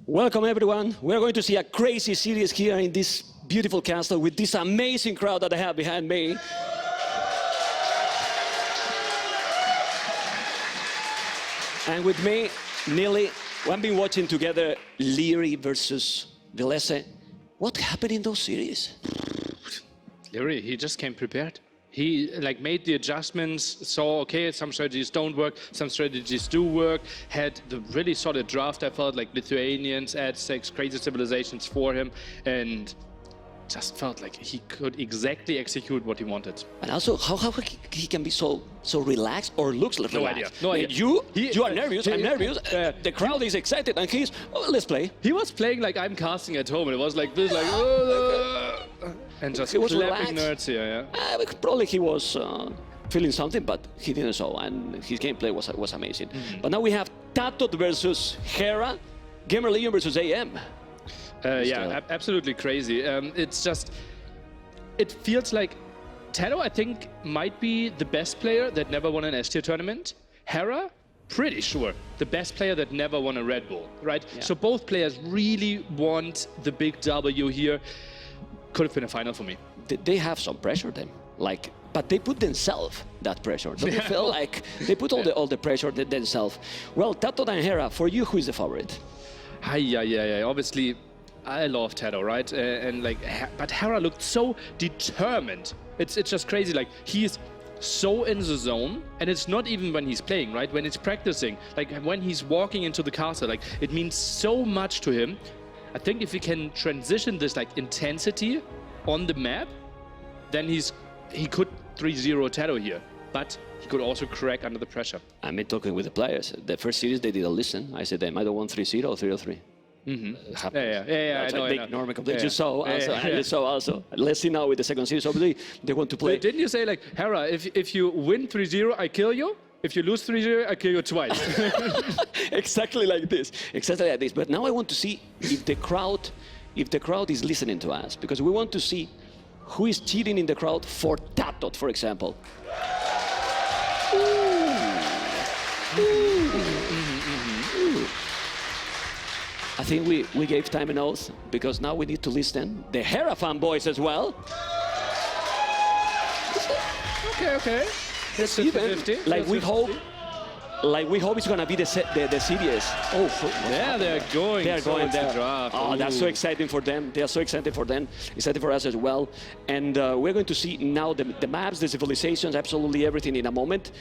Welcome everyone. We're going to see a crazy series here in this beautiful castle with this amazing crowd that I have behind me. And with me, Neely, we've been watching together Leary versus Vilese. What happened in those series? Leary, he just came prepared. He made the adjustments, saw, okay, some strategies don't work, some strategies do work, had the really solid draft, I felt, like Lithuanians, Aztecs, crazy civilizations for him, and just felt like he could exactly execute what he wanted. And also, how he can be so relaxed or looks like relaxed. No idea. You are nervous, I'm nervous, the crowd is excited, and he's, oh, let's play. He was playing like I'm casting at home, and it was like this, like, and just he was clapping relaxed. nerds here, yeah. Probably he was feeling something, but he didn't show, and his gameplay was amazing. But now we have TaToH versus Hera, Gamer Legion versus AM. Yeah, absolutely crazy. It's just, it feels like TaToH, I think, might be the best player that never won an S-tier tournament. Hera, pretty sure, the best player that never won a Red Bull, right? Yeah. So both players really want the big W here. Could have been a final for me. They have some pressure then, but they put themselves that pressure. Don't you feel like they put all the pressure themselves? Well, TaToH and Hera, for you, who is the favorite? Yeah. Obviously, I love TaToH, right? But Hera looked so determined. It's just crazy. Like, he's so in the zone, and it's not even when he's playing, right? When he's practicing, like when he's walking into the castle, like it means so much to him. I think if he can transition this intensity on the map, then he could 3-0 TaToH here. But he could also crack under the pressure. I mean, talking with the players, the first series they didn't listen. I said them, I don't want 3-0 or 3-3. Yeah, I know. Normal complaint. You saw also. Let's see now with the second series. Obviously, they want to play. But didn't you say, like, Hera, if you win 3-0, I kill you? If you lose 3-0, I kill you twice. Exactly like this. Exactly like this. But now I want to see if the crowd is listening to us, because we want to see who is cheating in the crowd for TaToH, for example. I think we gave time and oath, because now we need to listen the Hera fanboys as well. Okay. It's even, we hope it's gonna be the series. Oh, yeah, they're going there. Draft. Oh, that's so exciting for them. They are so excited for them. Excited for us as well. And we're going to see now the maps, the civilizations, absolutely everything in a moment.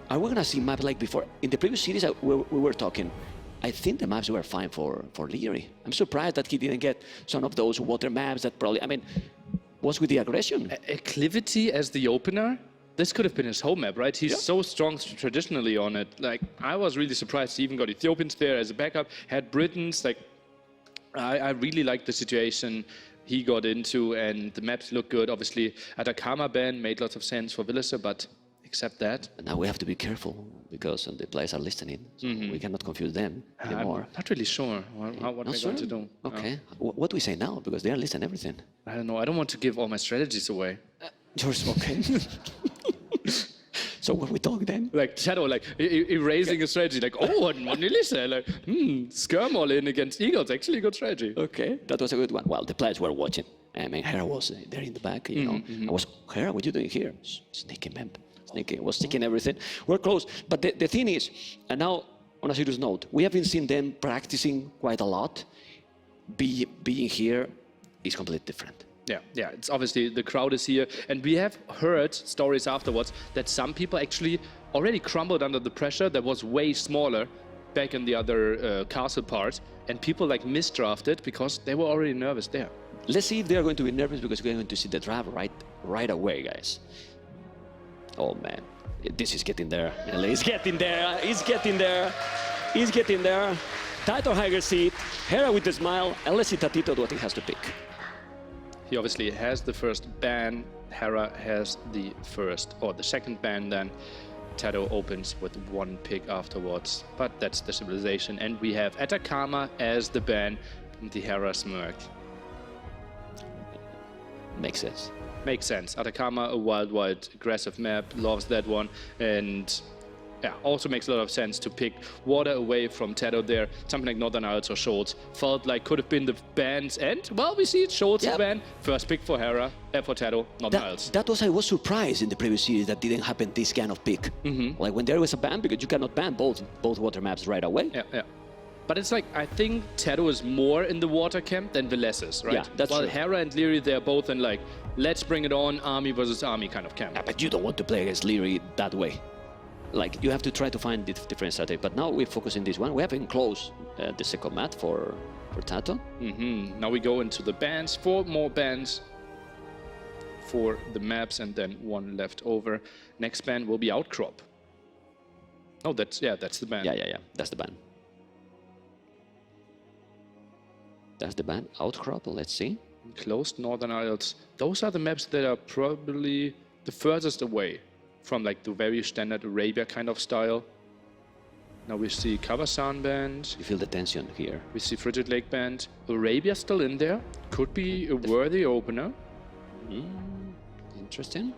Are we gonna see maps like before? In the previous series we were talking, I think the maps were fine for Leary. I'm surprised that he didn't get some of those water maps that probably, I mean, was with the aggression. Acclivity as the opener? This could have been his home map, right? He's so strong traditionally on it. Like, I was really surprised he even got Ethiopians there as a backup, had Britons. Like, I really liked the situation he got into, and the maps look good. Obviously, Atacama ban made lots of sense for Vilese, but except that. But now we have to be careful, because the players are listening, so we cannot confuse them anymore. I'm not really sure what they're going to do. Okay. What do we say now? Because they are listening everything. I don't know. I don't want to give all my strategies away. Yours, okay. So what we talk then? Like TaToH, like erasing a strategy, like, oh, one Elisa, like, skirm all in against Eagles, actually a good strategy. Okay, that was a good one. Well, the players were watching. I mean, Hera was there in the back, you know. I was, Hera, what are you doing here? Sneaky man. Sneaky, was sticking everything. We're close. But the thing is, and now on a serious note, we have been seeing them practicing quite a lot. Being here is completely different. Yeah, it's obviously the crowd is here, and we have heard stories afterwards that some people actually already crumbled under the pressure that was way smaller back in the other castle part, and people misdrafted because they were already nervous there. Let's see if they are going to be nervous, because we're going to see the draft right away, guys. Oh man, this is getting there. It's getting there. TaToH higher seat, Hera with the smile, and let's see TaToH what he has to pick. He obviously has the first ban. Hera has the second ban. Then TaToH opens with one pick afterwards. But that's the civilization. And we have Atacama as the ban. And the Hera smirk. Makes sense. Makes sense. Atacama, a wild, aggressive map. Loves that one. And yeah, also makes a lot of sense to pick water away from TaToH there. Something like Northern Isles or Scholz felt like could have been the ban's end. Well, we see it, Scholz Yep. ban. First pick for Hera, for TaToH, Northern Isles. That was, I was surprised in the previous series that didn't happen this kind of pick. Like when there was a ban, because you cannot ban both water maps right away. Yeah, yeah. But it's like, I think TaToH is more in the water camp than Velez is, right? Yeah, that's While true. Hera and Leary, they're both in like, let's bring it on, army versus army kind of camp. Yeah, but you don't want to play against Leary that way. Like, you have to try to find different strategy. But now we focus in this one. We have enclosed the second map for TaToH. Now we go into the bans, 4 more bans for the maps, and then 1 left over. Next ban will be Outcrop. Oh, that's the ban. Yeah. That's the ban. That's the ban. Outcrop, let's see. Closed Northern Isles. Those are the maps that are probably the furthest away from like the very standard Arabia kind of style. Now we see Kabasan band. You feel the tension here. We see Frigid Lake band. Arabia still in there. Could be a worthy opener. Interesting.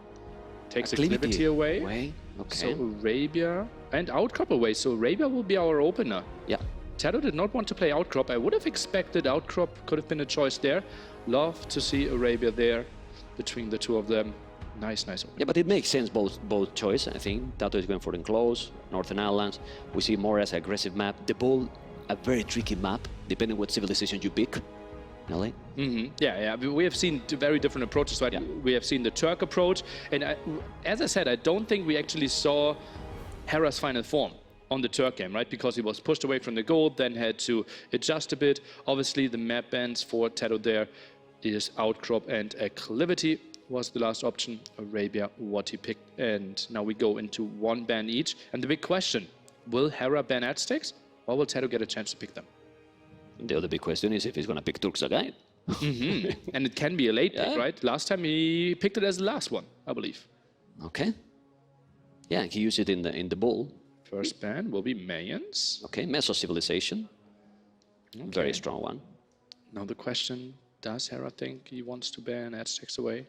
Takes Acclivity away. Okay. So Arabia and Outcrop away. So Arabia will be our opener. Yeah. TaToH did not want to play Outcrop. I would have expected Outcrop could have been a choice there. Love to see Arabia there between the two of them. Nice opening. Yeah, but it makes sense both choice. I think TaToH is going for enclosed, Northern Islands. We see more as an aggressive map. The Bull, a very tricky map, depending what civilization you pick. LA. Yeah. We have seen very different approaches, right? Yeah. We have seen the Turk approach, and as I said, I don't think we actually saw Hera's final form on the Turk game, right? Because he was pushed away from the goal, then had to adjust a bit. Obviously, the map bans for TaToH there is Outcrop and Acclivity was the last option. Arabia, what he picked. And now we go into 1 ban each. And the big question, will Hera ban Aztecs, or will TaToH get a chance to pick them? The other big question is if he's going to pick Turks again. And it can be a late pick, Yeah. right? Last time he picked it as the last one, I believe. Okay. Yeah, he used it in the Bull. First ban will be Mayans. Okay, Meso Civilization. Very strong one. Now the question, does Hera think he wants to ban Aztecs away?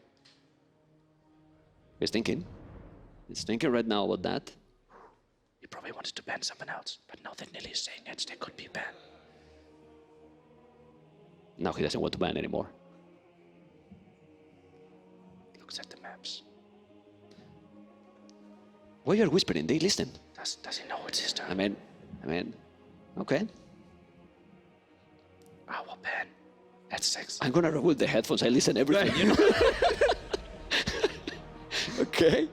He's thinking. He's thinking right now about that. He probably wanted to ban something else, but now that Nilly is saying Aztec could be banned. Now he doesn't want to ban anymore. Looks at the maps. Why you're whispering? They listen. Does he know it's his turn? I mean, okay. I will ban Aztecs. I'm gonna remove the headphones. I listen everything, you know. Okay.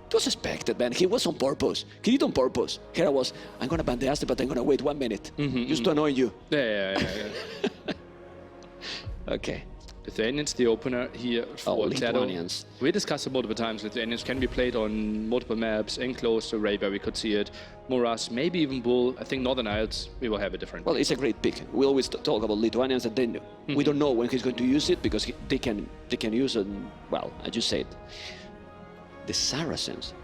It was expected, man. He was on purpose. He did on purpose. Hera was, I'm gonna ban the Aztec, but I'm gonna wait 1 minute. Just to annoy you. Yeah. Okay. Lithuanians, the opener here for TaToH. Lithuanians. We discussed it multiple times. Lithuanians can be played on multiple maps. Enclosed Arabia, we could see it. Moras, maybe even Bull. I think Northern Isles, we will have a different. Well, it's a great pick. We always talk about Lithuanians, and then we don't know when he's going to use it because they can use it. Well, I just said the Saracens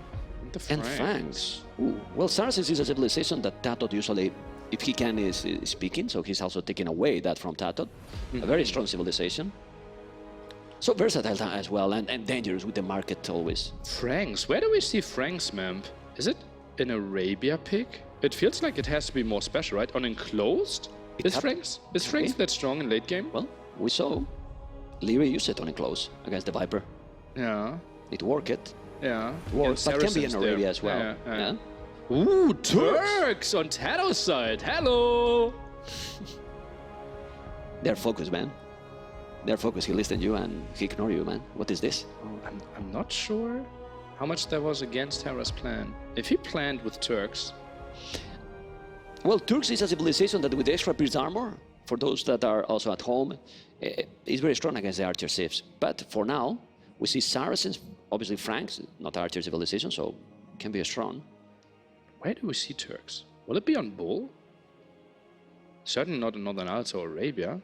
The and Franks. Ooh. Well, Saracens is a civilization that TaToH usually, if he can, is speaking. So he's also taking away that from TaToH. A very strong civilization. So versatile as well, and dangerous with the market always. Franks. Where do we see Franks, ma'am? Is it an Arabia pick? It feels like it has to be more special, right? On enclosed? Is Franks that strong in late game? Well, we saw Leary use it on enclose against the Viper. Yeah. It worked. Yeah. Works, but can be in Saracens Arabia there. as well. Yeah. Ooh, Turks on TaToH's side. Hello. They're focused, man. They're focused. He listened to you and he ignored you, man. What is this? I'm not sure how much that was against Hera's plan. If he planned with Turks. Well, Turks is a civilization that with extra pierce armor, for those that are also at home, is very strong against the archer civs. But for now, we see Saracens, obviously Franks, not archer civilization, so can be strong. Where do we see Turks? Will it be on Bull? Certainly not in Northern Isles or Arabia.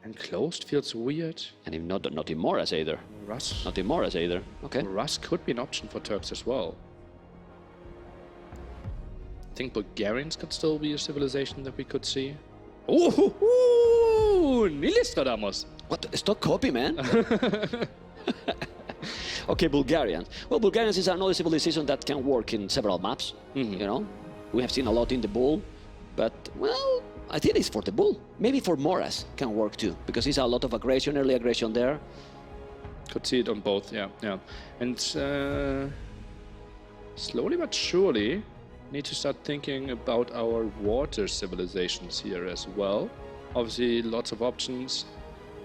Enclosed feels weird. And if not in Moras either. Rus. Not in Moras either. Okay. Rus could be an option for Turks as well. I think Bulgarians could still be a civilization that we could see. Oh, Nilistradamos. What? Stop copy, man. Okay, Bulgarians. Well, Bulgarians is another civilization that can work in several maps. You know, we have seen a lot in the bull, but well, I think it's for the bull. Maybe for Moras can work too, because it's a lot of aggression, early aggression there. Could see it on both, yeah. And slowly but surely, need to start thinking about our water civilizations here as well. Obviously, lots of options.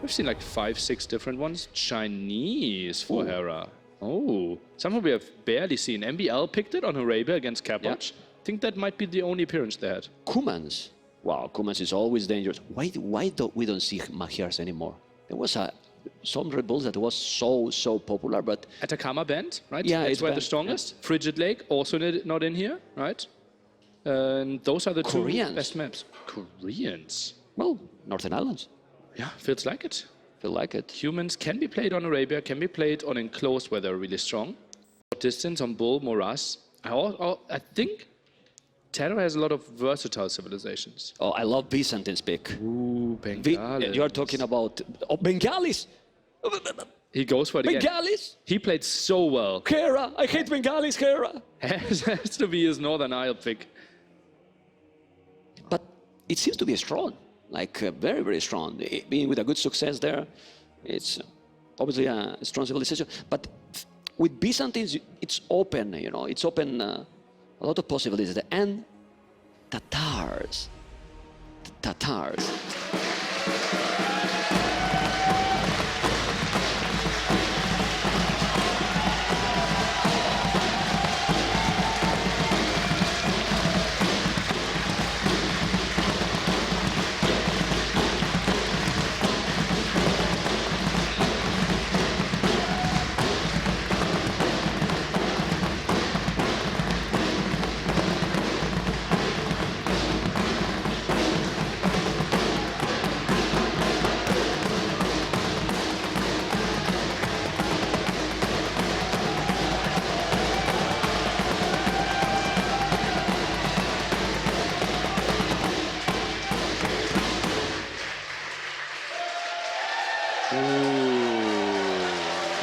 We've seen like 5, 6 different ones. Chinese for Hera. Oh, someone we have barely seen. MBL picked it on Arabia against TaToH. Yeah. I think that might be the only appearance they had. Kumans. Wow, Kumans is always dangerous. Why don't we don't see Mahirs anymore? There was some Red Bulls that was so popular, but Atacama banned, right? Yeah, That's it's where the banned, strongest. Yeah. Frigid Lake also not in here, right? And those are the Koreans. 2 best maps. Koreans. well, Northern Islands. Yeah, feels like it. Feel like it. Humans can be played on Arabia, can be played on enclosed where they're really strong. Distance on Bull, Moras. I think TaToH has a lot of versatile civilizations. Oh, I love Byzantines pick. Ooh, Bengalis. You're talking about Bengalis. He goes for it again. Bengalis. He played so well. Hera. I hate Bengalis. Hera. Has to be his Northern Isle pick. But it seems to be strong. Like very strong. Being with a good success there, it's obviously a strong civilization. But with Byzantines, it's open. You know, it's open a lot of possibilities. And Tatars. Tatars.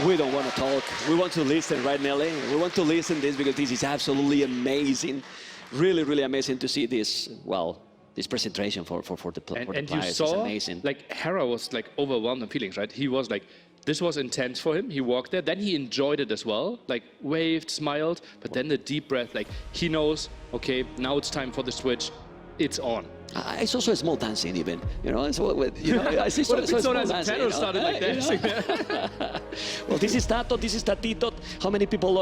We don't want to talk. We want to listen, right, Nelly? We want to listen this because this is absolutely amazing. Really amazing to see this, well, this presentation for the players. And you saw, amazing. like, Hera was, like, overwhelmed in feelings, right? He was, like, this was intense for him. He walked there. Then he enjoyed it as well, like, waved, smiled. But then the deep breath, like, he knows, okay, now it's time for the switch. It's on. I saw a small dancing even, you know. So, you know, I see so small dancing. TaToH started like dancing. Well, this is TaToH. This is TaToH. How many people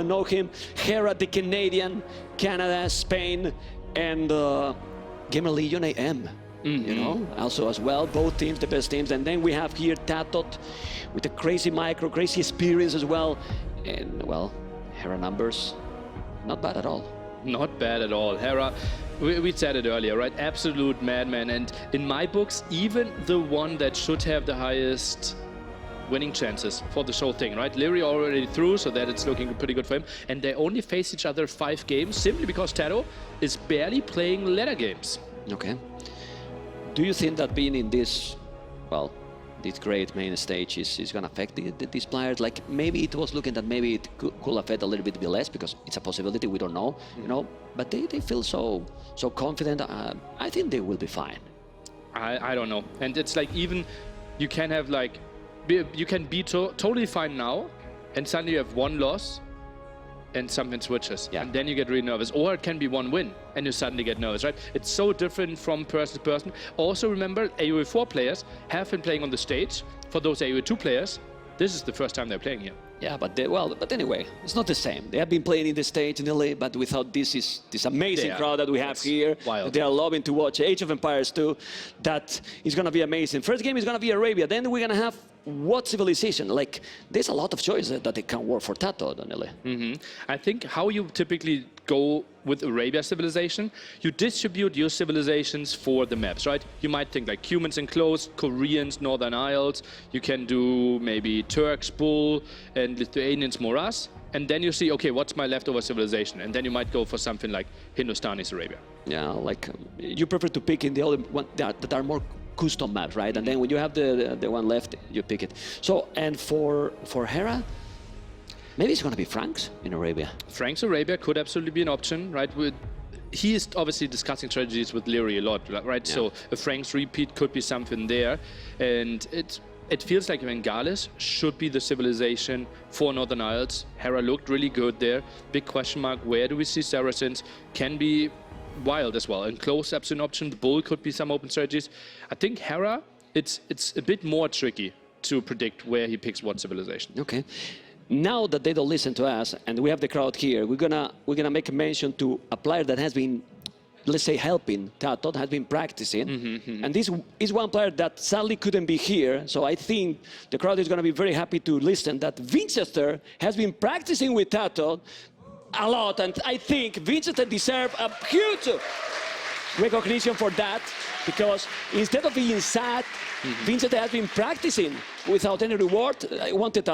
know him? Hera, the Canadian, Canada, Spain, and Gamer Legion AM. You know, also as well, both teams, the best teams. And then we have here TaToH with a crazy micro, crazy experience as well. And well, Hera numbers, not bad at all. Not bad at all. Hera, we said it earlier, right? Absolute madman. And in my books, even the one that should have the highest winning chances for this whole thing, right? Leary already through, so that it's looking pretty good for him. And they only face each other 5 games simply because TaToH is barely playing ladder games. Okay. Do you think that being in this, well, this great main stage is going to affect these players? Like maybe it was looking that maybe it could affect a little bit less because it's a possibility, we don't know, you know. But they feel so confident. I think they will be fine. I don't know. And it's like even you can have like, you can be totally fine now and suddenly you have 1 loss and something switches. Yeah. And then you get really nervous. Or it can be 1 win and you suddenly get nervous, right? It's so different from person to person. Also remember, AoE 4 players have been playing on the stage. For those AoE 2 players, this is the first time they're playing here. Yeah, but anyway, it's not the same. They have been playing in the stage nearly, but without this amazing crowd that we have here. Wild. They are loving to watch Age of Empires 2. That is going to be amazing. First game is going to be Arabia. Then we're going to have what civilization? Like, there's a lot of choices that they can work for TaToH, Daniele. I think how you typically go with Arabia civilization, you distribute your civilizations for the maps, right? You might think like humans enclosed, Koreans, Northern Isles. You can do maybe Turks, Bull, and Lithuanians, Moras. And then you see, okay, what's my leftover civilization? And then you might go for something like Hindustanis Arabia. Yeah, like you prefer to pick in the other one that are more custom maps, right? And then when you have the one left, you pick it. So, and for Hera, Maybe it's going to be Franks in Arabia. Frank's Arabia could absolutely be an option, right? He is obviously discussing strategies with Leary a lot, right? Yeah. So a Frank's repeat could be something there. And it feels like Bengales should be the civilization for Northern Isles. Hera looked really good there. Big question mark, where do we see Saracens? Can be wild as well. And close, absolute option. The Bull could be some open strategies. I think Hera, it's a bit more tricky to predict where he picks what civilization. Okay. Now that they don't listen to us and we have the crowd here, we're gonna make a mention to a player that has been, let's say, helping TaToH, has been practicing. And this is one player that sadly couldn't be here. So I think the crowd is gonna be very happy to listen that Winchester has been practicing with TaToH a lot. And I think Winchester deserves a huge recognition for that, because instead of being sad, Winchester has been practicing without any reward. I wanted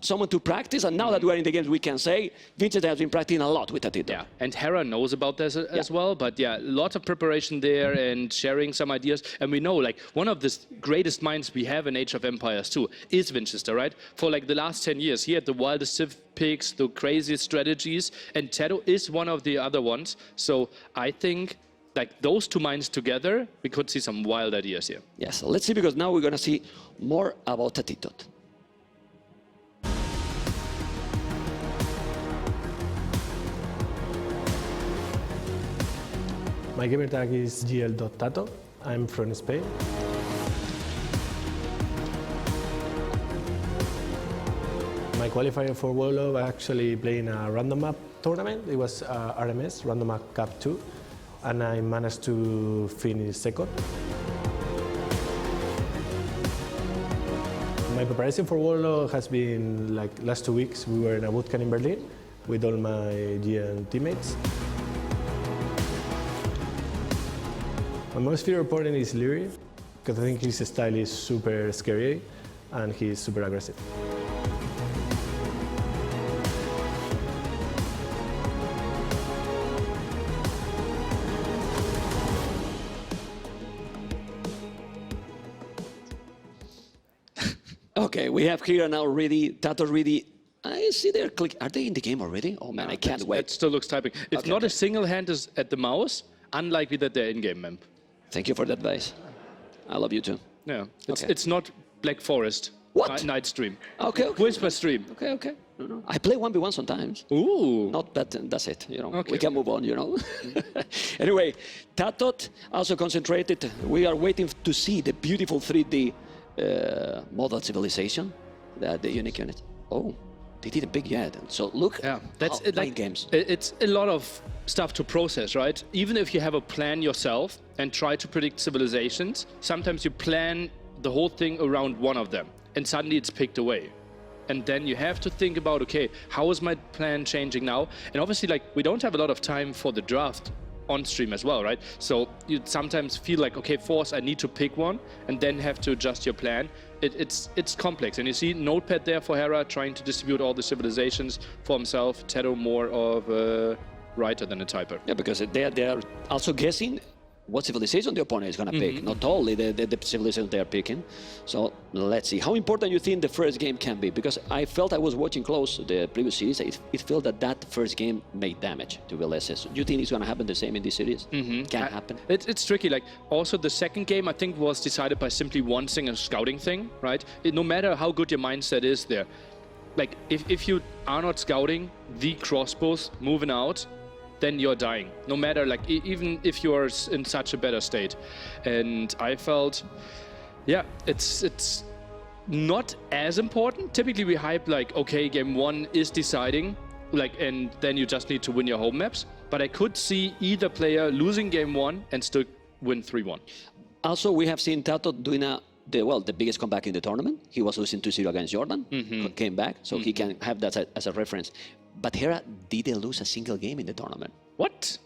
someone to practice, and now that we're in the games, we can say Winchester has been practicing a lot with TaToH. Yeah, and Hera knows about this as well, but yeah, a lot of preparation there and sharing some ideas. And we know, like, one of the greatest minds we have in Age of Empires too is Winchester, right? For like the last 10 years, he had the wildest civ picks, the craziest strategies, and TaToH is one of the other ones. So I think, like, those two minds together, we could see some wild ideas here. Yes, let's see, because now we're going to see more about TaToH. My gamer tag is gl.tatoh. I'm from Spain. My qualifier for Wololo, I actually played in a random map tournament. It was RMS, Random Map Cup 2. And I managed to finish second. My preparation for Wololo has been like last 2 weeks. We were in a bootcamp in Berlin with all my GM teammates. My most favorite opponent is Leary, because I think his style is super scary and he's super aggressive. Okay, we have here now ready, TaToH ready. I see they're clicking. Are they in the game already? Oh man, I can't wait. It still looks typing. If Okay, not okay. a single hand is at the mouse, unlikely that they're in-game, memp. Thank you for the advice. I love you too. Yeah, Okay. it's not Black Forest. What? Night stream. Okay, okay. Whisper stream. Okay, okay. No. I play 1v1 sometimes. Ooh. Not bad, that's it, you know. Okay, We can move on, you know. Anyway, TaToH also concentrated. We are waiting to see the beautiful 3D model civilization, the unique unit. Oh, they didn't pick yet. So look, Yeah, that's how mind games. It's a lot of stuff to process, right? Even if you have a plan yourself and try to predict civilizations, sometimes you plan the whole thing around one of them, and suddenly it's picked away. And then you have to think about, okay, how is my plan changing now? And obviously, like, we don't have a lot of time for the draft on stream as well, right? So you sometimes feel like, okay, Force, I need to pick one, and then have to adjust your plan. It's complex. And you see Notepad there for Hera trying to distribute all the civilizations for himself. TaToH more of a writer than a typer. Yeah, because they are also guessing what civilization the opponent is going to pick, not only the civilization they are picking. So let's see. How important you think the first game can be? Because I felt, I was watching close the previous series, it felt that first game made damage to VLSS. Do you think it's going to happen the same in this series? Can happen? It's tricky. Like, also the second game, I think, was decided by simply one single scouting thing, right? No matter how good your mindset is there, like, if you are not scouting the crossbows moving out, then you're dying, no matter, like, even if you are in such a better state. And I felt, yeah, it's not as important. Typically we hype like, okay, game one is deciding, like, and then you just need to win your home maps. But I could see either player losing game one and still win 3-1. Also, we have seen TaToH doing the biggest comeback in the tournament. He was losing 2-0 against Jordan, came back, so he can have that as a reference. But Hera didn't lose a single game in the tournament. What?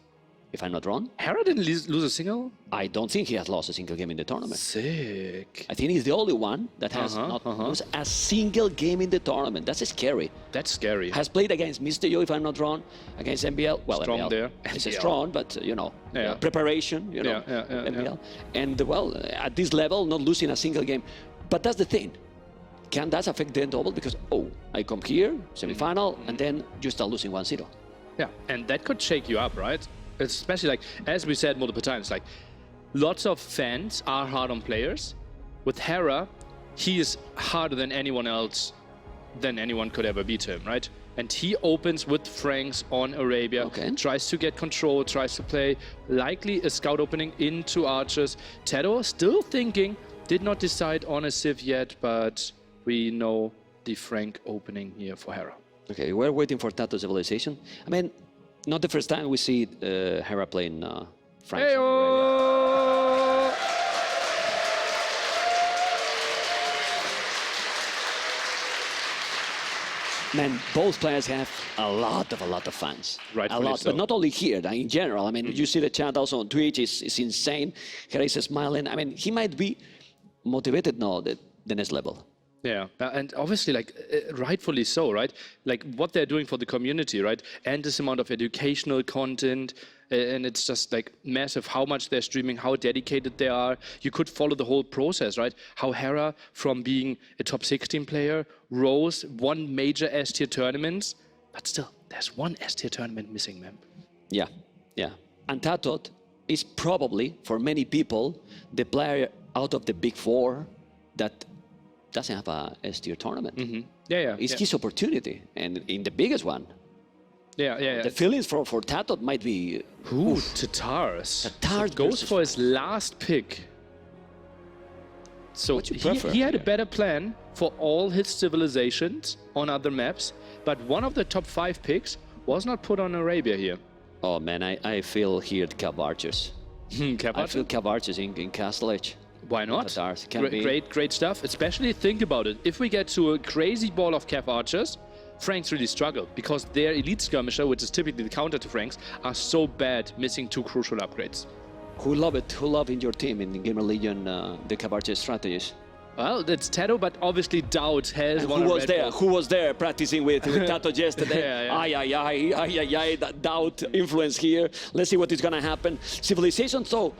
If I'm not wrong. Hera didn't lose a single? I don't think he has lost a single game in the tournament. Sick. I think he's the only one that has not lost a single game in the tournament. That's scary. That's scary. Has played against Mr. Yo, if I'm not wrong, against MBL. Well, Strong MBL. there. It's MBL. strong, but, you know, preparation, you know, MBL. And, well, at this level, not losing a single game. But that's the thing. can that affect the double? Because, I come here, semi-final, and then you start losing 1-0. Yeah, and that could shake you up, right? Especially, like, as we said multiple times, like, lots of fans are hard on players. With Hera, he is harder than anyone else, than anyone could ever beat him, right? And he opens with Franks on Arabia, tries to get control, tries to play likely a scout opening into archers. TaToH still thinking, did not decide on a Civ yet, but we know the Frank opening here for Hera. Okay, we're waiting for TaToH civilization. I mean, not the first time we see Hera playing Franks. Man, both players have a lot of fans. Right, a lot, so. but not only here, in general. I mean, you see the chat also on Twitch, it's insane. Hera is smiling. I mean, he might be motivated now at the next level. Yeah, and obviously, like, rightfully so, right? Like, what they're doing for the community, right? And this amount of educational content, and it's just, like, massive how much they're streaming, how dedicated they are. You could follow the whole process, right? How Hera, from being a top 16 player, rose, won major S-tier tournaments, but still, there's one S-tier tournament missing, man. Yeah, yeah. And TaToH is probably, for many people, the player out of the big four that doesn't have a S-tier tournament. Yeah. It's his opportunity, and in the biggest one. Yeah. The feelings for TaToH might be... Ooh, TaToH. TaToH goes for his last pick. So he had a better plan for all his civilizations on other maps, but one of the top 5 picks was not put on Arabia here. Oh man, I feel here the Cav Archers. I feel Cav Archers in Castle Edge. Why not? Great. Great stuff. Especially think about it. If we get to a crazy ball of Cav Archers, Franks really struggle because their elite skirmisher, which is typically the counter to Franks, are so bad, missing 2 crucial upgrades. Who love it? Who love in your team in Gamer Legion the Cav Archer strategies? Well, it's TaToH, but obviously TaToH has one. Who was there practicing with TaToH yesterday? Yeah. That TaToH influence here. Let's see what is going to happen. Civilization, so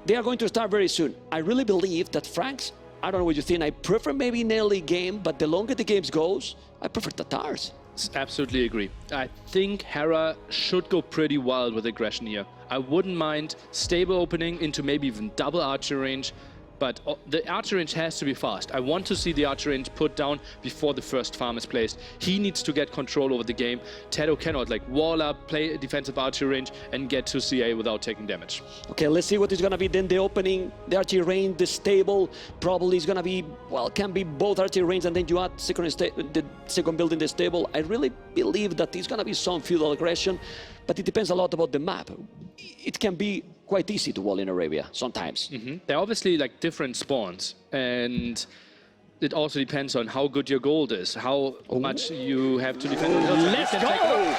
they are going to start very soon. I really believe that Franks, I don't know what you think, I prefer maybe an early game, but the longer the games goes, I prefer TaToHs. Absolutely agree. I think Hera should go pretty wild with aggression here. I wouldn't mind stable opening into maybe even double archer range, but the archer range has to be fast. I want to see the archer range put down before the first farm is placed. He needs to get control over the game. TaToH cannot like wall up, play a defensive archer range, and get to CA without taking damage. Okay, let's see what is going to be then the opening. The archer range, the stable, probably is going to be, well, can be both archer range and then you add the second build in the stable. I really believe that it's going to be some feudal aggression, but it depends a lot about the map. It can be quite easy to wall in Arabia sometimes. They're obviously like different spawns, and it also depends on how good your gold is, how much you have to defend. Let's go!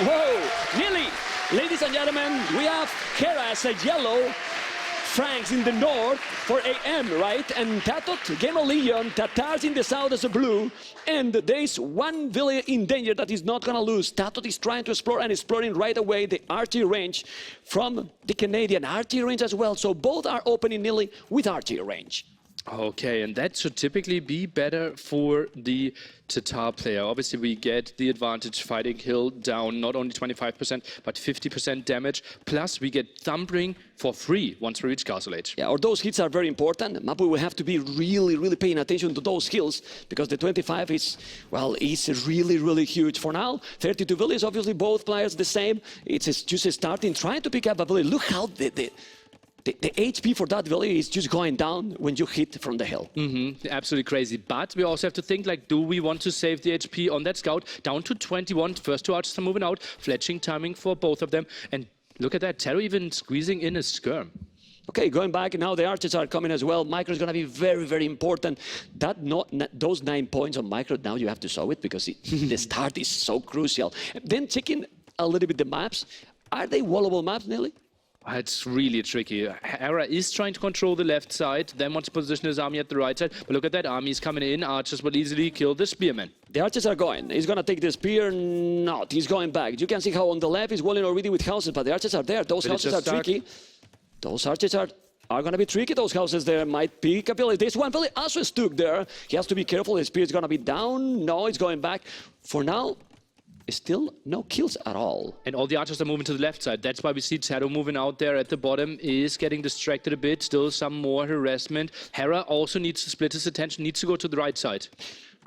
Whoa! Nearly! Ladies and gentlemen, we have Hera as a yellow, Franks in the north for AM, right? And TaToH, Gamer Legion, TaToHs in the south as a blue. And there is one village in danger that is not going to lose. TaToH is trying to explore and exploring right away the archery range from the Canadian archery range as well. So both are opening nearly with archery range. Okay, and that should typically be better for the TaToH player. Obviously, we get the advantage fighting Hill down not only 25%, but 50% damage. Plus, we get Thumbring for free once we reach Castle Age. Yeah, or those hits are very important. Mapu will have to be really paying attention to those kills because the 25 is, well, it's really huge. For now, 32 villages, obviously both players the same. It's just starting, trying to pick up a village. Look how the HP for that village is just going down when you hit from the hill. Absolutely crazy. But we also have to think, like, do we want to save the HP on that scout? Down to 21. First 2 archers are moving out. Fletching timing for both of them. And look at that. TaToH even squeezing in a skirm. Okay, going back, now the archers are coming as well. Micro is going to be very important. Those 9 points on Micro, now you have to solve it because the start is so crucial. Then checking a little bit the maps. Are they wallable maps, Nelly? It's really tricky. Hera is trying to control the left side, then wants to position his army at the right side. But look at that, army's coming in. Archers will easily kill the spearmen. The archers are going. He's going to take the spear. Not. He's going back. You can see how on the left he's walling already with houses, but the archers are there. Those houses are tricky. Those archers are are going to be tricky. Those houses there might pick a village. This one village also stuck there. He has to be careful. The speed's going to be down. No, it's going back. For now, still no kills at all. And all the archers are moving to the left side. That's why we see TaToH moving out there at the bottom, is getting distracted a bit. Still some more harassment. Hera also needs to split his attention, needs to go to the right side.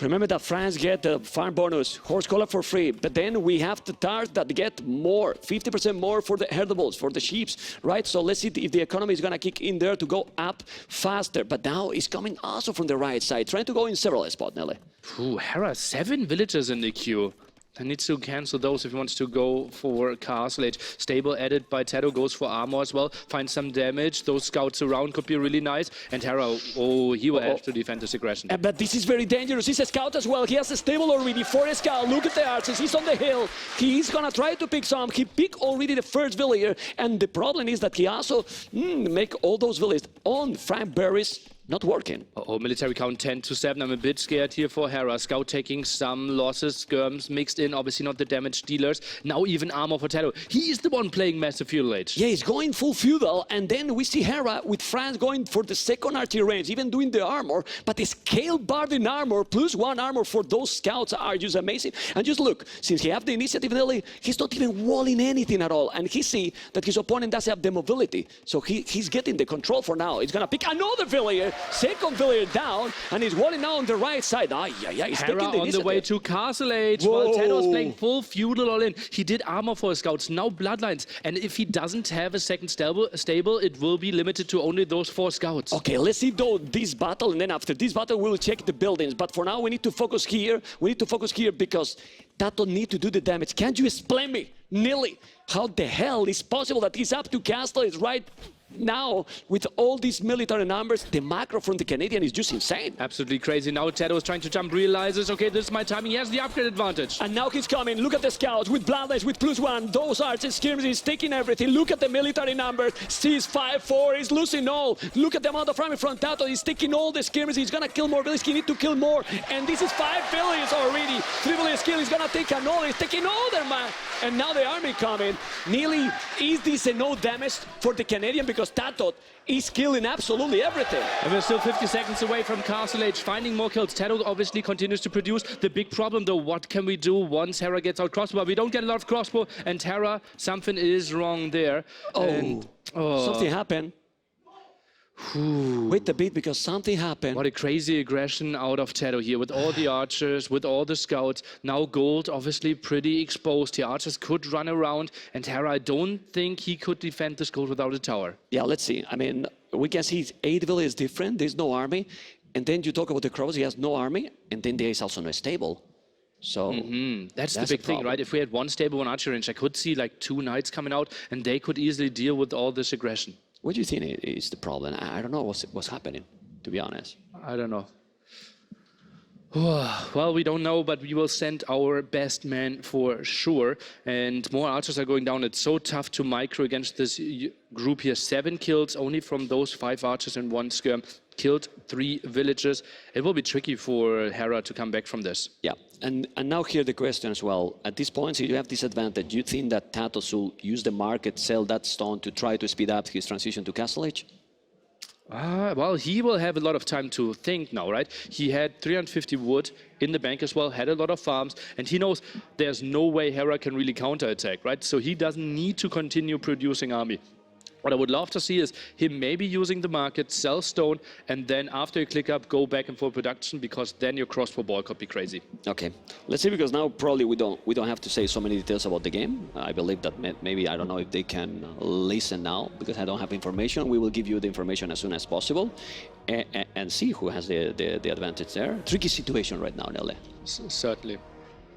Remember that France get the farm bonus, horse collar for free, but then we have the TaToH that get more, 50% more for the herdables, for the sheeps, right? So let's see if the economy is going to kick in there to go up faster. But now it's coming also from the right side, trying to go in several spots, Nelly. Ooh, Hera, 7 villagers in the queue. I need to cancel those if he wants to go for Castle Age. Stable added by TaToH, goes for armor as well. Finds some damage. Those scouts around could be really nice. And Hera, oh, he will have to defend this aggression. But this is very dangerous. He's a scout as well. He has a stable already for a scout. Look at the archers. He's on the hill. He's going to try to pick some. He picked already the first villager. And the problem is that he also make all those villagers on Frank Berries not working. Oh, military count 10-7. I'm a bit scared here for Hera. Scout taking some losses. Skirms mixed in, obviously not the damage dealers. Now even armor for TaToH. He's the one playing massive feudal age. Yeah, he's going full feudal, and then we see Hera with France going for the second archery range, even doing the armor, but the scale barred in armor plus 1 armor for those scouts are just amazing. And just look, since he have the initiative early, he's not even walling anything at all, and he see that his opponent doesn't have the mobility, so he's getting the control for now. He's gonna pick another villager, second villager down, and he's walling now on the right side. He's Hera taking the on the way to Castle Age, while TaToH's playing full feudal all in. He did armor for his scouts, now bloodlines, and if he doesn't have a second stable, it will be limited to only those 4 scouts. Okay, let's see though this battle, and then after this battle we'll check the buildings. But for now we need to focus here. We need to focus here because TaToH need to do the damage. Can't you explain me, Nilly, how the hell is possible that he's up to Castle is right now with all these military numbers? The macro from the Canadian is just insane. Absolutely crazy. Now TaToH is trying to jump, realizes, okay, this is my timing. He has the upgrade advantage. And now he's coming. Look at the scouts with bloodlines, with +1. Those archers, skirmers, he's taking everything. Look at the military numbers. Sees 5-4. He's losing all. Look at the amount of farming from TaToH. He's taking all the skirmers. He's gonna kill more villages. He need to kill more. And this is 5 villages already. 3 villages kill. He's gonna take another. He's taking all their man. And now the army coming. Nearly, is this a no damage for the Canadian? Because TaToH is killing absolutely everything. And we're still 50 seconds away from Castle Age, finding more kills. TaToH obviously continues to produce. The big problem though, what can we do once Hera gets out crossbow? We don't get a lot of crossbow, and Hera, something is wrong there. Something happened. Wait a bit, because something happened. What a crazy aggression out of TaToH here, with all the archers, with all the scouts. Now gold, obviously pretty exposed. The archers could run around, and Hera, I don't think he could defend this gold without a tower. Yeah, let's see. I mean, we can see 8 villages is different. There's no army. And then you talk about the crows, he has no army. And then there is also no stable. So that's the big thing, right? If we had 1 stable, 1 archer range, I could see like 2 knights coming out, and they could easily deal with all this aggression. What do you think is the problem? I don't know what's happening, to be honest. I don't know. Well, we don't know, but we will send our best man for sure. And more archers are going down. It's so tough to micro against this group here. 7 kills only from those 5 archers and 1 skirm. Killed 3 villagers. It will be tricky for Hera to come back from this. Yeah, and now here the question as well. At this point, so you have this advantage. Do you think that TaToH will use the market, sell that stone to try to speed up his transition to Castle Age? Well, he will have a lot of time to think now, right? He had 350 wood in the bank as well, had a lot of farms, and he knows there's no way Hera can really counterattack, right? So he doesn't need to continue producing army. What I would love to see is him maybe using the market, sell stone, and then after you click up, go back in full production, because then your crossbow ball could be crazy. Okay, let's see, because now probably we don't have to say so many details about the game. I believe that maybe, I don't know if they can listen now, because I don't have information. We will give you the information as soon as possible, and see who has the advantage there. Tricky situation right now, Nele. Certainly.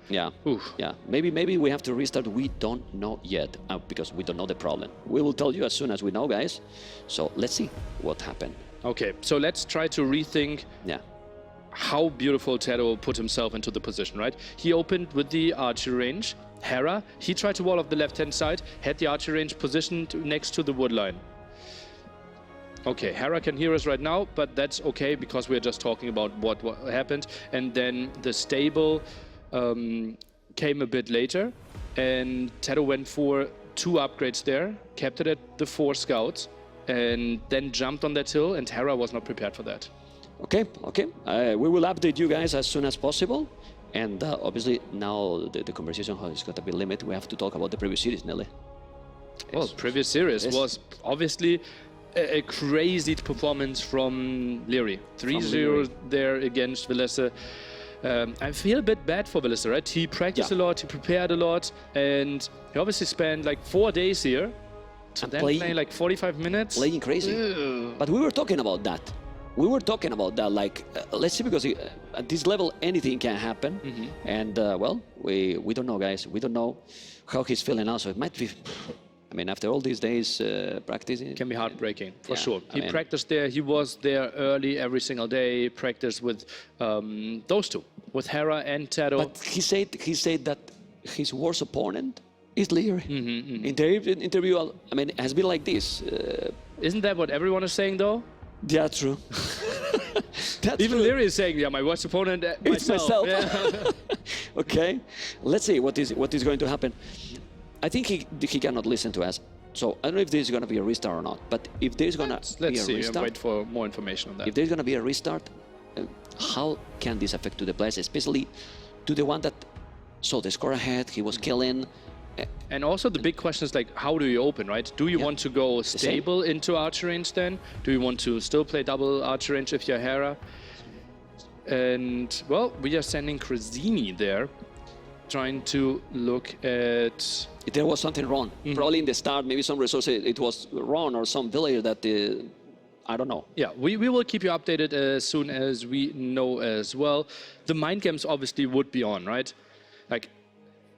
Yeah, yeah. Maybe we have to restart. We don't know yet, because we don't know the problem. We will tell you as soon as we know, guys. So let's see what happened. Okay, so let's try to rethink how beautiful TaToH put himself into the position, right? He opened with the archery range. Hera, he tried to wall off the left-hand side, had the archery range positioned next to the wood line. Okay, Hera can hear us right now, but that's okay, because we're just talking about what happened. And then the stable came a bit later, and TaToH went for 2 upgrades there, kept it at the 4 scouts, and then jumped on that hill, and Hera was not prepared for that. Okay. We will update you guys as soon as possible. And obviously now the conversation is going to be limited. We have to talk about the previous series, Nelly. Well, previous series was obviously a crazy performance from Leary. 3-0 there against Velisse. I feel a bit bad for Velisse, right? He practiced a lot, he prepared a lot, and he obviously spent like 4 days here. And then playing like 45 minutes. Playing crazy. But we were talking about that. Like, let's see, because at this level, anything can happen. And, well, we don't know, guys. We don't know how he's feeling now, so it might be... I mean, after all these days practicing... It can be heartbreaking, for sure. He practiced there. He was there early every single day, practiced with those two, with Hera and TaToH. But he said that his worst opponent is Leary. In the interview, I mean, it has been like this. Isn't that what everyone is saying, though? Yeah, true. Even Leary is saying, yeah, my worst opponent it's myself. Yeah. Okay, let's see what is going to happen. I think he cannot listen to us. So I don't know if there's going to be a restart or not. But if there's going to be a restart... Let's see, wait for more information on that. If there's going to be a restart, how can this affect to the players, especially to the one that saw the score ahead, he was killing... And also the big question is, like, how do you open, right? Do you want to go stable into archer range then? Do you want to still play double archer range if you're Hera? And, well, we are sending Cresini there, trying to look at... There was something wrong. Probably in the start, maybe some resources, it was wrong, or some villager that... I don't know. Yeah, we will keep you updated as soon as we know as well. The mind games obviously would be on, right? Like,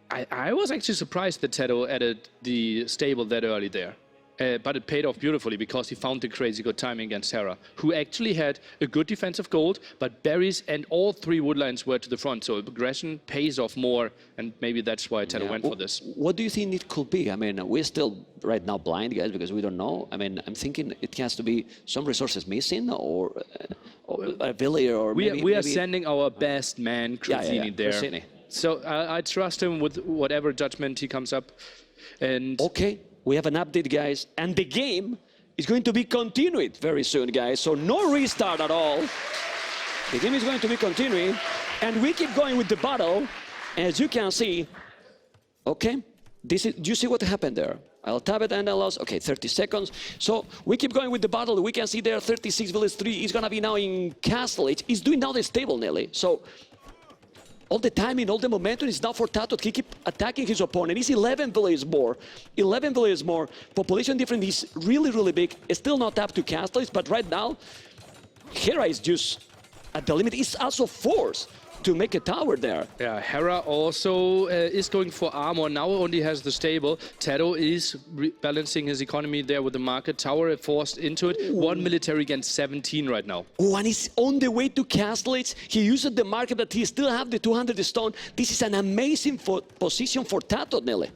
I was actually surprised that TaToH added the stable that early there. But it paid off beautifully because he found the crazy good timing against Hera, who actually had a good defensive gold, but berries and all 3 woodlines were to the front. So aggression pays off more, and maybe that's why TaToH went for this. What do you think it could be? I mean, we're still right now blind, guys, because we don't know. I mean, I'm thinking it has to be some resources missing, or a villager, or we are sending our best man, Cresini, there. Cresini. So I trust him with whatever judgment he comes up. And okay. We have an update, guys, and the game is going to be continued very soon, guys. So no restart at all. The game is going to be continuing, and we keep going with the battle. As you can see, okay, do you see what happened there? I'll tap it and I lost. Okay, 30 seconds. So we keep going with the battle. We can see there 36 village 3 is gonna be now in Castle. He's doing now the stable, Nelly. So all the timing, all the momentum is now for TaToH. He keep attacking his opponent. He's 11 villages more. 11 villages more. Population difference is really, really big. It's still not up to Castles, but right now, Hera is just at the limit. He's also forced to make a tower there. Yeah, Hera also is going for armor. Now only has the stable. TaToH is balancing his economy there with the market. Tower forced into it. 1 military against 17 right now. Oh, and he's on the way to Castles. He used the market, but he still have the 200 stone. This is an amazing position for TaToH, Nelly.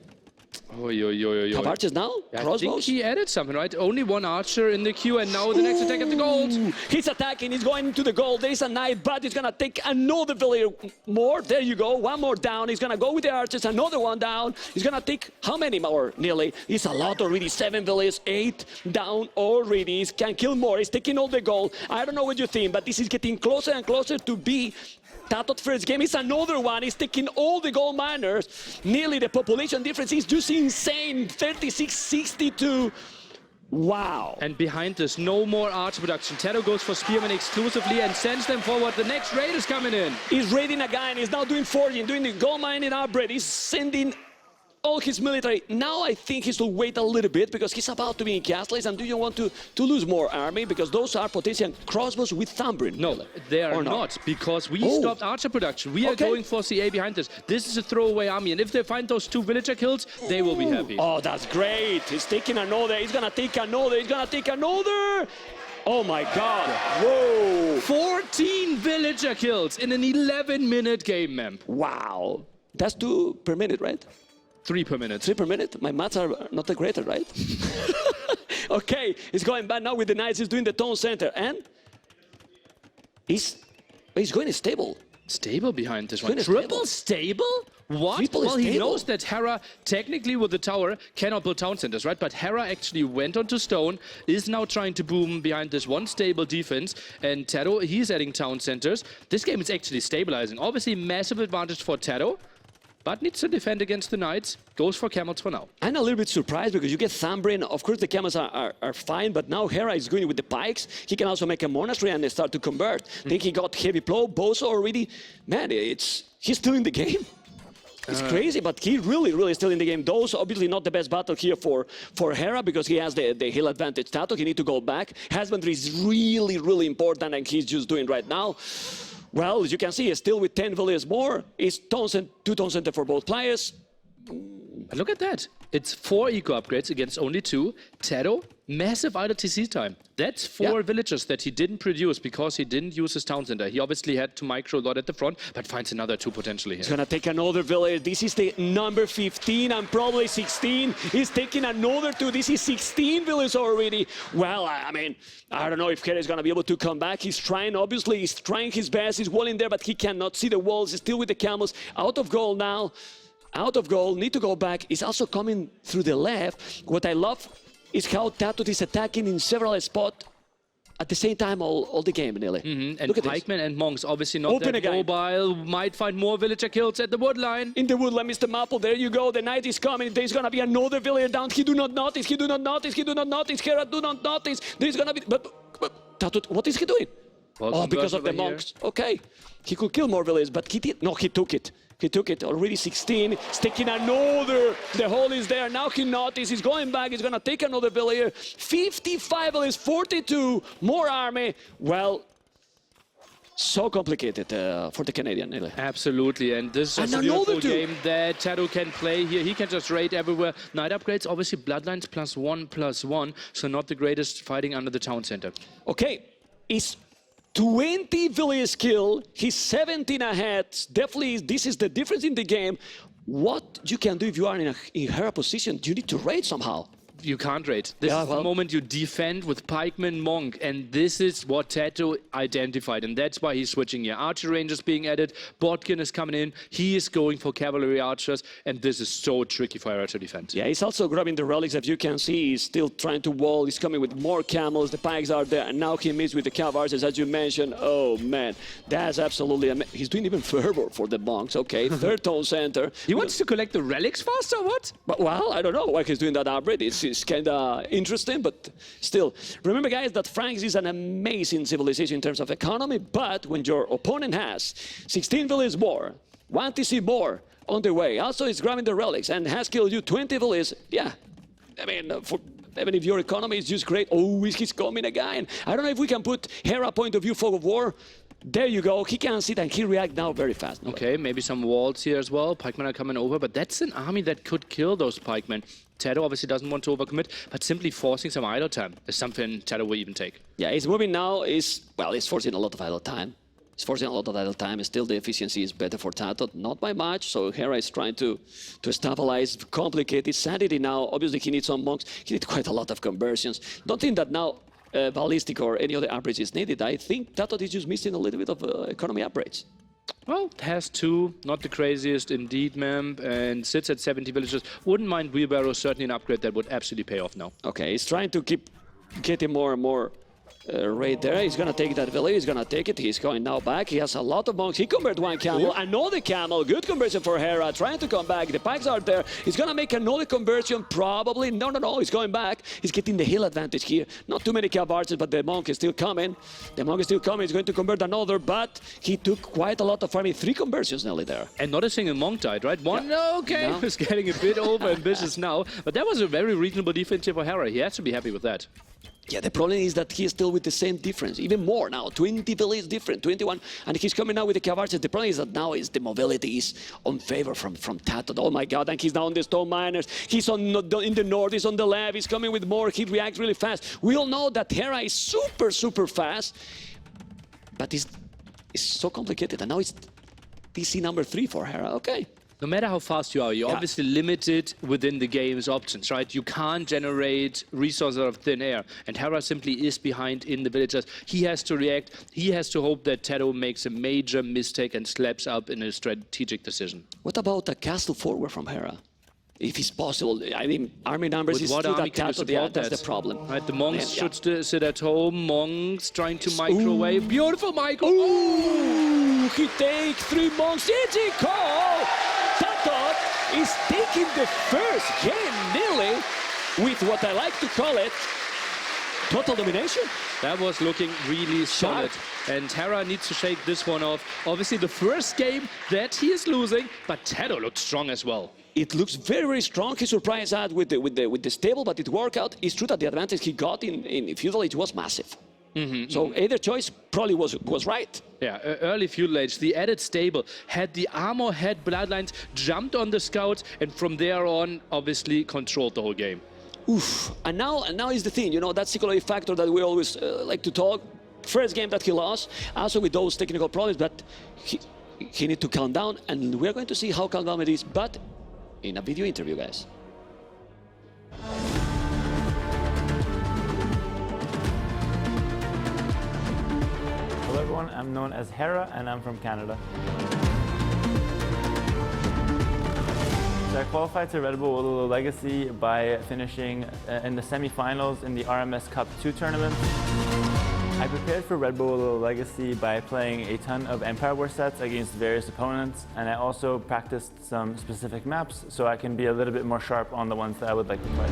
Have archers now? Yeah, crossbows? I think he added something, right? Only 1 archer in the queue, and now the next attack at the gold. He's attacking, he's going into the gold. There is a knight, but he's gonna take another villager more. There you go, 1 more down. He's gonna go with the archers, another 1 down. He's gonna take how many more, nearly? It's a lot already, 7 villagers, 8 down already. He can kill more, he's taking all the gold. I don't know what you think, but this is getting closer and closer to be TaToH first game. Is another one. He's taking all the gold miners. Nearly the population difference is just insane. 36-62. Wow. And behind this, no more archer production. TaToH goes for Spearmen exclusively and sends them forward. The next raid is coming in. He's raiding again. He's now doing forging, doing the gold mining upgrade. He's sending all his military. Now I think he should wait a little bit because he's about to be in Castles, and do you want to lose more army? Because those are potential crossbows with Thumbrin. No, they are not, because we stopped archer production. We are going for CA behind this. This is a throwaway army, and if they find those 2 villager kills, they will be happy. Oh, that's great. He's taking another. He's gonna take another. He's gonna take another. Oh my God. Whoa. 14 villager kills in an 11-minute game, man. Wow. That's 2 per minute, right? 3 per minute. 3 per minute? My maths are not that great, right? Okay, he's going back now with the knights. He's doing the tone center. And he's going stable. Stable behind this one. Good Triple stable? What? Triple Well, he stable. knows that Hera, technically with the tower, cannot build town centers, right? But Hera actually went onto stone, is now trying to boom behind this one stable defense. And TaToH, he's adding town centers. This game is actually stabilizing. Obviously, massive advantage for TaToH, but needs to defend against the Knights. Goes for camels for now. I'm a little bit surprised because you get Thambrin. Of course, the camels are fine, but now Hera is going with the pikes. He can also make a monastery and they start to convert. Then he got heavy plow, Bozo already. Man, he's still in the game. It's crazy, but he really still in the game. Those obviously not the best battle here for Hera because he has the hill advantage. TaToH, he need to go back. Husbandry is really important, and he's just doing right now. Well, as you can see, he's still with 10 villages more. It's 2 town center for both players. But look at that. It's 4 eco upgrades against only 2. TaToH, massive idle TC time. That's 4 villagers that he didn't produce because he didn't use his town center. He obviously had to micro a lot at the front, but finds another 2 potentially here. He's gonna take another village. This is the number 15 and probably 16. He's taking another 2. This is 16 villages already. Well, I mean, I don't know if Hera is gonna be able to come back. He's trying, obviously, he's trying his best. He's walling there, but he cannot see the walls. He's still with the camels. Out of goal now. Out of goal, need to go back. He's also coming through the left. What I love is how TaToH is attacking in several spots at the same time all the game, nearly. And Look at this. pikemen and monks, obviously not Open that again. mobile. Might find more villager kills at the wood line. In the woodland, Mr. Maple, there you go. The knight is coming. There's gonna be another villager down. He do not notice. He do not notice. He do not notice. Hera do not notice. There's gonna be... But TaToH, what is he doing? Well, Because of the over here. monks. Okay. He could kill more villagers, but he did... No, he took it. He took it. Already 16. He's taking another. The hole is there. Now he noticed. He's going back. He's going to take another villager. 55 villagers, 42. More army. Well, so complicated for the Canadian, nearly. Absolutely, and this is And just a beautiful another 2. game that TaToH can play here. He can just raid everywhere. Knight upgrades, obviously bloodlines +1/+1, so not the greatest fighting under the town center. Okay. It's 20 villages kill. He's 17 ahead. Definitely, this is the difference in the game. What you can do if you are in her position, you need to raid somehow. You can't raid. This is the moment you defend with pikeman monk, and this is what TaToH identified, and that's why he's switching here. Archer rangers being added, Botkin is coming in, he is going for cavalry archers, and this is so tricky for Hera to defend. Yeah, he's also grabbing the relics. As you can see, he's still trying to wall. He's coming with more camels. The pikes are there, and now he meets with the cavalries, as you mentioned. Oh, man, that's absolutely... He's doing even fervor for the monks. Okay, 3rd town center. He wants to collect the relics fast, or what? But, well, I don't know why he's doing that upgrade. It's kind of interesting, but still. Remember, guys, that France is an amazing civilization in terms of economy, but when your opponent has 16 villages more, 1 TC more on the way, also is grabbing the relics and has killed you 20 villages, yeah, I mean, even if your economy is just great, oh, he's coming again. I don't know if we can put Hera point of view fog of war. There you go. He can see that he react now very fast. Okay, maybe some walls here as well. Pikemen are coming over, but that's an army that could kill those pikemen. TaToH obviously doesn't want to overcommit, but simply forcing some idle time is something TaToH will even take. Yeah, he's moving now. He's forcing a lot of idle time. He's forcing a lot of idle time. Still, the efficiency is better for TaToH, not by much. So Hera is trying to stabilize, complicate his sanity now. Obviously, he needs some monks. He needs quite a lot of conversions. Don't think that now ballistic or any other upgrades is needed. I think TaToH is just missing a little bit of economy upgrades. Well, has 2, not the craziest indeed, ma'am, and sits at 70 villagers. Wouldn't mind wheelbarrow, certainly an upgrade that would absolutely pay off now. Okay, he's trying to keep getting more and more right there. He's gonna take that village. He's gonna take it. He's going now back. He has a lot of monks. He converted 1 camel. Another camel. Good conversion for Hera. Trying to come back. The pikes are there. He's gonna make another conversion. Probably. No. He's going back. He's getting the hill advantage here. Not too many cavalries, but the monk is still coming. The monk is still coming. He's going to convert another, but he took quite a lot of farming. 3 conversions nearly there. And not a single monk died, right? One, okay, No. was getting a bit over ambitious now, but that was a very reasonable defense here for Hera. He has to be happy with that. Yeah, the problem is that he is still with the same difference, even more now. 20 villages different, 21, and he's coming now with the cavalry. The problem is that now is the mobility is on favor from TaToH. Oh my God, and he's down the stone miners. He's in the north, he's on the left, he's coming with more. He reacts really fast. We all know that Hera is super fast, but it's so complicated. And now it's TC number 3 for Hera. Okay. no matter how fast you are, you're obviously limited within the game's options, right? You can't generate resources out of thin air. And Hera simply is behind in the villagers. He has to react. He has to hope that TaToH makes a major mistake and slaps up in a strategic decision. What about a castle forward from Hera? If it's possible, I mean, army numbers With is what still army that can you TaToH, yeah, support that's that? the problem. Right, the monks And, should sit at home. Monks trying to microwave. Beautiful micro. Ooh, he takes 3 monks. Easy call! TaToH is taking the first game nearly with what I like to call it total domination. That was looking really solid. And Hera needs to shake this one off. Obviously, the first game that he is losing, but TaToH looked strong as well. It looks very, very strong. He surprised us with the stable, but it worked out. It's true that the advantage he got in Feudal Age was massive. So either choice probably was right. Yeah, early Feudal Age, the added stable, had the armor, had bloodlines, jumped on the scouts, and from there on, obviously, controlled the whole game. Oof. And now is the thing, you know, that psychology factor that we always like to talk. First game that he lost, also with those technical problems, but he need to calm down, and we're going to see how calm down it is, but in a video interview, guys. Hello everyone, I'm known as Hera and I'm from Canada. So I qualified to Redbull Wololo Legacy by finishing in the semi-finals in the RMS Cup 2 tournament. I prepared for Redbull Wololo Legacy by playing a ton of Empire War sets against various opponents, and I also practiced some specific maps so I can be a little bit more sharp on the ones that I would like to play.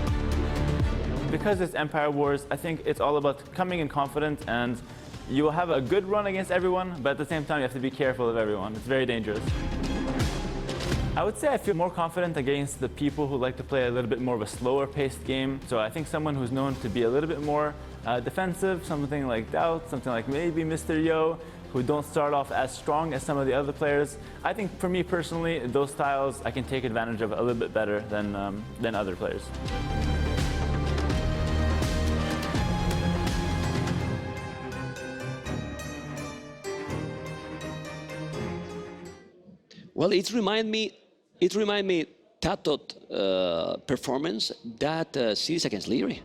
Because it's Empire Wars, I think it's all about coming in confident, and you will have a good run against everyone, but at the same time you have to be careful of everyone. It's very dangerous. I would say I feel more confident against the people who like to play a little bit more of a slower paced game. So I think someone who's known to be a little bit more defensive, something like TaToH, something like maybe Mr. Yo, who don't start off as strong as some of the other players. I think for me personally, those styles I can take advantage of a little bit better than other players. Well, it remind me TaToH performance that series against Leary.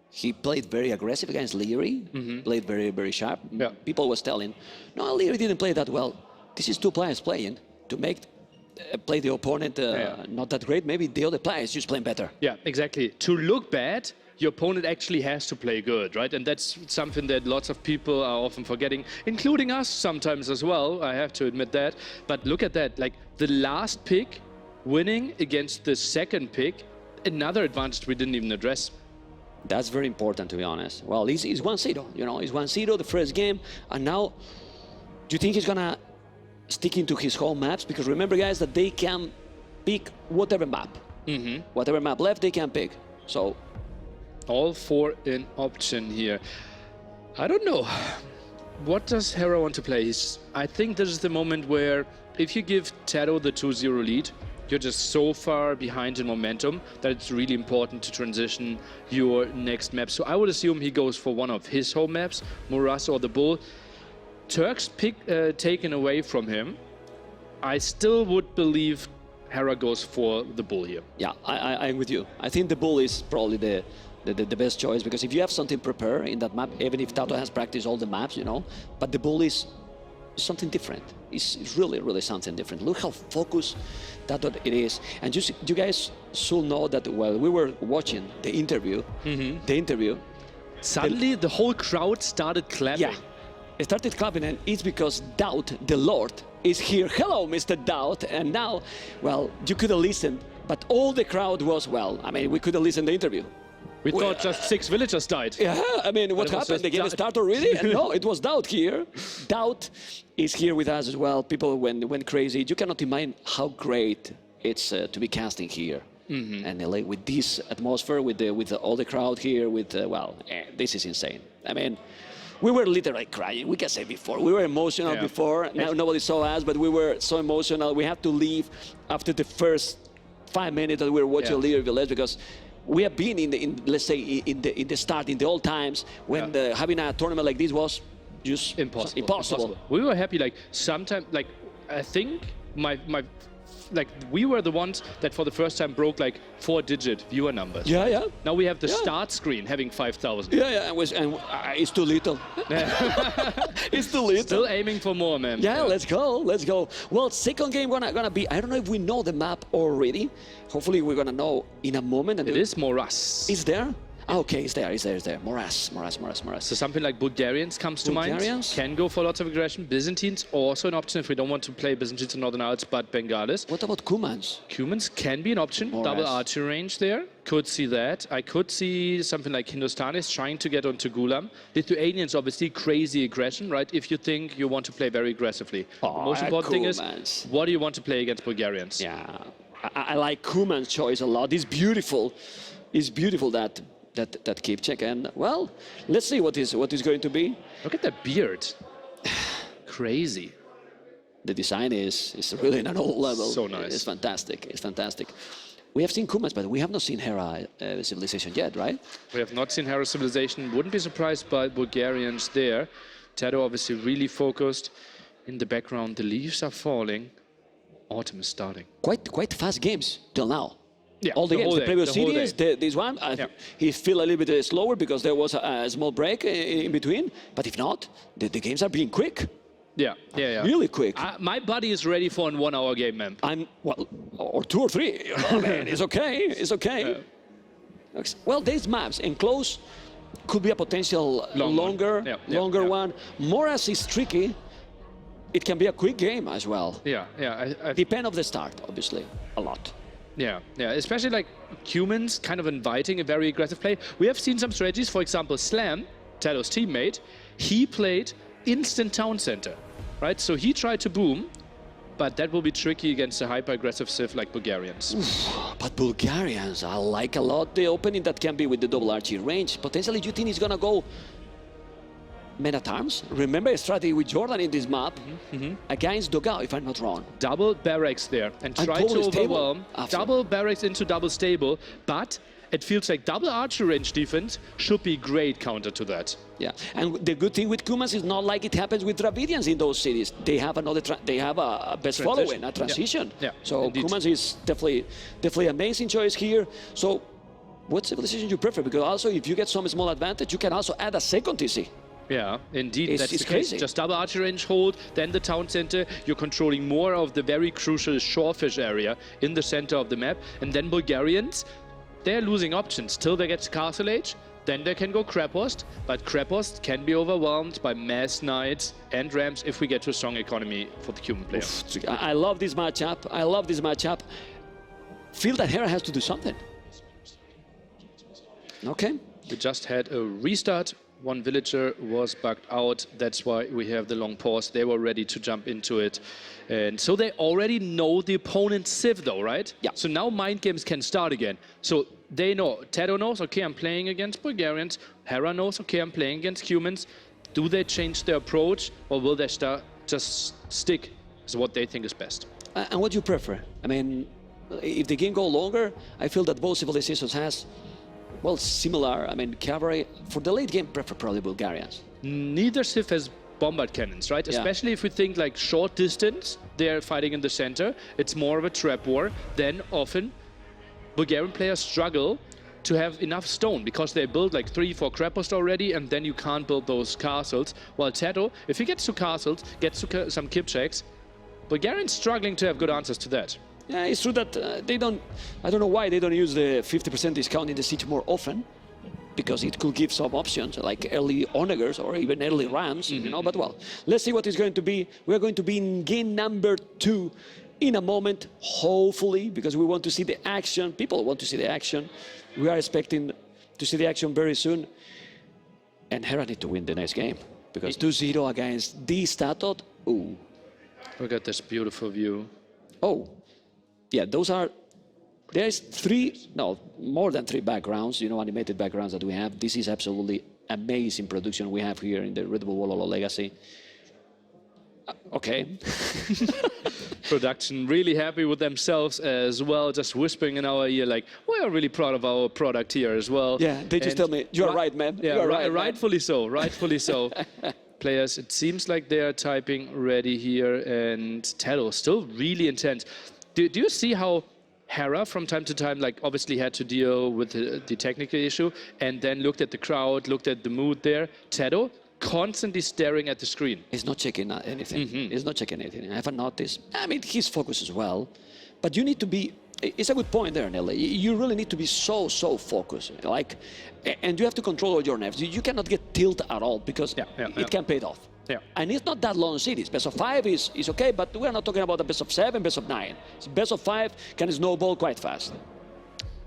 He played very aggressive against Leary, played very, very sharp. Yeah. People was telling, no, Leary didn't play that well. This is 2 players playing to make play the opponent not that great. Maybe the other players just playing better. Yeah, exactly. To look bad, your opponent actually has to play good, right? And that's something that lots of people are often forgetting, including us sometimes as well, I have to admit that. But look at that, like the last pick winning against the second pick, another advantage we didn't even address. That's very important, to be honest. Well, he's 1-0, you know, he's 1-0 the first game, and now, do you think he's gonna stick into his home maps? Because remember, guys, that they can pick whatever map. Whatever map left, they can pick. So, all for an option here. I don't know. What does Hera want to play? I think this is the moment where if you give TaToH the 2-0 lead, you're just so far behind in momentum that it's really important to transition your next map. So I would assume he goes for one of his home maps, Moras or the Bull. Turk's pick taken away from him. I still would believe Hera goes for the Bull here. yeah, I'm with you. I think the Bull is probably the best choice, because if you have something prepared in that map, even if TaToH has practiced all the maps, you know, but the Bull is something different. It's really, really something different. Look how focused TaToH it is. And you guys should know that while we were watching the interview, Suddenly the whole crowd started clapping. yeah, it started clapping, and it's because TaToH, the Lord, is here. Hello, Mr. TaToH. And now, well, you could have listened, but all the crowd was, well, I mean, we could have listened to the interview. We thought just 6 villagers died. Yeah, I mean, what it was happened? The just game started already? And no, it was TaToH here. TaToH is here with us as well. People went crazy. You cannot imagine how great it's to be casting here. And LA with this atmosphere, with all the crowd here, this is insane. I mean, we were literally crying. We can say before. We were emotional before. Now nobody saw us, but we were so emotional. We had to leave after the first 5 minutes that we were watching Leader Village, because we have been in the start, in the old times, when having a tournament like this was just impossible. We were happy, like, sometimes, like, I think my like we were the ones that for the first time broke like 4-digit viewer numbers. Yeah, yeah. Now we have the Yeah. start screen having 5,000. Yeah, yeah, it's too little. It's too little. Still aiming for more, man. Yeah, let's go, let's go. Well, second game gonna be, I don't know if we know the map already. Hopefully we're gonna know in a moment. And It is Moras. Is there? Ah, okay, it's there. Morass. So something like Bulgarians comes to Bulgarians? mind. Can go for lots of aggression. Byzantines also an option if we don't want to play Byzantines or Northern Alps, but Bengalis. What about Kumans? Cumans can be an option. Moras. Double archery range there. Could see that. I could see something like Hindustanis trying to get onto Gulam. Lithuanians, obviously, crazy aggression, right? If you think you want to play very aggressively. The most important thing is, Kumans. what do you want to play against Bulgarians? Yeah, I like Kuman's choice a lot. It's beautiful. It's beautiful that keep check. And well, let's see what is going to be. Look at that beard. Crazy. The design is really in another level. So nice. It's fantastic. It's fantastic. We have seen Kumans, but we have not seen Hera civilization yet, right? We have not seen Hera civilization. Wouldn't be surprised by Bulgarians there. TaToH obviously really focused. In the background, the leaves are falling. Autumn is starting. Quite fast games till now. Yeah, all the games, whole the day, previous the whole series, this one, he feel a little bit slower because there was a small break in between. But if not, the games are being quick, Yeah. really quick. My buddy is ready for a 1 hour game, man. Or 2 or 3. You know, man, it's okay. It's okay. Well, these maps enclose could be a potential longer one. Moras is tricky. It can be a quick game as well. Yeah. Depend of the start, obviously, a lot. Yeah, especially like humans kind of inviting a very aggressive play. We have seen some strategies, for example, Slam, TaToH's teammate, he played instant town center, right? So he tried to boom, but that will be tricky against a hyper-aggressive civ like Bulgarians. But Bulgarians, I like a lot the opening that can be with the double archery range. Potentially, you think he's gonna go men at arms? Remember a strategy with Jordan in this map against Dogao, if I'm not wrong. Double barracks there and try to overwhelm. Double barracks into double stable, but it feels like double archer range defense should be great counter to that. Yeah, and the good thing with Kumans is not like it happens with Dravidians in those cities. They have they have a best following, a transition. Yeah. So indeed. Kumans is definitely amazing choice here. So what civilization you prefer? Because also if you get some small advantage, you can also add a second TC. Yeah, indeed, it's that's the crazy. case. Just double archer range hold, then the town center. You're controlling more of the very crucial shorefish area in the center of the map. And then Bulgarians, they're losing options till they get to Castle Age. Then they can go Krepost, but Krepost can be overwhelmed by mass knights and rams if we get to a strong economy for the Cuban player. I love this matchup. Feel that Hera has to do something. Okay. We just had a restart. One villager was bugged out. That's why we have the long pause. They were ready to jump into it. And so they already know the opponent's civ though, right? Yeah. So now mind games can start again. So they know, TaToH knows, okay, I'm playing against Bulgarians. Hera knows, okay, I'm playing against humans. Do they change their approach or will they just stick to what they think is best? And what do you prefer? I mean, if the game go longer, I feel that both civilizations has, well, similar, I mean, cavalry. For the late game, prefer probably Bulgarians. Neither civ has bombard cannons, right? Yeah. Especially if we think like short distance, they're fighting in the center. It's more of a trap war. Then often Bulgarian players struggle to have enough stone because they build like 3-4 Krepost already, and then you can't build those castles. While TaToH, if he gets to castles, gets to some Kipchaks, Bulgarians struggling to have good answers to that. Yeah, it's true that they don't, I don't know why they don't use the 50% discount in the siege more often, because it could give some options like early onagers or even early rams, you know, but well, let's see what is going to be. We're going to be in game number 2 in a moment, hopefully, because we want to see the action. People want to see the action. We are expecting to see the action very soon. And Hera need to win the next game, because 2-0 against this TaToH, ooh. Look at this beautiful view. Oh. Yeah, those are, there's more than 3 backgrounds, you know, animated backgrounds that we have. This is absolutely amazing production we have here in the Redbull Wololo Legacy. Okay. Production really happy with themselves as well, just whispering in our ear like, we are really proud of our product here as well. Yeah, they just tell me, you're right, man. Yeah, you're right, rightfully so, rightfully so. Players, it seems like they are typing ready here, and TaToH still really intense. Do you see how Hera from time to time, like, obviously had to deal with the technical issue, and then looked at the crowd, looked at the mood there. TaToH constantly staring at the screen. He's not checking anything. He's not checking anything. I haven't noticed. I mean, he's focused as well. But you need to be, it's a good point there, Nelly. You really need to be so focused. Like, and you have to control all your nerves. You cannot get tilted at all because it can pay it off. Yeah. And it's not that long series. Best of 5 is okay, but we're not talking about the best of 7, best of 9. It's best of 5 can snowball quite fast.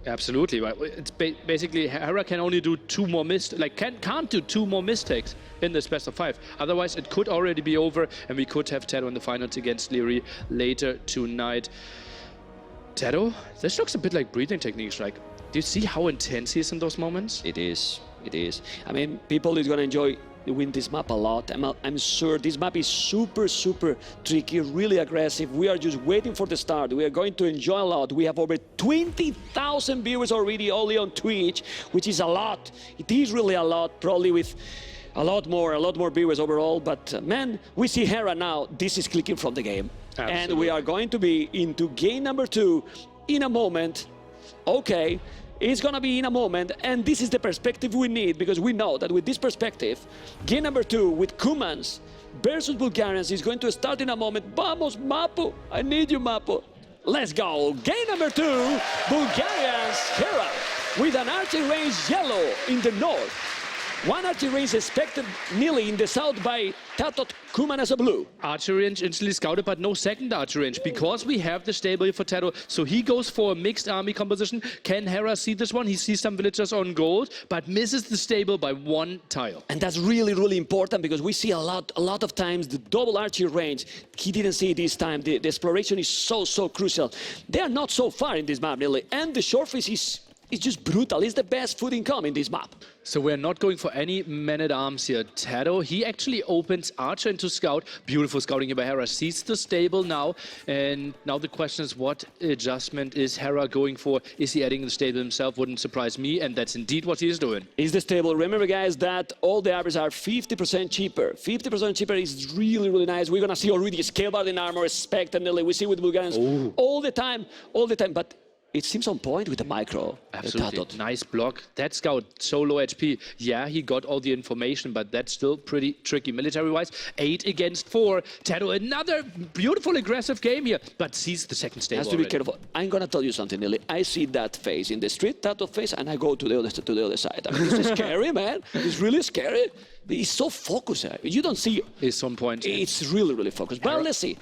Absolutely, right. It's basically Hera can only do 2 more can't do 2 more mistakes in this best of 5. Otherwise, it could already be over, and we could have TaToH in the finals against Leary later tonight. TaToH, this looks a bit like breathing techniques. Like, do you see how intense he is in those moments? It is. It is. I mean, people is gonna enjoy win this map a lot. I'm sure this map is super tricky, really aggressive. We are just waiting for the start. We are going to enjoy a lot. We have over 20,000 viewers already only on Twitch, which is a lot. It is really a lot, probably with a lot more viewers overall. But man, we see Hera now. This is clicking from the game. Absolutely. And we are going to be into game number 2 in a moment. Okay. It's going to be in a moment, and this is the perspective we need, because we know that with this perspective, game number 2 with Kumans versus Bulgarians is going to start in a moment. Vamos, Mapu! I need you, Mapu. Let's go. Game number 2, Bulgarians, Hera, with an archery range yellow in the north. One archery range expected nearly in the south by TaToH Kuman as a blue. Archery range instantly scouted, but no second archery range, because we have the stable for TaToH. So he goes for a mixed army composition. Can Hera see this one? He sees some villagers on gold, but misses the stable by 1 tile. And that's really important, because we see a lot of times the double archery range. He didn't see it this time. The exploration is so crucial. They are not so far in this map, really. And the short fish is just brutal. It's the best food income in this map. So we're not going for any men-at-arms here. TaToH, he actually opens Archer into Scout. Beautiful scouting here by Hera. Sees the stable now. And now the question is, what adjustment is Hera going for? Is he adding the stable himself? Wouldn't surprise me. And that's indeed what he is doing. Is the stable. Remember, guys, that all the armors are 50% cheaper. 50% cheaper is really nice. We're going to see already scaled in armor, expectantly. We see with Bulgarians all the time. But it seems on point with the micro. Absolutely. Nice block. That scout, so low HP. Yeah, he got all the information, but that's still pretty tricky military-wise. 8 against 4. TaToH, another beautiful aggressive game here, but sees the second stable Has to be careful. I'm going to tell you something, Lily. I see that face in the street, TaToH face, and I go to the other side. I mean, it's scary, man. It's really scary. He's so focused. You don't see... It's on point. It's really focused. But let's see.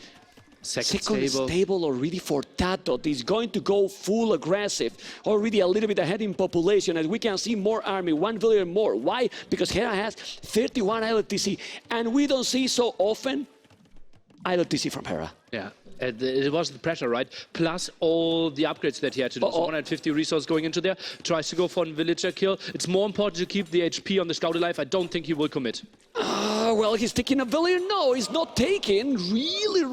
Second stable already for TaToH. He's going to go full aggressive. Already a little bit ahead in population, as we can see more army, 1 villager more. Why? Because Hera has 31 ILTC, and we don't see so often ILTC from Hera. Yeah. It was the pressure, right? Plus all the upgrades that he had to do. So 150 resources going into there. Tries to go for a villager kill. It's more important to keep the HP on the scout alive. I don't think he will commit. Well, he's taking a villager. No, he's not taking. Really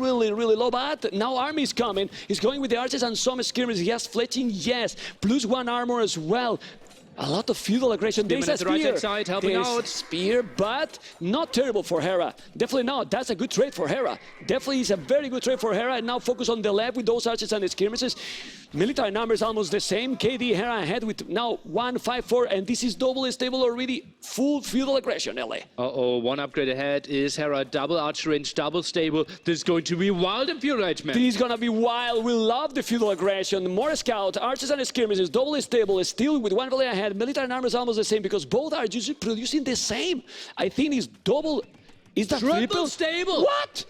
low. But now army is coming. He's going with the archers and some skirmishers. He has fletching, yes. Plus 1 armor as well. A lot of feudal aggression. There's a spear. Right side, helping out. Spear, but not terrible for Hera. Definitely not. That's a good trade for Hera. Definitely is a very good trade for Hera. And now focus on the left with those archers and the skirmishes. Military numbers almost the same. KD Hera ahead with now 154, and this is double stable already. Full feudal aggression, LA. One upgrade ahead is Hera. Double archer range, double stable. This is going to be wild and feudal engagement. This is gonna be wild. We love the feudal aggression. More scout, archers and skirmishes, double stable, still with 1 valley ahead. Military numbers almost the same, because both are just producing the same. I think it's double. Is that triple stable? What?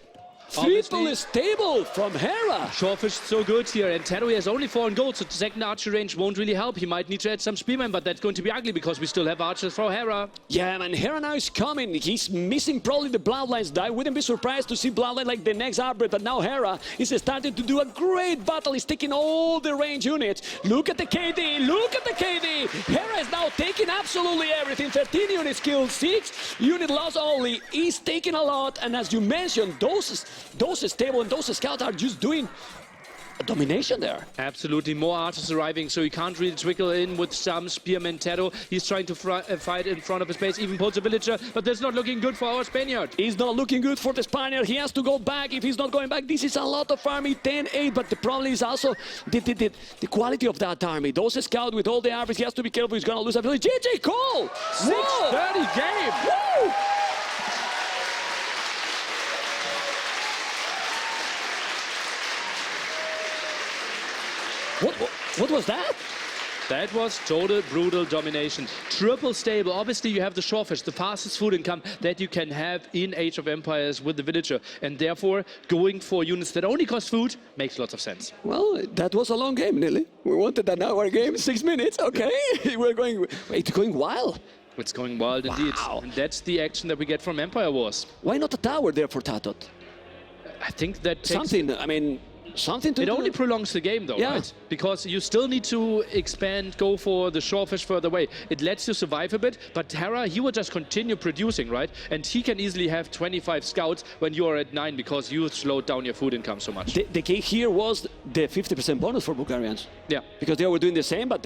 Triple stable from Hera. Shorefish so good here, and TaToH has only 4 on gold, so the second archer range won't really help. He might need to add some spearmen, but that's going to be ugly because we still have archers for Hera. Yeah, man, Hera now is coming. He's missing probably the Bloodlines. I wouldn't be surprised to see Bloodline like the next upgrade, but now Hera is starting to do a great battle. He's taking all the range units. Look at the KD, look at the KD. Hera is now taking absolutely everything. 13 units killed, 6 unit loss only. He's taking a lot, and as you mentioned, those stable and those scouts are just doing domination there. Absolutely, more archers arriving, so he can't really trickle in with some spearmen. TaToH, he's trying to fight in front of his base, even pulls a villager, but that's not looking good for our Spaniard. It's not looking good for the Spaniard. He has to go back. If he's not going back, this is a lot of army, 10-8, but the problem is also the quality of that army. Those scouts with all the armies, he has to be careful. He's going to lose a village. JJ Cole! 6:30 game! Woo! What was that? That was total brutal domination. Triple stable. Obviously, you have the shorefish, the fastest food income that you can have in Age of Empires with the villager. And therefore, going for units that only cost food makes lots of sense. Well, that was a long game, Nili. We wanted an hour game, 6 minutes. Okay, it's going wild. It's going wild indeed. And that's the action that we get from Empire Wars. Why not a tower there for TaToH? I think that takes... Something, I mean, something to It do. only prolongs the game, though, Yeah. right? Because you still need to expand, go for the shorefish further away. It lets you survive a bit, but Hera, he will just continue producing, right? And he can easily have 25 scouts when you are at 9 because you slowed down your food income so much. The key here was the 50% bonus for Bulgarians. Yeah. Because they were doing the same, but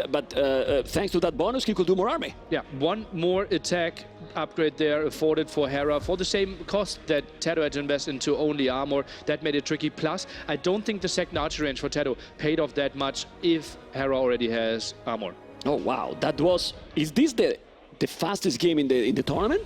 thanks to that bonus, he could do more army. Yeah, one more attack upgrade there afforded for Hera for the same cost that TaToH had to invest into only armor. That made it tricky. Plus, I don't think the second archery range for TaToH paid off that much if Hera already has armor. Oh wow, that was. Is this the fastest game in the tournament?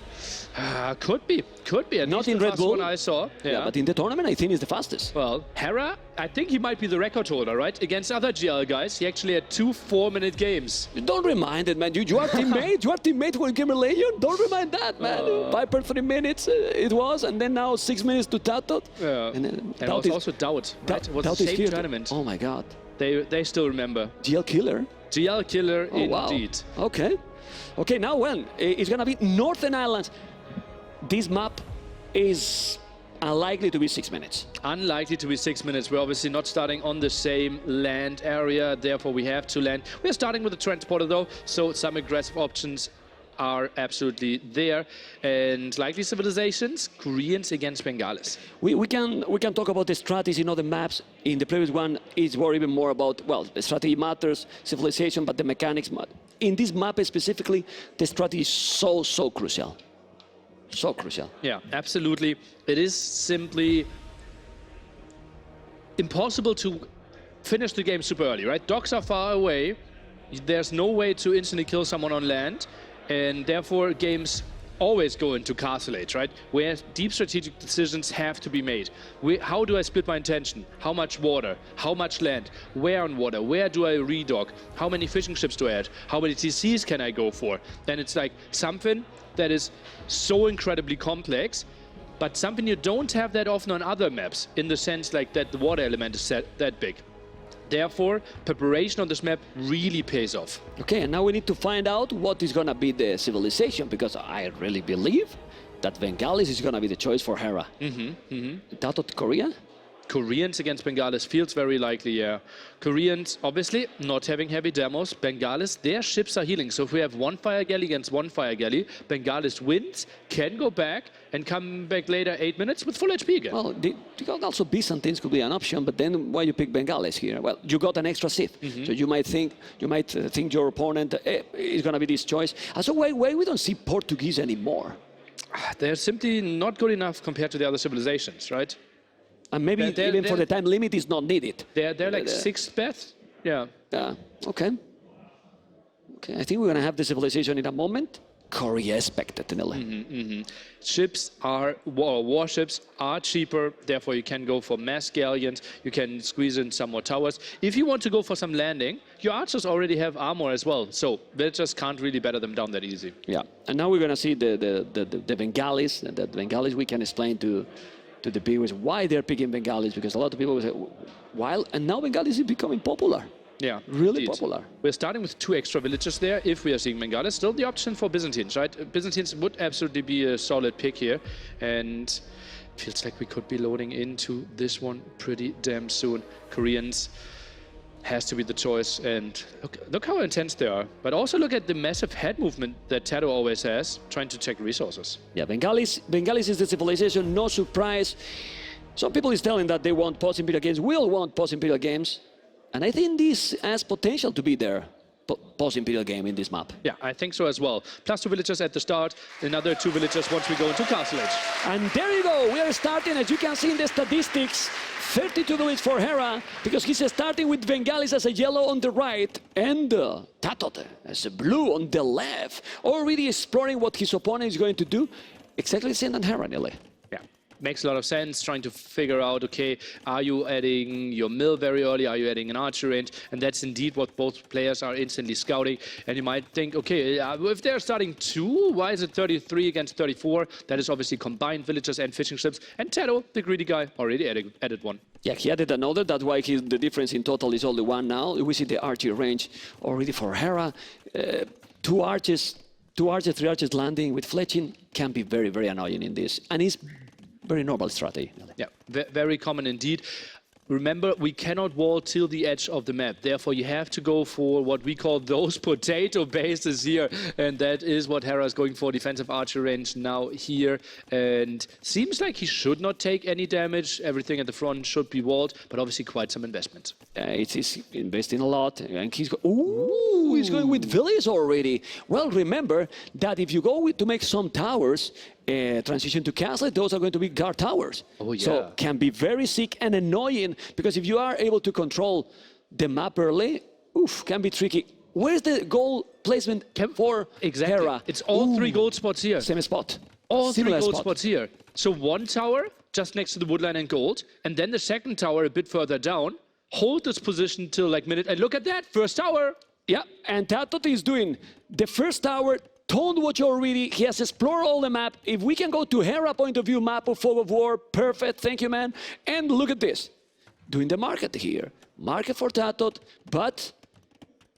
Could be. At Not least in the Red fast Bull. one I saw. Yeah, but in the tournament, I think it's the fastest. Well, Hera, I think he might be the record holder, right? Against other GL guys, he actually had 2 4-minute games. Don't remind it, man. You are teammate. You are teammate with Gamer Legion. Don't remind that, man. Viper 3 minutes it was, and then now 6 minutes to TaToH. Yeah. And it was also TaToH, right? It was the same tournament. Oh my God. They still remember. GL killer. GL killer indeed. Wow. Okay. Okay, now when? It's going to be Northern Islands. This map is unlikely to be 6 minutes. Unlikely to be 6 minutes. We're obviously not starting on the same land area, therefore we have to land. We're starting with a transporter though, so some aggressive options are absolutely there. And likely civilizations, Koreans against Bengalis. We can talk about the strategy in other maps. In the previous one, it's more even more about, well, the strategy matters, civilization, but the mechanics matter. In this map specifically, the strategy is so crucial. So crucial. Yeah, absolutely. It is simply impossible to finish the game super early, right? Docks are far away. There's no way to instantly kill someone on land. And therefore, games always go into castle age, right? Where deep strategic decisions have to be made. How do I split my intention? How much water? How much land? Where on water? Where do I redock? How many fishing ships do I add? How many TCs can I go for? Then it's like something that is so incredibly complex, but something you don't have that often on other maps, in the sense like that the water element is that big. Therefore, preparation on this map really pays off. Okay, and now we need to find out what is going to be the civilization, because I really believe that Bengalis is going to be the choice for Hera. TaToH Korea? Koreans against Bengalis feels very likely, yeah. Koreans, obviously, not having heavy demos. Bengalis, their ships are healing. So if we have one fire galley against one fire galley, Bengalis wins, can go back, and come back later 8 minutes with full HP again. Well, also Byzantines could be an option, but then why you pick Bengalis here? Well, you got an extra Sith, so you might think your opponent is going to be this choice. So why we don't see Portuguese anymore? They're simply not good enough compared to the other civilizations, right? And maybe even for the time limit is not needed. They're like 6th best. Yeah. Yeah. Okay. Okay. I think we're gonna have the civilization in a moment. Korea expected, Nile. Ships are warships are cheaper. Therefore, you can go for mass galleons. You can squeeze in some more towers. If you want to go for some landing, your archers already have armor as well. So they just can't really batter them down that easy. Yeah. And now we're gonna see the Bengalis. The Bengalis we can explain to the viewers why they're picking Bengalis, because a lot of people will say, why? And now Bengalis is becoming popular. Yeah, really indeed. Popular. We're starting with 2 extra villages there if we are seeing Bengalis. Still the option for Byzantines, right? Byzantines would absolutely be a solid pick here. And feels like we could be loading into this one pretty damn soon. Koreans has to be the choice. And look how intense they are. But also look at the massive head movement that TaToH always has, trying to check resources. Yeah, Bengalis is the civilization, no surprise. Some people is telling that they want post-imperial games. We all want post-imperial games. And I think this has potential to be there. Post-imperial game in this map. Yeah, I think so as well. Plus 2 villagers at the start, another 2 villagers once we go into Castle Age. And there you go. We are starting, as you can see in the statistics, 32 villages for Hera, because he's starting with Bengalis as a yellow on the right and TaToH as a blue on the left, already exploring what his opponent is going to do. Exactly the same as Hera, nearly. Yeah, makes a lot of sense, trying to figure out, okay, are you adding your mill very early? Are you adding an archer range? And that's indeed what both players are instantly scouting. And you might think, okay, if they're starting 2, why is it 33 against 34? That is obviously combined villagers and fishing ships. And TaToH, the greedy guy, already added 1. Yeah, he added another. That's why the difference in total is only 1 now. We see the archer range already for Hera. 2 archers, 3 archers landing with fletching can be very, very annoying in this. And it's very normal strategy. Yeah, very common indeed. Remember, we cannot wall till the edge of the map. Therefore, you have to go for what we call those potato bases here. And that is what Hera is going for. Defensive archer range now here. And seems like he should not take any damage. Everything at the front should be walled, but obviously quite some investment. He's investing a lot. And he's he's going with villas already. Well, remember that if you go to make some towers, transition to castle, those are going to be guard towers. Oh, yeah. So can be very sick and annoying, because if you are able to control the map early, can be tricky. Where's the goal placement for Hera? It's all 3 gold spots here. Same spot. All Similar 3 gold spot. spots here. So 1 tower just next to the woodline and gold, and then the second tower a bit further down. Hold this position till like minute, and look at that, first tower. Yeah, and TaToH is doing the first tower. Don't watch already. He has explored all the map. If we can go to Hera point of view map of Fog of War, perfect. Thank you, man. And look at this. Doing the market here. Market for TaToH, but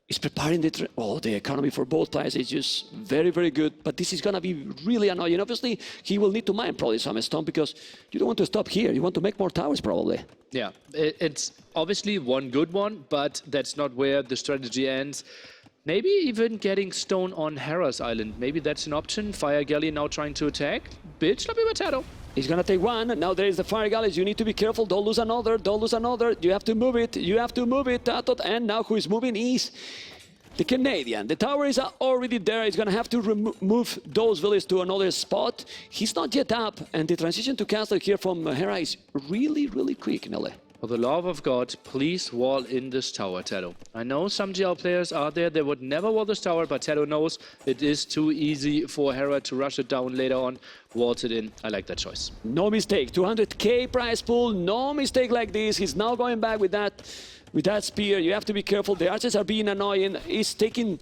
he's preparing the economy for both players is just very, very good. But this is going to be really annoying. Obviously, he will need to mine probably some stone, because you don't want to stop here. You want to make more towers probably. Yeah, it's obviously one good one, but that's not where the strategy ends. Maybe even getting stone on Hera's island. Maybe that's an option. Fire Galley now trying to attack. Bit sloppy by TaToH. He's going to take 1. Now there is the Fire Galleys. You need to be careful. Don't lose another. Don't lose another. You have to move it. You have to move it, TaToH. And now who is moving is the Canadian. The tower is already there. He's going to have to move those villages to another spot. He's not yet up. And the transition to castle here from Hera is really, really quick, Nele. For the love of God, please wall in this tower, TaToH. I know some GL players are there, they would never wall this tower, but TaToH knows it is too easy for Hera to rush it down later on. Walls it in. I like that choice. No mistake. 200k prize pool. No mistake like this. He's now going back with that spear. You have to be careful. The archers are being annoying. He's taking,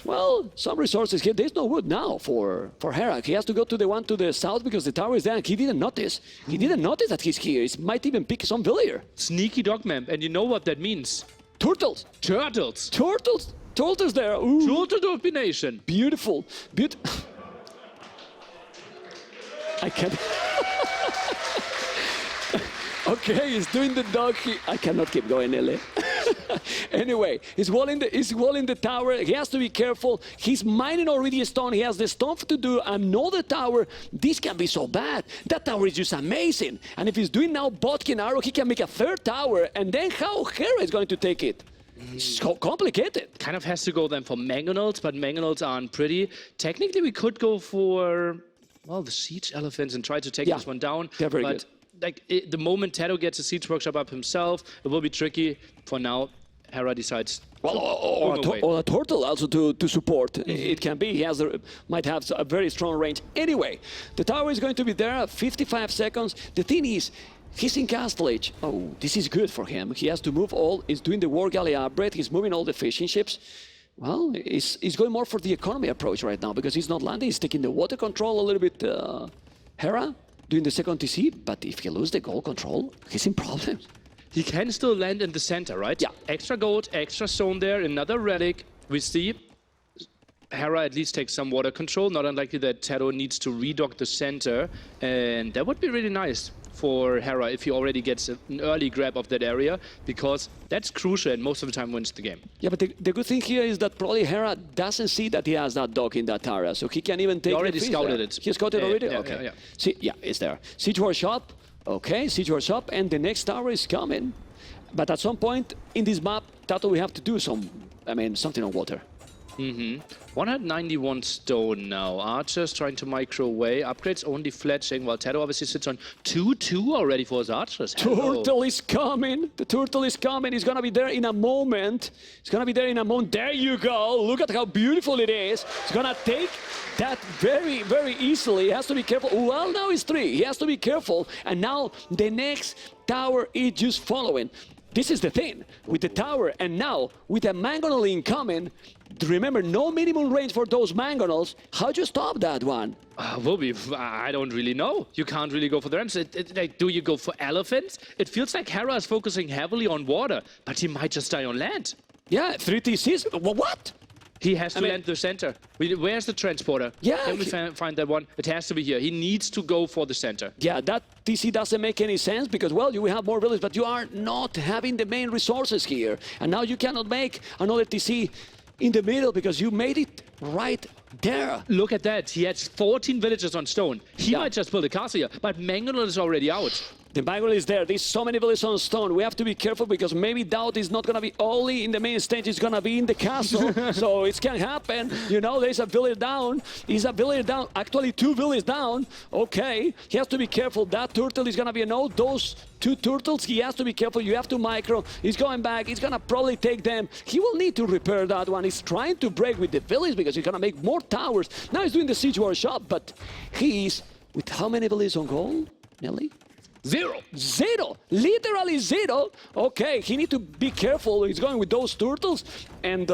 well, some resources here. There's no wood now for Hera. He has to go to the one to the south because the tower is there. He didn't notice. He didn't notice that he's here. He might even pick some villager. Sneaky dog map, and you know what that means. Turtles. Turtles. Turtles. Turtles there. Ooh. Turtle domination. Beautiful. I can't. Okay, he's doing the dog. I cannot keep going, Ele. Anyway, he's walling the tower. He has to be careful. He's mining already a stone. He has the stone to do another tower. This can be so bad. That tower is just amazing. And if he's doing now Botkin Arrow, he can make a 3rd tower. And then how Hera is going to take it? It's so complicated. Kind of has to go then for mangonels, but mangonels aren't pretty. Technically, we could go for, well, the siege elephants and try to take this one down. They're very good. Like the moment TaToH gets a siege workshop up himself, it will be tricky. For now, Hera decides. Well, or a turtle also to support. It can be. He might have a very strong range. Anyway, the tower is going to be there. 55 seconds. The thing is, he's in Castle Age. Oh, this is good for him. He has to move all. He's doing the war galley upgrade. He's moving all the fishing ships. Well, he's going more for the economy approach right now because he's not landing. He's taking the water control a little bit. Hera doing the second TC, but if he loses the goal control, he's in problems. He can still land in the center, right? Yeah. Extra gold, extra zone there, another relic. We see Hera at least takes some water control. Not unlikely that TaToH needs to redock the center. And that would be really nice for Hera if he already gets an early grab of that area, because that's crucial and most of the time wins the game. Yeah, but the good thing here is that probably Hera doesn't see that he has that dock in that area, so he can even take He already the scouted there. it. He scouted already? Yeah, okay. yeah. See, yeah, it's there. Siege Workshop, Okay, siege wars up, and the next tower is coming. But at some point in this map, TaToH, we have to do something on water. 191 stone now. Archers trying to micro away. Upgrades only fletching, while TaToH obviously sits on 2-2 already for his archers. Hello. Turtle is coming. The turtle is coming. He's gonna be there in a moment. He's gonna be there in a moment. There you go. Look at how beautiful it is. He's gonna take that very, very easily. He has to be careful. Well, now it's 3. He has to be careful. And now the next tower is just following. This is the thing with the tower, and now with a mangonel incoming. Remember, no minimum range for those mangonels. How do you stop that one? I don't really know. You can't really go for the ramps. Like, do you go for elephants? It feels like Hera is focusing heavily on water, but he might just die on land. Yeah, 3 TCs. What? He has to land the center. Where's the transporter? Yeah, Can we find that one? It has to be here. He needs to go for the center. Yeah, that TC doesn't make any sense because, well, you will have more villages, but you are not having the main resources here. And now you cannot make another TC in the middle because you made it right there. Look at that. He has 14 villages on stone. He might just build a castle here, but Mangonel is already out. The mangonel is there. There's so many villages on stone. We have to be careful because maybe TaToH is not going to be only in the main stage. It's going to be in the castle. So it can happen. You know, there's a village down. He's a village down. Actually, 2 villages down. Okay. He has to be careful. That turtle is going to be a no. Those 2 turtles, he has to be careful. You have to micro. He's going back. He's going to probably take them. He will need to repair that one. He's trying to break with the village because he's going to make more towers. Now he's doing the siege workshop, but he's with how many villages on goal, Nelly? 0. 0, literally 0. Okay, he need to be careful. He's going with those turtles, and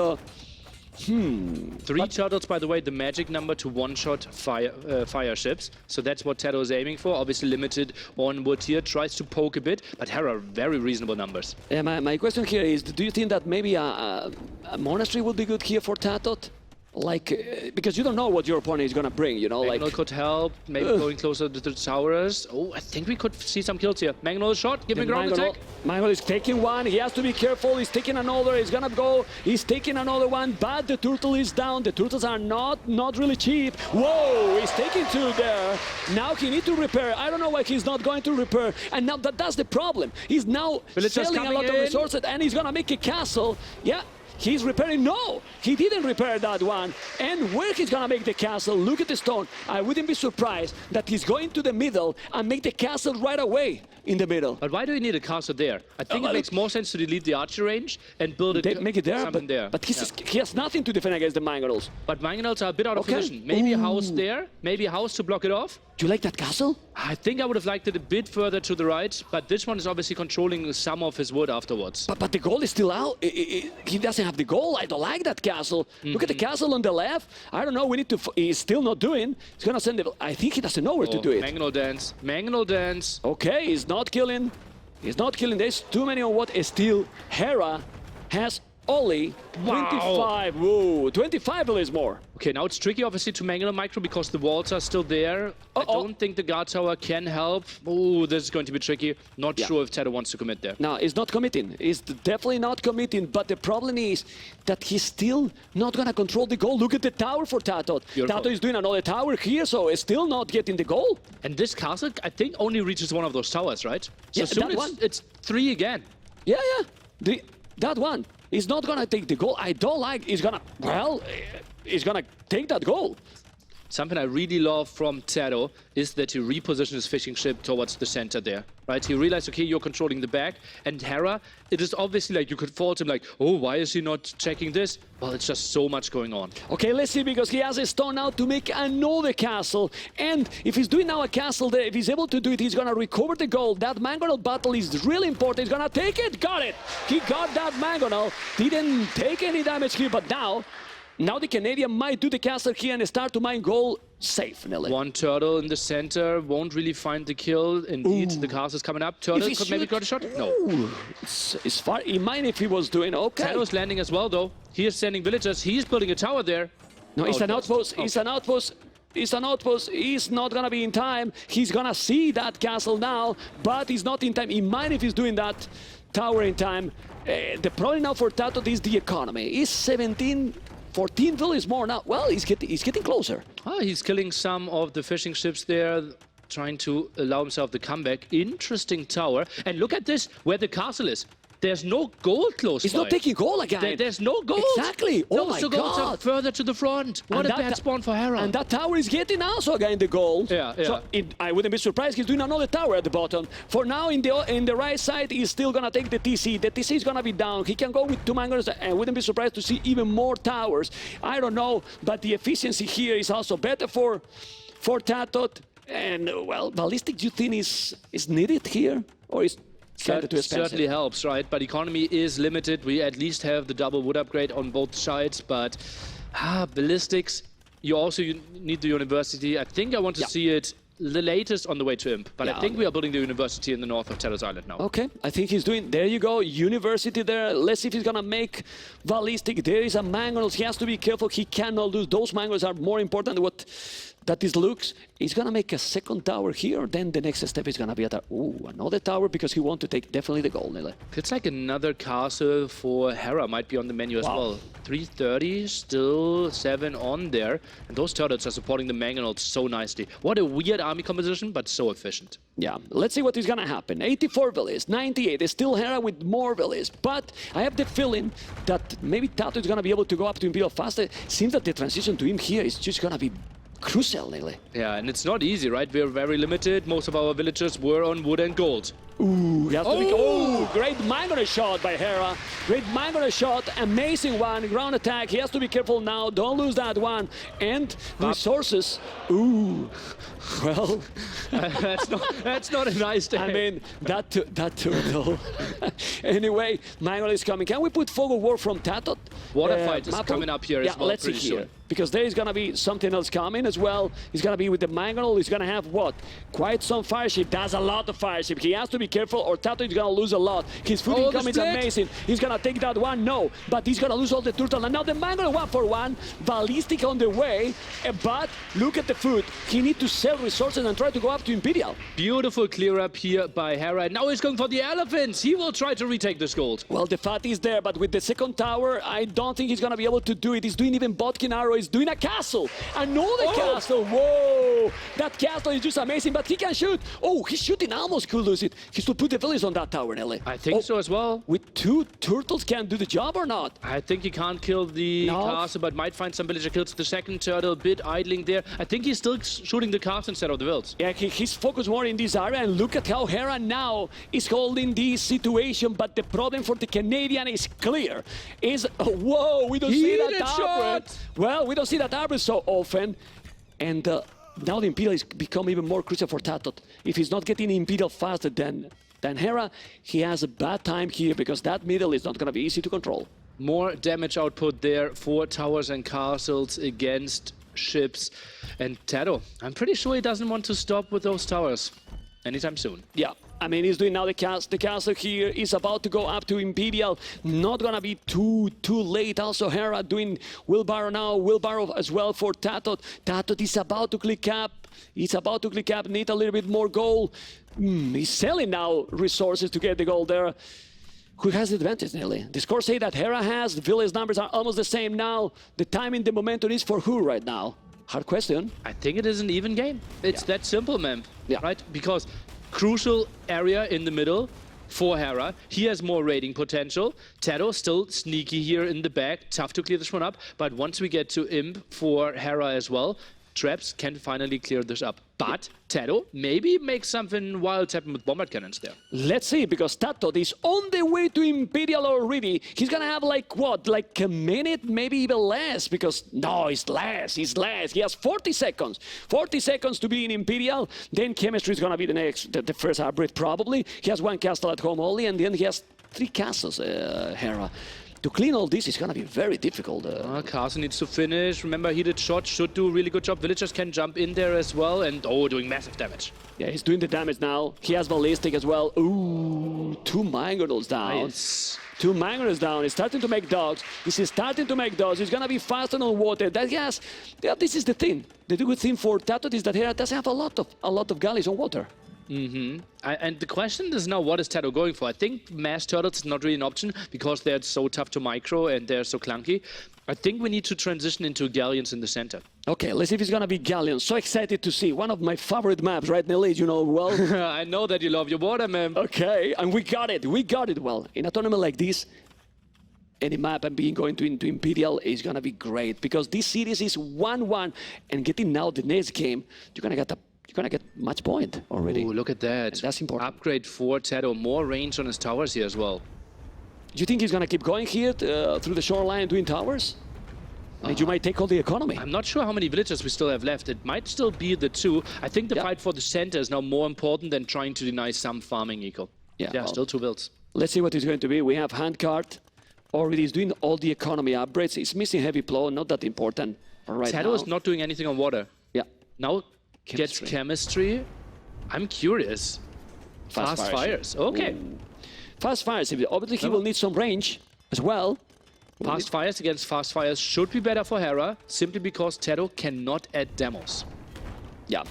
3 turtles, by the way, the magic number to one-shot fire ships. So that's what TaToH is aiming for. Obviously limited on wood here, tries to poke a bit, but Hera very reasonable numbers. My question here is, do you think that maybe a monastery would be good here for TaToH? Like, because you don't know what your opponent is gonna bring, you know, Mangonel could help, maybe going closer to the towers. Oh, I think we could see some kills here. Mangonel shot, give me ground attack. Mangonel is taking one, he has to be careful, he's taking another, he's gonna go, he's taking another one, but the turtle is down. The turtles are not really cheap. Whoa, he's taking 2 there. Now he needs to repair. I don't know why he's not going to repair. And now that's the problem. He's now selling a lot of resources and he's gonna make a castle. Yeah. He's repairing. No, he didn't repair that one. And where he's gonna make the castle, look at the stone. I wouldn't be surprised that he's going to the middle and make the castle right away in the middle. But why do you need a castle there? I think it makes more sense to delete the archer range and build it make it there, something there. But he has nothing to defend against the mangonels. But mangonels are a bit out of position. Maybe a house there, maybe a house to block it off. Do you like that castle? I think I would have liked it a bit further to the right, but this one is obviously controlling some of his wood afterwards. But the goal is still out. He doesn't have the goal. I don't like that castle. Look at the castle on the left. I don't know. We need to. He's still not doing. He's gonna send it. I think he doesn't know where to do it. Mangonel dance. Mangonel dance. Okay, he's not killing. He's not killing. There's too many on what is still. Hera has only 25. Whoa, 25 is more. Okay, now it's tricky, obviously, to mangle a micro because the walls are still there. I don't think the guard tower can help. Oh, this is going to be tricky. Not sure if TaToH wants to commit there. No, he's not committing. He's definitely not committing. But the problem is that he's still not going to control the goal. Look at the tower for TaToH. TaToH is doing another tower here, so it's still not getting the goal. And this castle, I think, only reaches one of those towers, right? So Yeah, soon it's 3 again. Yeah. That one. He's not going to take the goal. I don't like. He's going to take that goal. Something I really love from TaToH is that he repositioned his fishing ship towards the center there, right? He realized, okay, you're controlling the back. And Hera, it is obviously like you could fault him like, oh, why is he not checking this? Well, it's just so much going on. Okay, let's see, because he has a stone now to make another castle. And if he's doing now a castle there, if he's able to do it, he's going to recover the gold. That mangonel battle is really important. He's going to take it. Got it. He got that mangonel. Didn't take any damage here, but now the Canadian might do the castle here and start to mine gold safe, Nelly. One turtle in the center, won't really find the kill. Indeed, the castle is coming up. Turtle could maybe got a shot? No. It's far. He might if he was doing okay. TaToH's landing as well, though. He is sending villagers. He's building a tower there. No, it's an outpost. It's an outpost. It's an outpost. He's not going to be in time. He's going to see that castle now, but he's not in time. He might if he's doing that tower in time. The problem now for TaToH is the economy. He's 14 villages more now. Well, he's getting closer. He's killing some of the fishing ships there. trying to allow himself the comeback. Interesting tower. And look at this, where the castle is. There's no gold close He's by. not taking gold again. There's no gold. Exactly. Oh my the golds are God. further to the front. What And a bad spawn for Hera. And that tower is getting also again the gold. Yeah, yeah. So I wouldn't be surprised he's doing another tower at the bottom. For now, in the right side, he's still gonna take the TC. The TC is gonna be down. He can go with 2 mangoes, and I wouldn't be surprised to see even more towers. I don't know, but the efficiency here is also better for TaToH. And well, ballistic, do you think is needed here, or is kind of too expensive? Certainly helps, right? But economy is limited. We at least have the double wood upgrade on both sides, but ballistics, you also need the university. I think I want to see it the latest on the way to Imp, but I think we are building the university in the north of TaToH's Island now. Okay, I think he's doing, there you go, university there. Let's see if he's gonna make ballistic. There is a mangoes, he has to be careful, he cannot lose. Those mangoes are more important than what that this looks. He's gonna make a second tower here, then the next step is gonna be another tower, because he wants to take definitely the gold, Nele. Feels like another castle for Hera might be on the menu as well. 330, still 7 on there, and those turtles are supporting the mangonels so nicely. What a weird army composition, but so efficient. Yeah, let's see what is gonna happen. 84 villas, 98, it's still Hera with more villas, but I have the feeling that maybe TaToH is gonna be able to go up to Imperial faster. Seems that the transition to him here is just gonna be crucial, Nele. Yeah, and it's not easy, right? We're very limited. Most of our villagers were on wood and gold. Ooh, great mango shot by Hera. Great mango shot, amazing one. Ground attack, he has to be careful now. Don't lose that one. And resources, well. that's not a nice day. I mean, that turtle. Anyway, mango is coming. Can we put Fog of War from TaToH? Water fight is coming up here as well. Let's see here. Because there is going to be something else coming as well. He's going to be with the mangonel. He's going to have what? Quite some fire ship. That's a lot of fire ship. He has to be careful or TaToH is going to lose a lot. His food income is amazing. He's going to take that one. No. But he's going to lose all the turtle. And now the mangonel 1-for-1. Ballistic on the way. But look at the food. He needs to sell resources and try to go up to Imperial. Beautiful clear up here by Hera. Now he's going for the elephants. He will try to retake this gold. Well, the fat is there. But with the second tower, I don't think he's going to be able to do it. He's doing even Bodkin Arrow. He's doing a castle. Another castle. Whoa. That castle is just amazing. But he can shoot. Oh, he's shooting. Almost could lose it. He should put the village on that tower, Nele. I think so as well. With 2 turtles can do the job or not? I think he can't kill the castle, but might find some villager kills. The second turtle, a bit idling there. I think he's still shooting the castle instead of the vills. Yeah, he's focused more in this area, and look at how Hera now is holding this situation. But the problem for the Canadian is clear. Whoa, we don't see that shot. Well, we don't see that arbor so often. And now the Imperial has become even more crucial for TaToH. If he's not getting Imperial faster than Hera, he has a bad time here, because that middle is not going to be easy to control. More damage output there for towers and castles against ships. And TaToH, I'm pretty sure he doesn't want to stop with those towers anytime soon. Yeah. I mean, he's doing now the castle here is about to go up to Imperial. Not gonna be too late. Also, Hera doing wheelbarrow now. Wheelbarrow as well for TaToH. TaToH is about to click up. He's about to click up. Need a little bit more gold. He's selling now resources to get the gold there. Who has the advantage, Nelly? The scores say that Hera has. The village numbers are almost the same now. The timing, the momentum is for who right now? Hard question. I think it is an even game. It's that simple, man. Yeah. Right? Because crucial area in the middle for Hera. He has more raiding potential. TaToH still sneaky here in the back. Tough to clear this one up. But once we get to Imp for Hera as well, Traps can finally clear this up. But TaToH maybe makes something wild happen with bombard cannons there. Let's see, because TaToH is on the way to Imperial already. He's gonna have like what, like a minute, maybe even less, because no, it's less. He has 40 seconds. 40 seconds to be in Imperial. Then chemistry is gonna be the first outbreak probably. He has 1 castle at home only, and then he has 3 castles, Hera. To clean all this is going to be very difficult. Carson needs to finish. Remember, heated shot should do a really good job. Villagers can jump in there as well, and doing massive damage. Yeah, he's doing the damage now. He has ballistic as well. Ooh, 2 mangonels down. Nice. 2 mangonels down. He's starting to make dogs. He's starting to make dogs. He's going to be faster on water. This is the thing. The good thing for TaToH is that Hera doesn't have a lot of galleys on water. And the question is now, what is TaToH going for? I think mass turtles is not really an option because they're so tough to micro and they're so clunky. I think we need to transition into galleons in the center. Okay, let's see if it's gonna be Galleon. So excited to see. One of my favorite maps, right, Nelly? You know well. I know that you love your water, man. Okay, and we got it. We got it well. In a tournament like this, any map and being going into Imperial is gonna be great because this series is 1-1, and getting now the next game, you're gonna get match point already. Ooh, look at that. And that's important. Upgrade for TaToH. More range on his towers here as well. Do you think he's gonna keep going here through the shoreline doing towers? And you might take all the economy. I'm not sure how many villagers we still have left. It might still be the 2. I think the fight for the center is now more important than trying to deny some farming eco. Yeah, well, still 2 builds. Let's see what it's going to be. We have Handcart. Already is doing all the economy upgrades. It's missing heavy plow, not that important right now. TaToH is not doing anything on water. Yeah. Now gets chemistry. I'm curious. Fast fires. Okay. Ooh. Fast fires. Obviously, he will need some range as well. Fast fires against fast fires should be better for Hera, simply because TaToH cannot add demos. Yeah.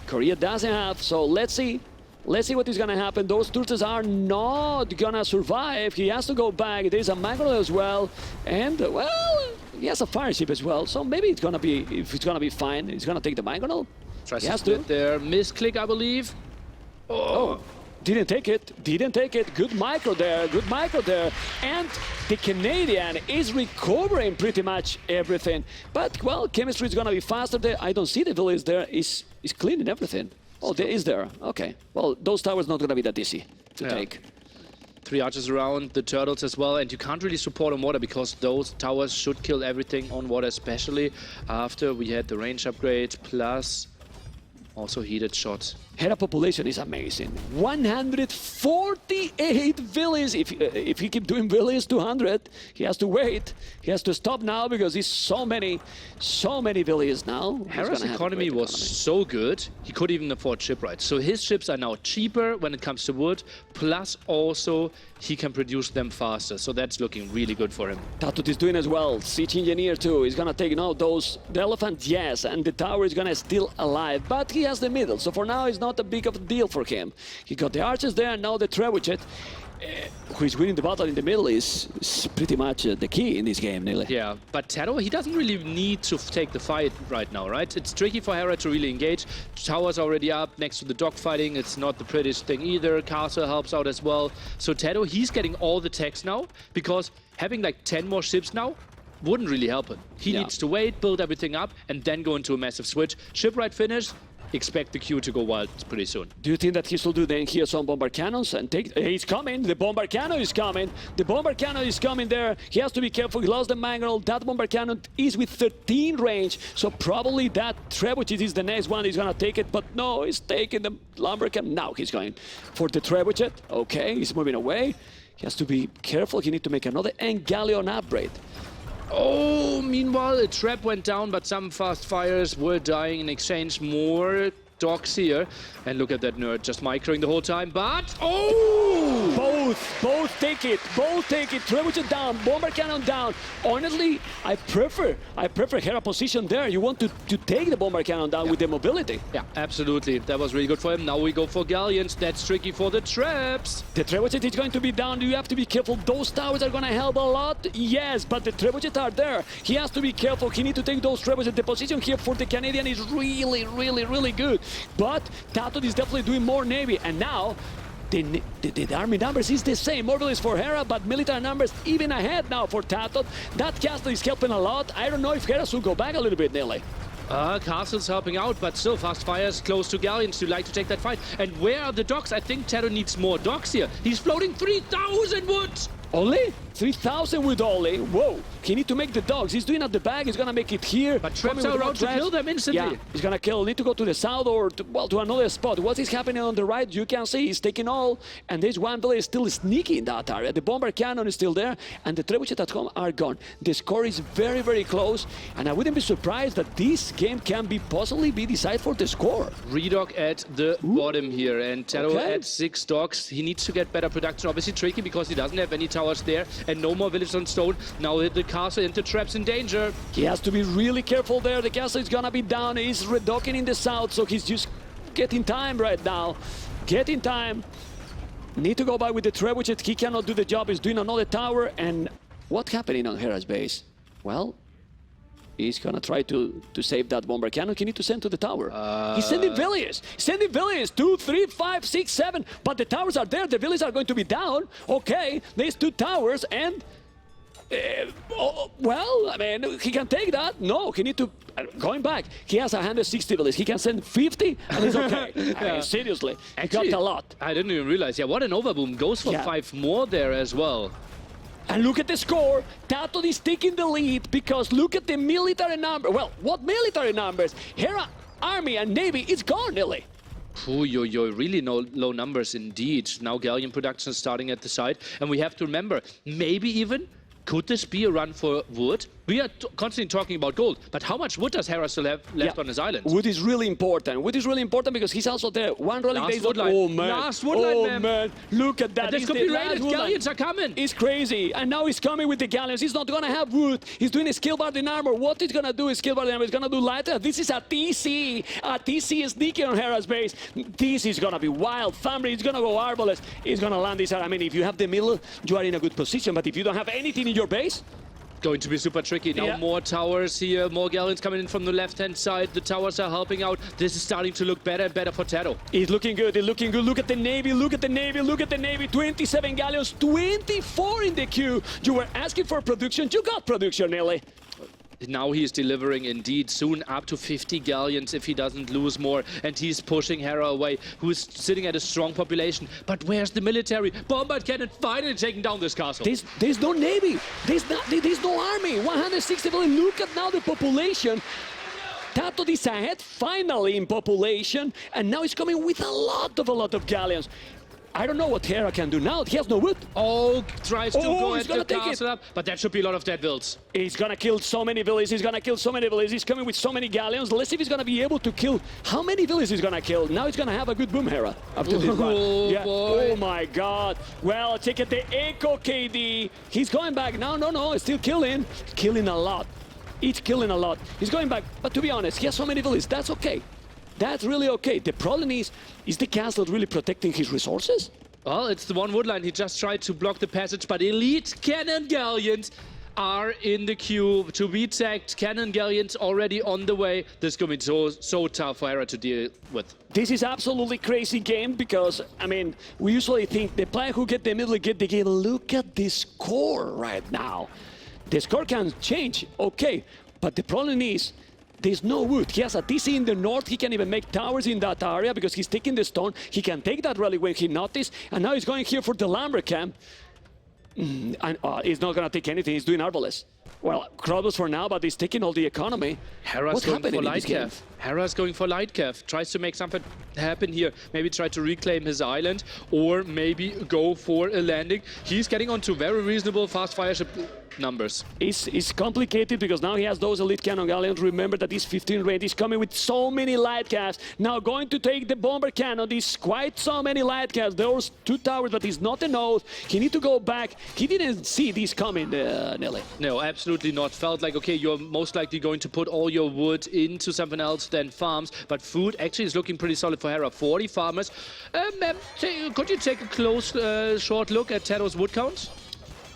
Korea doesn't have, so let's see. Let's see what is going to happen. Those turtles are not going to survive. He has to go back. There's a Mangrel as well. And, well, he has a fire ship as well. So maybe it's going to be, if it's going to be fine, he's going to take the Mangrel. Tries to split there. Misclick, I believe. Oh. Didn't take it. Didn't take it. Good micro there. Good micro there. And the Canadian is recovering pretty much everything. But, well, chemistry is going to be faster there. I don't see the village there. He's cleaning everything. Oh, there is there. Okay. Well, those towers not going to be that easy to take. 3 archers around, the turtles as well, and you can't really support on water because those towers should kill everything on water, especially after we had the range upgrade, plus also heated shots. Hera population is amazing. 148 villas. If he keep doing villas 200, he has to wait. He has to stop now because he's so many villas now. Hera's economy was so good, he could even afford shipwrights. So his ships are now cheaper when it comes to wood, plus also he can produce them faster. So that's looking really good for him. TaToH is doing as well. Siege engineer too. He's gonna take the elephant, yes, and the tower is gonna still alive, but he has the middle. So for now, it's not a big of a deal for him. He got the archers there, and now the trebuchet, who is winning the battle in the middle, is pretty much the key in this game, nearly. Yeah, but TaToH, he doesn't really need to take the fight right now, right? It's tricky for Hera to really engage. Tower's already up next to the dogfighting. It's not the prettiest thing either. Castle helps out as well. So TaToH, he's getting all the techs now, because having like 10 more ships now wouldn't really help him. He needs to wait, build everything up, and then go into a massive switch. Shipwright finish. Expect the queue to go wild pretty soon. Do you think that he should do then here some bombard cannons and take? He's coming. The bombard cannon is coming. The bombard cannon is coming there. He has to be careful. He lost the Mangrel. That bombard cannon is with 13 range, so probably that trebuchet is the next one. He's gonna take it, but no, he's taking the lumber cannon. Now he's going for the trebuchet. Okay, he's moving away. He has to be careful. He needs to make another Galleon upgrade. Oh, meanwhile, a trap went down, but some fast fires were dying in exchange. More dogs here. And look at that nerd just microing the whole time, but... Oh! Both take it. Both take it. Trebuchet down. Bomber cannon down. Honestly, I prefer Hera position there. You want to take the bomber cannon down with the mobility. Yeah, absolutely. That was really good for him. Now we go for galleons. That's tricky for the traps. The trebuchet is going to be down. You have to be careful. Those towers are going to help a lot. Yes, but the trebuchet are there. He has to be careful. He needs to take those trebuchet. The position here for the Canadian is really, really, really good. But TaToH is definitely doing more Navy. And now, the army numbers is the same. More villas for Hera, but military numbers even ahead now for TaToH. That castle is helping a lot. I don't know if Hera should go back a little bit, Nelly. Castle's helping out, but still fast fires close to galleons. You like to take that fight. And where are the docks? I think TaToH needs more docks here. He's floating 3,000 wood. Only? 3,000 with only. Whoa. He need to make the dogs. He's doing at the back. He's going to make it here. But traps are around to kill them instantly. Yeah, he's going to kill. Need to go to the south or, to another spot. What is happening on the right? You can see he's taking all. And this one village is still sneaky in that area. The bomber cannon is still there. And the trebuchet at home are gone. The score is very, very close. And I wouldn't be surprised that this game can possibly be decided for the score. Redock at the bottom here. And TaToH at 6 docks. He needs to get better production. Obviously tricky because he doesn't have any towers there. And no more villages on stone. Now the castle into traps in danger. He has to be really careful there. The castle is gonna be down. He's redocking in the south, so he's just getting time right now. Get in time. Need to go back with the trebuchet. He cannot do the job. He's doing another tower. And what's happening on Hera's base? Well, he's gonna try to save that bomber cannon. He need to send to the tower. He's sending villagers. He's sending villagers. 2, 3, 5, 6, 7. But the towers are there. The villagers are going to be down. Okay, there's 2 towers and... well, I mean, he can take that. No, he need to... going back, he has 160 villages. He can send 50 and it's okay. I mean, seriously, he got a lot. I didn't even realize. Yeah, what an overboom. Goes for 5 more there as well. And look at the score. TaToH is taking the lead because look at the military number. Well, what military numbers? Hera, Army, and Navy is gone, nearly. Ooh, really low numbers indeed. Now Galleon production starting at the side. And we have to remember, maybe even, could this be a run for wood? We are constantly talking about gold, but how much wood does Hera still have left on his island? Wood is really important. Wood is really important because he's also there. One rolling days. Oh man! Last woodline, oh man! Look at that! This could be raided. Galleons are coming. It's crazy, and now he's coming with the galleons. He's not gonna have wood. He's doing a skill bar in armor. What he's gonna do is skill bar in armor. He's gonna do lighter. This is a TC. A TC is sneaking on Hera's base. This is gonna be wild. Thunder. He's gonna go Arbalest. He's gonna land this. I mean, if you have the middle, you are in a good position. But if you don't have anything in your base. Going to be super tricky. Now more towers here, more galleons coming in from the left-hand side. The towers are helping out. This is starting to look better and better for TaToH. He's looking good, he's looking good. Look at the Navy, look at the Navy, look at the Navy. 27 galleons, 24 in the queue. You were asking for production, you got production, Nelly. Now he's delivering indeed, soon up to 50 galleons if he doesn't lose more. And he's pushing Hera away, who's sitting at a strong population. But where's the military? Bombard cannon finally taking down this castle. There's no Navy, there's no army. 160 billion, look at now the population. TaToH is ahead finally in population. And now he's coming with a lot of galleons. I don't know what Hera can do now. He has no wood. Oh, tries to go at the castle castle up, but that should be a lot of dead vills. He's gonna kill so many villages. He's gonna kill so many villages. He's coming with so many galleons. Let's see if he's gonna be able to kill. How many villages he's gonna kill? Now he's gonna have a good boom, Hera. After this one. Yeah. Boy. Oh my God. Well, check out the Echo KD. He's going back. No. He's still killing. Killing a lot. He's killing a lot. He's going back. But to be honest, he has so many villages. That's okay. That's really okay. The problem is the castle really protecting his resources? Well, it's the one woodline. He just tried to block the passage, but elite cannon galleons are in the queue to be tagged. Cannon galleons already on the way. This is going to be so tough for Hera to deal with. This is absolutely crazy game because, I mean, we usually think the player who get the middle get the game. Look at this score right now. The score can change, okay, but the problem is there's no wood. He has a TC in the north. He can even make towers in that area because he's taking the stone. He can take that rally when he noticed. And now he's going here for the lumber camp. And he's not going to take anything. He's doing Arbalest. Well, Crowdless for now, but he's taking all the economy. Hera's going for Lightcav. Hera's going for Lightcav. Tries to make something happen here. Maybe try to reclaim his island or maybe go for a landing. He's getting onto very reasonable fast fire ship numbers. It's complicated because now he has those elite cannon galleons. Remember that he's 15 range. He's coming with so many light casts. Now going to take the bomber cannon. There's quite so many light casts. Those 2 towers, but he's not a node. He need to go back. He didn't see this coming, Nelly. No, absolutely not. Felt like, okay, you're most likely going to put all your wood into something else than farms, but food actually is looking pretty solid for Hera. 40 farmers. Could you take a close, short look at TaToH's wood count?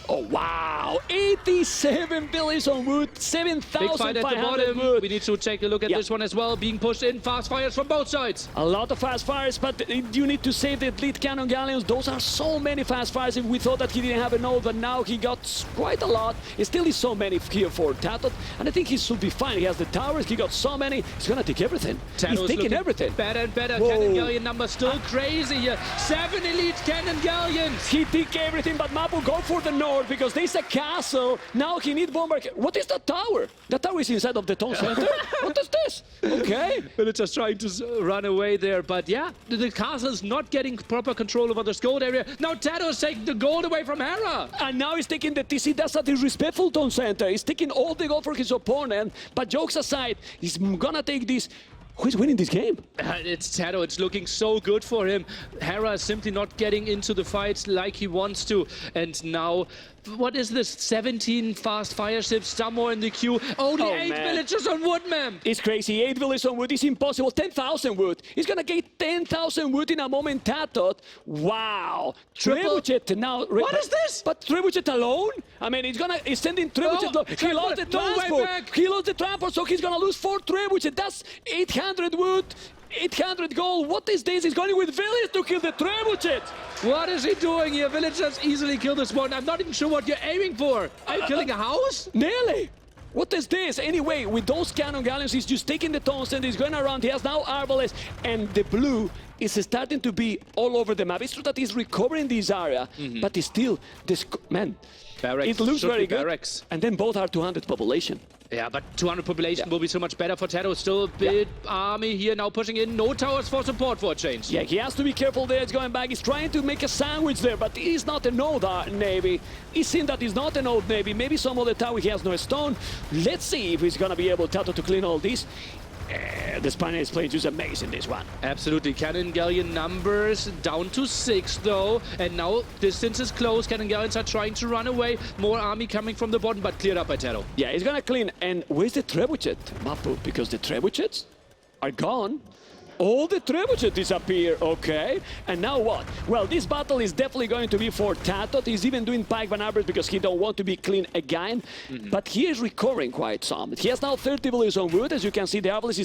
Oh, wow. 87 villages on wood, 7,500 Big fight at the bottom. wood. We need to take a look at this one as well. Being pushed in. Fast fires from both sides. A lot of fast fires, but you need to save the lead cannon galleons. Those are so many fast fires. If we thought that he didn't have a node, but now he got quite a lot. It still is so many here for TaToH, and I think he should be fine. He has the towers. He got so many. He's going to take everything. TaToH's He's taking everything. Better and better. Whoa. Cannon galleon number still crazy here. 7 elite cannon galleons. He took everything, but Mapu go for the north because there's a castle. Now he needs bomber. What is that tower? The tower is inside of the town center. What is this? Okay. Villagers trying to run away there, but yeah, the castle is not getting proper control over this gold area. Now TaToH is taking the gold away from Hera. And now he's taking the TC. That's a disrespectful town center. He's taking all the gold for his opponent. But jokes aside, he's gonna take this. Who's winning this game? It's TaToH. It's looking so good for him. Hera is simply not getting into the fights like he wants to. And now, what is this? 17 fast fire ships, some more in the queue. Only 8 man. villagers on wood, man. It's crazy. 8 villagers on wood is impossible. 10,000 wood. He's gonna get 10,000 wood in a moment. TaToH. Wow. Triple. Trebuchet now. What is this? But Trebuchet alone? I mean, he's sending Trebuchet. Oh, He lost the no way transport. back. He lost the transport, so he's gonna lose 4 Trebuchet. That's 800 wood. 800 gold. What is this? He's going with village to kill the Trebuchet. What is he doing here? Villagers easily kill this one. I'm not even sure what you're aiming for. Are you killing a house? Nearly. What is this? Anyway, with those cannon galleons, he's just taking the tons and he's going around. He has now Arbalest, and the blue is starting to be all over the map. It's true that he's recovering this area, but it's still, man, Barracks. it looks Should very be good. barracks. And then both are 200 population. Yeah, but 200 population Yeah. will be so much better for TaToH. Still a big army here now pushing in. No towers for support for a change. Yeah, he has to be careful there. He's going back. He's trying to make a sandwich there, but he's not an old navy. He's seen that he's not an old navy. Maybe some other tower he has no stone. Let's see if he's going to be able TaToH to clean all this. The Spaniards playing just amazing this one. Absolutely. Cannon Galleon numbers down to 6 though. And now distance is close. Cannon Galleons are trying to run away. More army coming from the bottom, but cleared up by TaToH. Yeah, he's gonna clean. And where's the Trebuchet, Mapu? Because the Trebuchets are gone. All the Trebuchet disappear, okay. And now what? Well, this battle is definitely going to be for TaToH. He's even doing pike maneuvers because he don't want to be clean again. But he is recovering quite some. He has now 30 villagers on wood. As you can see, the Arbalest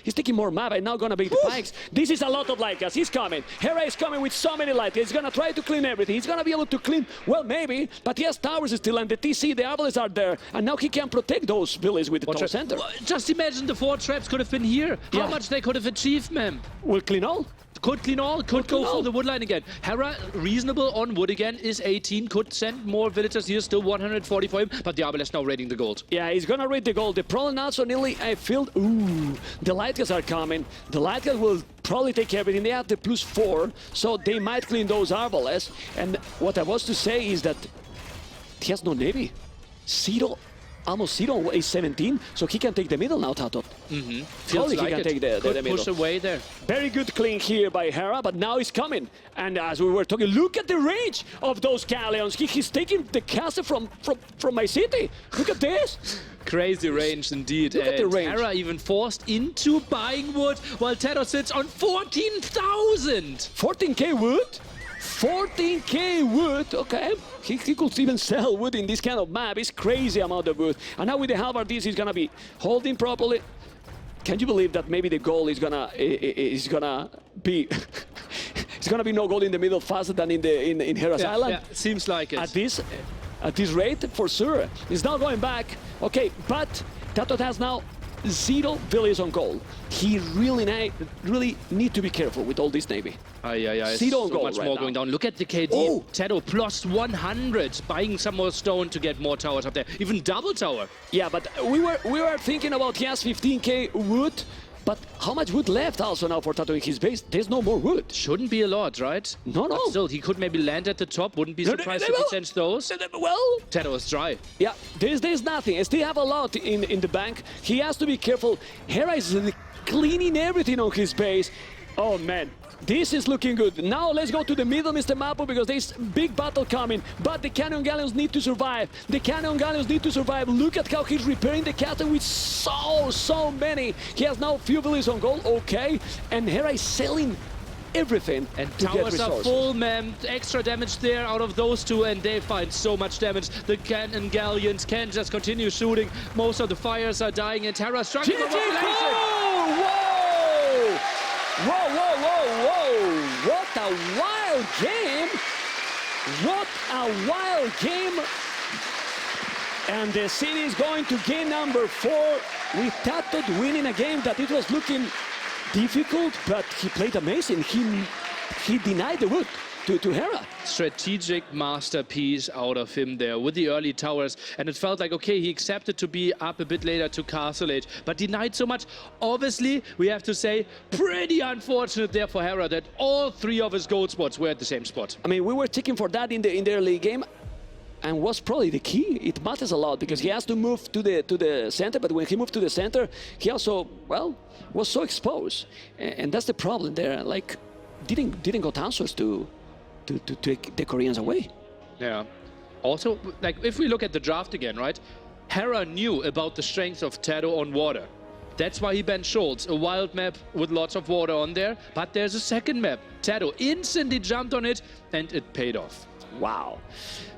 is taking more map and now gonna be the pikes. This is a lot of light gas. He's coming. Hera is coming with so many light gas. He's gonna try to clean everything. He's gonna be able to clean, well, maybe, but he has towers still, and the TC, the Arbalest are there. And now he can protect those villages with the top center. Just imagine the 4 traps could have been here. How Yeah. much they could have achieved, man. Will clean all. Could clean all, could go for the wood line again. Hera, reasonable on wood again, is 18. Could send more villagers here, still 140 for him. But the Arbalest now raiding the gold. Yeah, he's gonna raid the gold. The problem also nearly filled. Ooh, the light gas are coming. The light gas will probably take everything. They have the +4, so they might clean those Arbalests. And what I was to say is that he has no navy. Zero, almost zero is 17, so he can take the middle now, TaToH. Feels Probably like he can it. take the Could middle. push away there. Very good clean here by Hera, but now he's coming. And as we were talking, look at the range of those galleons. He's taking the castle from my city. Look at this. Crazy range indeed. Look at the And range. Hera even forced into buying wood, while TaToH sits on 14,000. 14k wood? 14k wood, okay. He could even sell wood in this kind of map. It's crazy amount of wood. And now with the halberdiers, he's gonna be holding properly. Can you believe that maybe the goal is gonna be it's gonna be no goal in the middle faster than in Hera's Island? Yeah, seems like it. At this rate, for sure. He's now going back. Okay, but TaToH has now 0 villages on goal. He really need to be careful with all this navy. So on goal much right more now. going down. Look at the KD. Oh. TaToH plus 100, buying some more stone to get more towers up there. Even double tower. Yeah, but we were thinking about he has 15k wood, but how much wood left also now for TaToH in his base? There's no more wood. Shouldn't be a lot, right? No. But still, he could maybe land at the top. Wouldn't be surprised if he sends those. Well, TaToH is dry. yeah, there's nothing. I still have a lot in the bank. He has to be careful. Hera is cleaning everything on his base. Oh man, this is looking good. Now let's go to the middle, Mr. Mapu, because there's big battle coming. But the cannon galleons need to survive. The cannon galleons need to survive. Look at how he's repairing the castle with so many. He has now few villages on goal, okay. And Hera is selling everything And to get towers are resources. full, man. Extra damage there out of those two, and they find so much damage. The cannon galleons can just continue shooting. Most of the fires are dying, and Hera struggling for population. Whoa! What a wild game! What a wild game! And the city is going to game number 4 with TaToH winning a game that it was looking difficult, but he played amazing. He denied the wood to Hera. Strategic masterpiece out of him there with the early towers, and it felt like, okay, he accepted to be up a bit later to Castle Age, but denied so much. Obviously, we have to say, pretty unfortunate there for Hera that all 3 of his gold spots were at the same spot. I mean, we were checking for that in the early game. and was probably the key. It matters a lot because he has to move to the center, but when he moved to the center, he also, well, was so exposed. And that's the problem there. Like, didn't got answers to take the Koreans away. Yeah. Also, like, if we look at the draft again, right? Hera knew about the strength of TaToH on water. That's why he banned Schultz, a wild map with lots of water on there. But there's a second map. TaToH instantly jumped on it, and it paid off. Wow.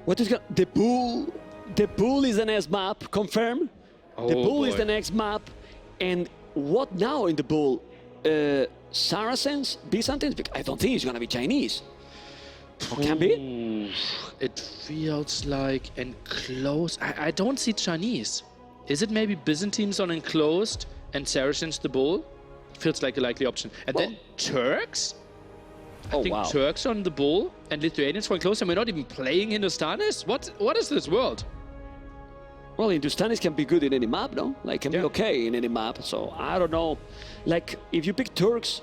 What is the Bull? The Bull is the next map, confirm? The Bull is the next map. And what now in the Bull? Saracens, Byzantines? I don't think it's going to be Chinese. Or can be? It feels like enclosed. I don't see Chinese. Is it maybe Byzantines on enclosed and Saracens the Bull? Feels like a likely option. And then Turks? I think Turks on the Bull and Lithuanians for enclosed, and we're not even playing Hindustanis? What is this world? Well, Hindustanis can be good in any map, no? Like, can be okay in any map. So, I don't know. Like, if you pick Turks,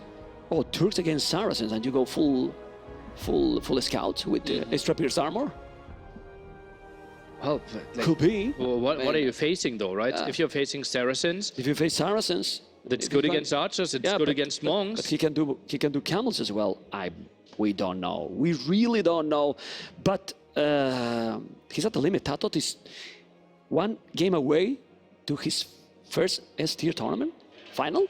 Turks against Saracens, and you go full scout with extra pierced armor? Well, like, could be. Well, what are you facing, though, right? If you're facing Saracens... If you face Saracens... It's good against archers, it's good against monks. But he can do camels as well. We don't know. We really don't know. But he's at the limit. TaToH is one game away to his first S-tier tournament final.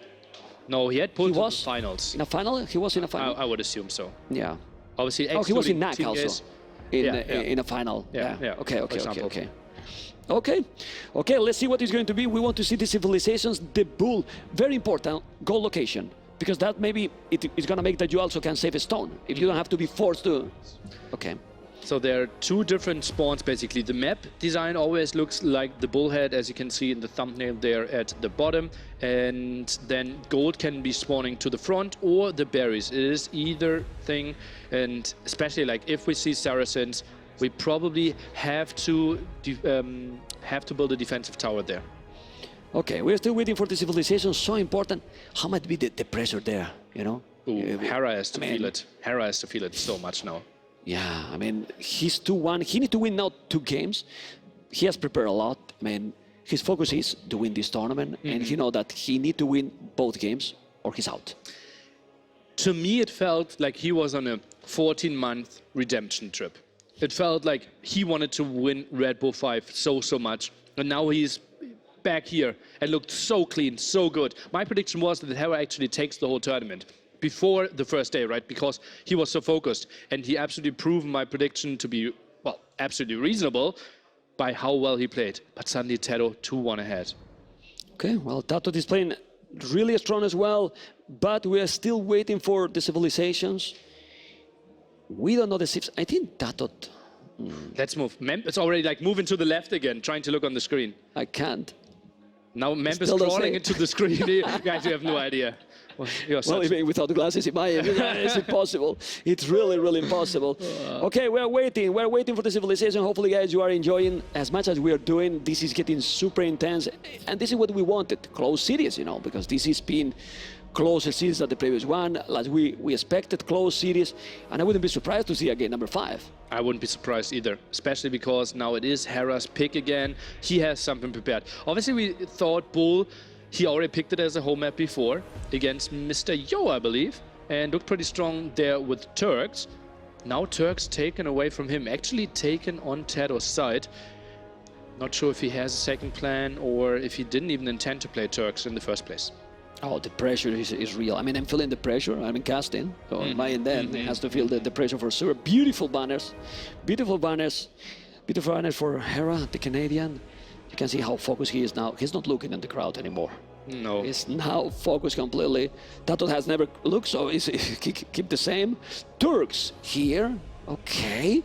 No, he had pulled to the finals. In a final? He was in a final? I would assume so. Yeah. Obviously, he was in NAC also. In a final. Yeah. Okay, let's see what it's going to be. We want to see the civilizations, the Bull. Very important, goal location. Because that maybe it's going to make that you also can save a stone. If you don't have to be forced to... Okay. So there are two different spawns, basically. The map design always looks like the bullhead, as you can see in the thumbnail there at the bottom. And then gold can be spawning to the front or the berries. It is either thing. And especially like if we see Saracens, we probably have to build a defensive tower there. Okay, we're still waiting for the civilization. So important. How might be the pressure there, you know? Ooh, Hera has to feel it. Hera has to feel it so much now. Yeah, I mean, he's 2-1. He needs to win now 2 games. He has prepared a lot. I mean, his focus is to win this tournament, and he knows that he needs to win both games or he's out. To me, it felt like he was on a 14-month redemption trip. It felt like he wanted to win Red Bull 5 so much, and now he's back here and looked so clean, so good. My prediction was that Hera actually takes the whole tournament before the first day, right? Because he was so focused, and he absolutely proved my prediction to be, well, absolutely reasonable by how well he played. But suddenly TaToH 2-1 ahead. Okay, well, TaToH is playing really strong as well, but we are still waiting for the civilizations. We don't know the civs. I think TaToH... Let's move. Memp is already like moving to the left again, trying to look on the screen. I can't. Now Memp is crawling into the screen. Guys, you have no idea. Well, even without the glasses, it's impossible. It's really impossible. Okay, we're waiting. We're waiting for the civilization. Hopefully, guys, you are enjoying as much as we are doing. This is getting super intense, and this is what we wanted. Close series, you know, because this has been closer series than the previous one. Like we expected close series, and I wouldn't be surprised to see again number 5. I wouldn't be surprised either, especially because now it is Hera's pick again. He has something prepared. Obviously, we thought Bull, he already picked it as a home map before against Mr. Yo, I believe, and looked pretty strong there with Turks. Now Turks taken away from him, actually taken on TaToH's side. Not sure if he has a second plan or if he didn't even intend to play Turks in the first place. Oh, the pressure is real. I mean, I'm feeling the pressure. I'm in casting, so my end then has to feel the pressure for sure. Beautiful banners. Beautiful banners for Hera, the Canadian. You can see how focused he is now. He's not looking at the crowd anymore. No. He's now focused completely. TaToH has never looked, so he's keep the same. Turks here. Okay.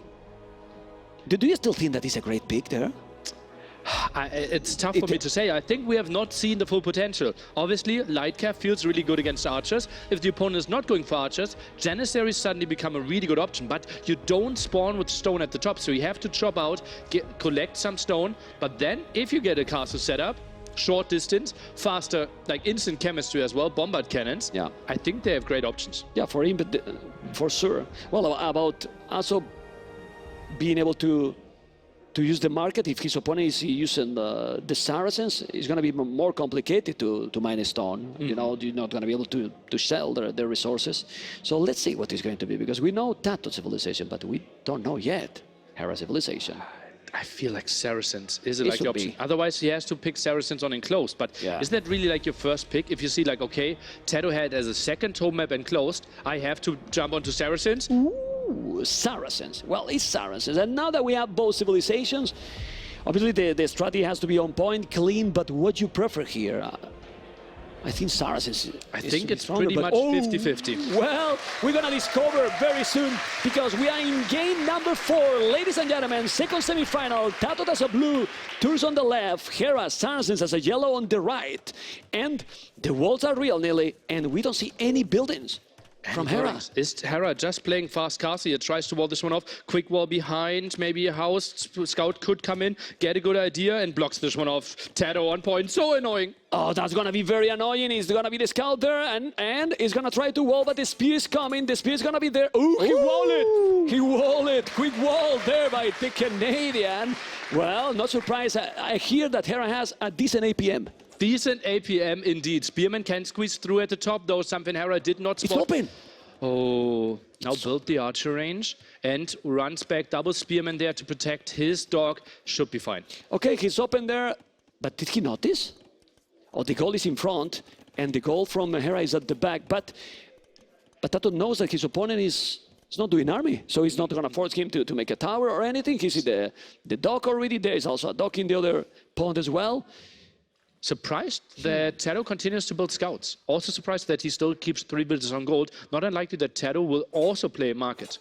Do you still think that he's a great pick there? It's tough for me to say. I think we have not seen the full potential. Obviously, Lightcap feels really good against archers. If the opponent is not going for archers, Janissaries suddenly become a really good option. But you don't spawn with stone at the top, so you have to chop out, collect some stone. But then, if you get a castle set up, short distance, faster, like instant chemistry as well, bombard cannons. Yeah, I think they have great options. Yeah, for him, but for sure. Well, about also being able to to use the market. If his opponent is using the Saracens, it's going to be more complicated to mine a stone. You know, you're not going to be able to sell their resources. So let's see what is going to be, because we know TaToH civilization, but we don't know yet Hera civilization. I feel like Saracens is It like the should option. be. Otherwise, he has to pick Saracens on enclosed. But Yeah. is that really like your first pick? If you see like, okay, TaToH had as a second home map enclosed, I have to jump onto Saracens. Ooh, Saracens. Well, it's Saracens. And now that we have both civilizations, obviously the strategy has to be on point, clean, but what you prefer here? I think Saracens. I is think it's stronger, pretty but- much 50-50. Well, we're gonna discover very soon, because we are in game number 4, ladies and gentlemen. Second semi-final. TaToH as a blue, Tours on the left, Hera, Saracens as a yellow on the right, and the walls are real, Nili, and we don't see any buildings from Hera. Is Hera just playing fast castle? He tries to wall this one off. Quick wall behind, maybe a house. Scout could come in, get a good idea, and blocks this one off. TaToH on point. So annoying. Oh, that's gonna be very annoying. He's gonna be the scout there, and he's gonna try to wall, but the spear is coming. The spear is gonna be there. Ooh, he walled it! He walled it! Quick wall there by the Canadian. Well, not surprised. I hear that Hera has a decent APM. Decent APM indeed. Spearman can squeeze through at the top, though something Hera did not It's spot. open. Oh, now built the archer range and runs back. Double Spearman there to protect his dog. Should be fine. Okay, he's open there, but did he notice? Oh, the goal is in front, and the goal from Hera is at the back, but TaToH knows that his opponent is not doing army, so he's not going to force him to make a tower or anything. He sees the dock already. There is also a dock in the other pond as well. Surprised that TaToH continues to build scouts. Also surprised that he still keeps 3 builders on gold. Not unlikely that TaToH will also play market.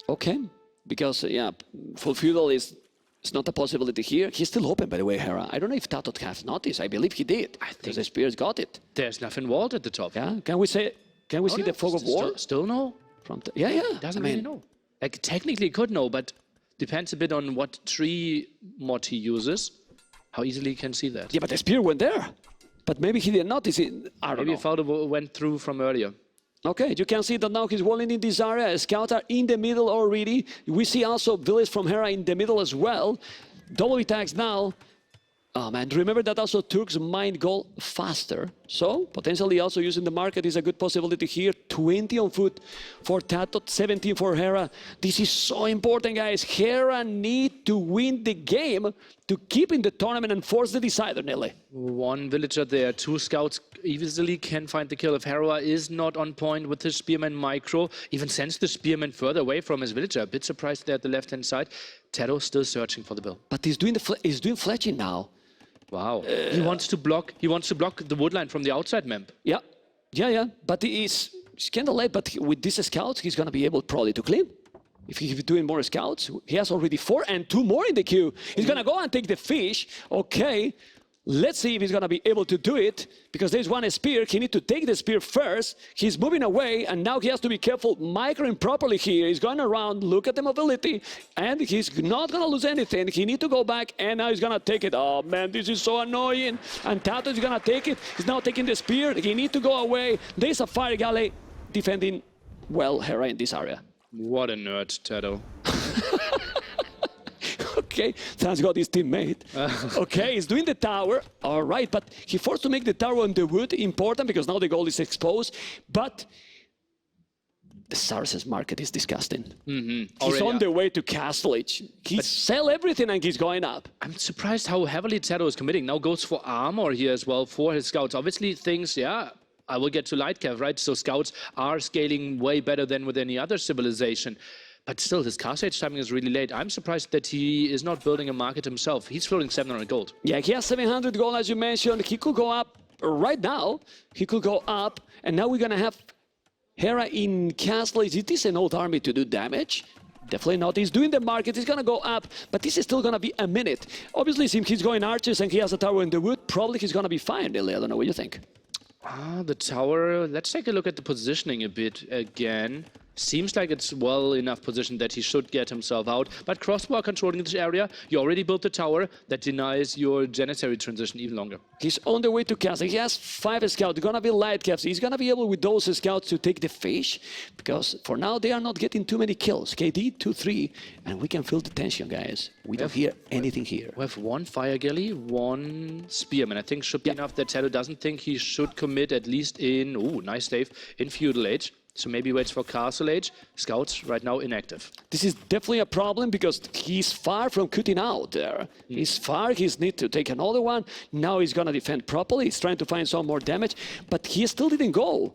Okay, because, yeah, full feudal is not a possibility here. He's still open, by the way, Hera. I don't know if TaToH has noticed. I believe he did. I think the Spears got it. There's nothing walled at the top. Yeah, can we see the fog of war? Still no? Yeah. Doesn't really know. Like, technically could know, but depends a bit on what tree mod he uses. How easily he can see that. Yeah, but the spear went there. But maybe he didn't notice it. I don't Maybe know. he thought it went through from earlier. Okay, you can see that now he's walling in this area. Scouts are in the middle already. We see also village from Hera in the middle as well. Double attacks now. Oh man, remember that also Turks might go faster. So potentially also using the market is a good possibility here. 20 on foot for TaToH, 17 for Hera. This is so important, guys. Hera need to win the game to keep in the tournament and force the decider, Nelly. 1 villager there, 2 scouts easily can find the kill. If Hera is not on point with his spearman micro, even sends the spearman further away from his villager. A bit surprised there at the left-hand side. TaToH still searching for the bill. But he's doing fletching now. Wow. He wants to block the woodline from the outside map. Yeah. But he's kind of late, but with these scouts, he's going to be able probably to clean. If he's doing more scouts, he has already 4 and 2 more in the queue. He's going to go and take the fish. Okay. Let's see if he's going to be able to do it, because there's 1 spear. He needs to take the spear first. He's moving away, and now he has to be careful microing properly here. He's going around, look at the mobility, and he's not going to lose anything. He needs to go back, and now he's going to take it. Oh, man, this is so annoying. And TaToH is going to take it. He's now taking the spear. He needs to go away. There's a fire galley defending, well, Hera in this area. What a nerd, TaToH. Okay, thanks God his teammate. Okay, he's doing the tower. All right, but he forced to make the tower on the wood. Important, because now the goal is exposed. But the Saracens market is disgusting. He's on the way to Castle Age. He sell everything and he's going up. I'm surprised how heavily TaToH is committing. Now goes for armor here as well for his scouts. Obviously thinks, yeah, I will get to Lightcav, right? So scouts are scaling way better than with any other civilization. But still, his Castle Age timing is really late. I'm surprised that he is not building a market himself. He's floating 700 gold. Yeah, he has 700 gold, as you mentioned. He could go up right now. He could go up. And now we're going to have Hera in Castle Age. It is an old army to do damage. Definitely not. He's doing the market. He's going to go up. But this is still going to be a minute. Obviously, since he's going archers and he has a tower in the wood, probably he's going to be fine, really. I don't know what you think. The tower. Let's take a look at the positioning a bit again. Seems like it's well enough positioned that he should get himself out. But Crossbow are controlling this area. You already built the tower that denies your Janissary transition even longer. He's on the way to castle. He has 5 scouts. They're gonna be light caps. He's gonna be able with those scouts to take the fish, because for now they are not getting too many kills. KD 2-3, and we can feel the tension, guys. We don't hear anything here. We have 1 Fire Galley, 1 Spearman. I think should be enough that TaToH doesn't think he should commit, at least in, nice save, in Feudal Age. So maybe waits for Castle Age. Scouts right now inactive. This is definitely a problem because he's far from cutting out there. He's far, he's need to take another one. Now he's gonna defend properly. He's trying to find some more damage, but he still didn't go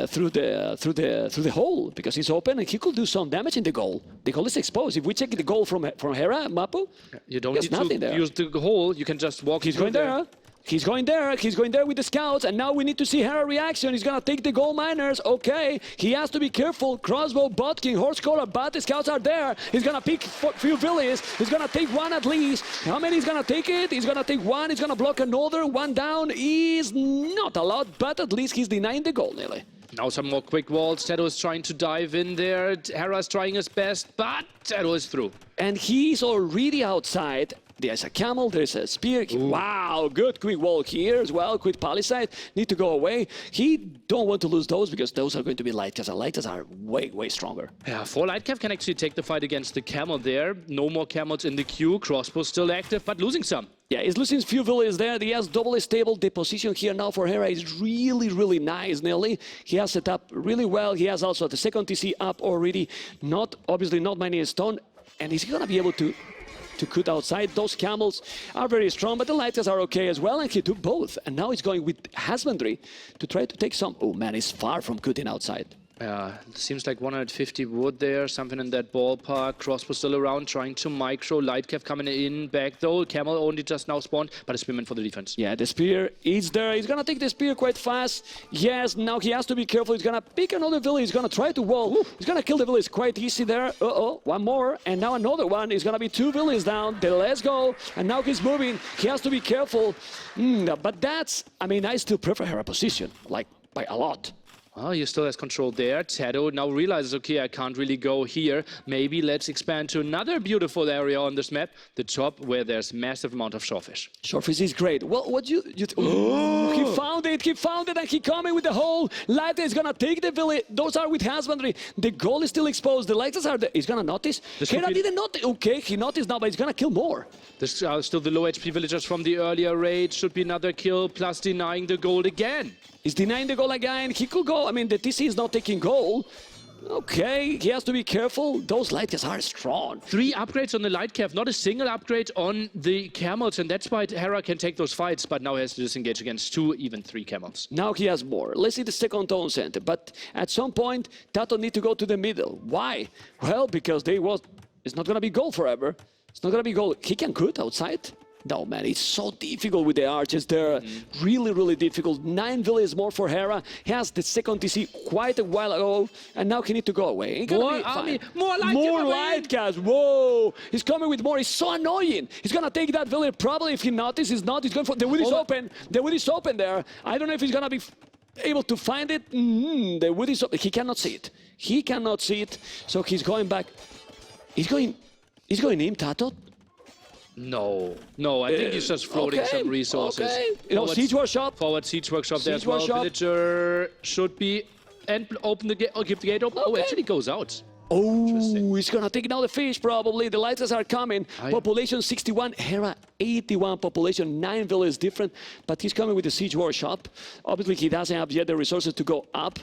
through the hole because he's open and he could do some damage in the goal. The goal is exposed. If we check the goal from Hera, Mapu, you don't need to there. use the hole. You can just walk. He's going there. He's going there. He's going there with the scouts, and now we need to see Hera reaction. He's gonna take the gold miners. Okay, he has to be careful. Crossbow, Botking, Horse Collar, but the scouts are there. He's gonna pick few villas. He's gonna take one at least. How many he's gonna take it? He's gonna take one. He's gonna block another. One down is not a lot, but at least he's denying the goal nearly. Now some more quick walls. TaToH is trying to dive in there. Hera's trying his best, but TaToH is through. And he's already outside. There's a camel, there's a spear. Wow, good quick wall here as well. Quick palisade, need to go away. He don't want to lose those because those are going to be light caps, and light caps are way, way stronger. Yeah, 4 light cap can actually take the fight against the camel there. No more camels in the queue. Crossbow still active, but losing some. Yeah, he's losing few villages there. He has double stable. The position here now for Hera is really, really nice, Nelly. He has set up really well. He has also the second TC up already. Obviously not mining stone. And is he gonna be able to cut outside? Those camels are very strong, but the lighters are okay as well, and he took both. And now he's going with husbandry to try to take some. Oh man, he's far from cutting outside. Seems like 150 wood there, something in that ballpark. Crossbow still around, trying to micro. Lightcap coming in back though. Camel only just now spawned, but a spearman for the defense. Yeah, the spear is there. He's gonna take the spear quite fast. Yes, now he has to be careful. He's gonna pick another village. He's gonna try to wall. He's gonna kill the village quite easy there. One more, and now another one. It's gonna be 2 villages down. Let's go. And now he's moving. He has to be careful. But that's, I mean, I still prefer her position, like by a lot. Well, he still has control there. TaToH now realizes, okay, I can't really go here. Maybe let's expand to another beautiful area on this map, the top, where there's massive amount of shorefish. Shorefish is great. Well, what you he found it, and he coming with the hole. Lighter is gonna take the village. Those are with husbandry. The goal is still exposed. The lighters are there. He's gonna notice. Hera didn't notice. Okay, he noticed now, but he's gonna kill more. This are still the low HP villagers from the earlier raid. Should be another kill, plus denying the gold again. He's denying the goal again. He could go. I mean, the TC is not taking goal. Okay, he has to be careful. Those light caps are strong. 3 upgrades on the light cap, not a single upgrade on the camels, and that's why Hera can take those fights, but now he has to disengage against 2, even 3 camels. Now he has more. Let's see the second tone center. But at some point, TaToH need to go to the middle. Why? Well, because it's not going to be goal forever. It's not going to be goal. He can cut outside. No, man, it's so difficult with the archers there. Really, really difficult. 9 villages more for Hera. He has the second TC quite a while ago, and now he need to go away. More army, more light caps. Whoa! He's coming with more. It's so annoying. He's gonna take that village. Probably if he notices not, he's going for the wood is open. The wood is open there. I don't know if he's gonna be able to find it. The wood is open. He cannot see it. He cannot see it. So he's going back. He's going in, TaToH. No, I think he's just floating some resources. Okay. You know, siege workshop. Forward siege workshop there as well. Villager should be and open the gate. Oh, keep the gate open. Oh, actually goes out. Oh, he's gonna take now the fish probably. The lighters are coming. Population 61, Hera 81 population, 9 villages different, but he's coming with the siege workshop. Obviously, he doesn't have yet the resources to go up.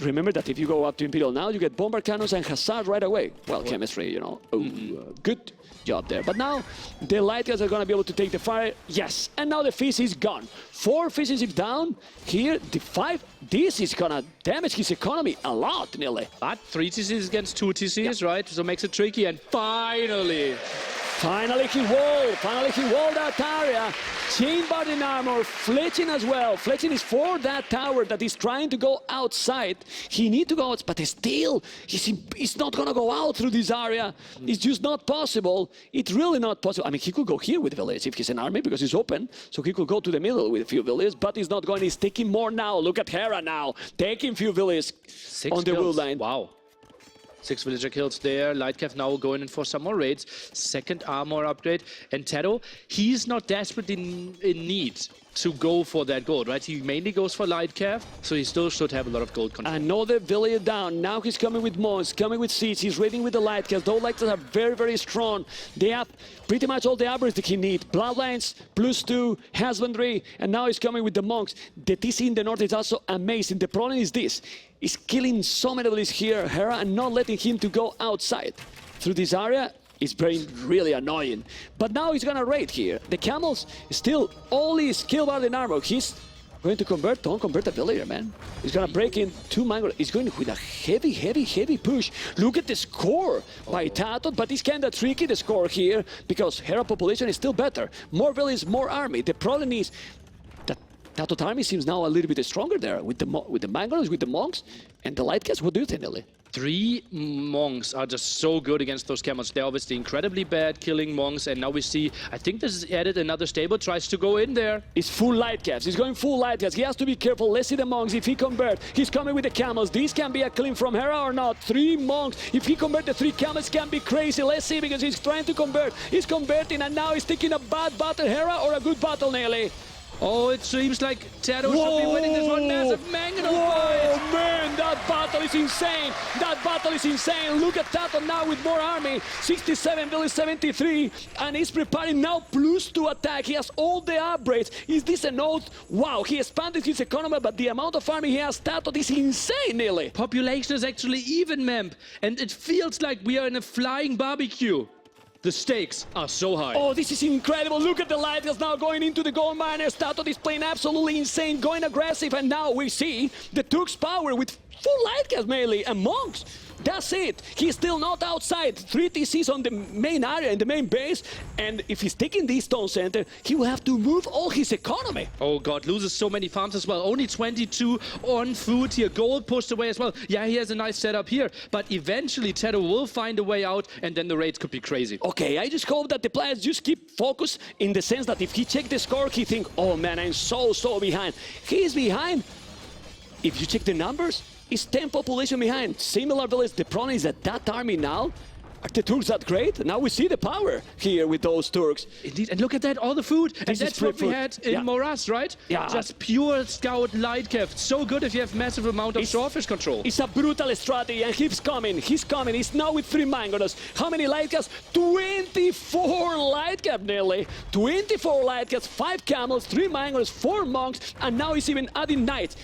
Remember that if you go up to Imperial now, you get bomber cannons and hazard right away. Well, chemistry, you know. Good job there. But now the lighters are gonna be able to take the fire. Yes, and now the fish is gone. 4 fishes is down. Here, the 5. This is gonna damage his economy a lot, nearly. But 3 TCs against 2 TCs, right? So makes it tricky. And finally he walled that area. Chain body armor, fletching as well. Fletching is for that tower that is trying to go outside. He needs to go out, but still, he's not gonna go out through this area. It's just not possible. It's really not possible. I mean, he could go here with village if he's an army because it's open. So he could go to the middle with a few villages, but he's not going. He's taking more now. Look at Hera now, taking few villages on the wood line. Wow. 6 villager kills there. Lightcav now going in for some more raids. Second armor upgrade. And TaToH, he's not desperately in need to go for that gold, right? He mainly goes for Lightcav, so he still should have a lot of gold control. Another villager down. Now he's coming with Mons, coming with Seeds. He's raiding with the Lightcavs. Those Lightcavs are very, very strong. They have pretty much all the upgrades that he needs. Bloodlines, +2, husbandry, and now he's coming with the monks. The TC in the north is also amazing. The problem is this. He's killing so many villages here, Hera, and not letting him to go outside. Through this area, it's very really annoying. But now he's gonna raid here. The camels still only skill bar in armor. He's going to convert, don't convert the villager, man. He's gonna break in 2 mango. He's going with a heavy push. Look at the score by TaToH, but it's kinda tricky, the score here, because Hera population is still better. More villages, more army. The problem is that TaToH army seems now a little bit stronger there with the mangoes, with the monks, and the Lightcats. What do you think, Nelly? 3 monks are just so good against those camels. They're obviously incredibly bad killing monks, and now we see, I think this is added, another stable tries to go in there. It's full Lightcavs. He's going full Lightcavs. He has to be careful. Let's see the monks. If he convert, he's coming with the camels. This can be a clean from Hera or not. 3 monks. If he convert the 3 camels, can be crazy. Let's see, because he's trying to convert. He's converting, and now he's taking a bad battle, Hera, or a good battle, Nelly. Oh, it seems like TaToH should be winning this one. Massive mango fight. Oh man, that battle is insane. That battle is insane. Look at TaToH now with more army. 67 village 73, and he's preparing now +2 attack. He has all the upgrades. Is this a note? Wow, he expanded his economy, but the amount of army he has, TaToH, is insane, nearly. Population is actually even, Memp, and it feels like we are in a flying barbecue. The stakes are so high. Oh, this is incredible. Look at the Lightcavs now going into the gold miners. TaToH is playing absolutely insane, going aggressive, and now we see the TaToH's power with full Lightcavs melee and monks. That's it. He's still not outside. 3 TCs on the main area, in the main base, and if he's taking this stone center, he will have to move all his economy. Oh god, loses so many farms as well. Only 22 on food here. Gold pushed away as well. Yeah, he has a nice setup here, but eventually TaToH will find a way out, and then the raids could be crazy. Okay, I just hope that the players just keep focused in the sense that if he check the score, he think, oh man, I'm so behind. He's behind. If you check the numbers, it's 10 population behind. Similar village. The problem is that army now, are the Turks that great? Now we see the power here with those Turks. Indeed, and look at that, all the food. And This is that's what we food. had in Moraz, right? Yeah. Just pure scout Lightcav. So good if you have massive amount of shawfish control. It's a brutal strategy, and he's coming. He's now with 3 mangoes. How many Lightcavs? 24 Lightcav, nearly. 24 Lightcavs, 5 camels, 3 mangoes, 4 monks, and now he's even adding knights.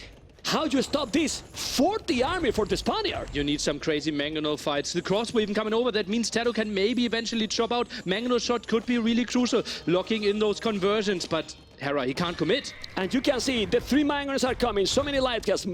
How do you stop this? 40 army for the Spaniard. You need some crazy mangonel fights. The crossbow even coming over. That means TaToH can maybe eventually chop out. Mangonel shot could be really crucial, locking in those conversions, but Hera, he can't commit. And you can see the 3 mangoes are coming. So many Lightcavs.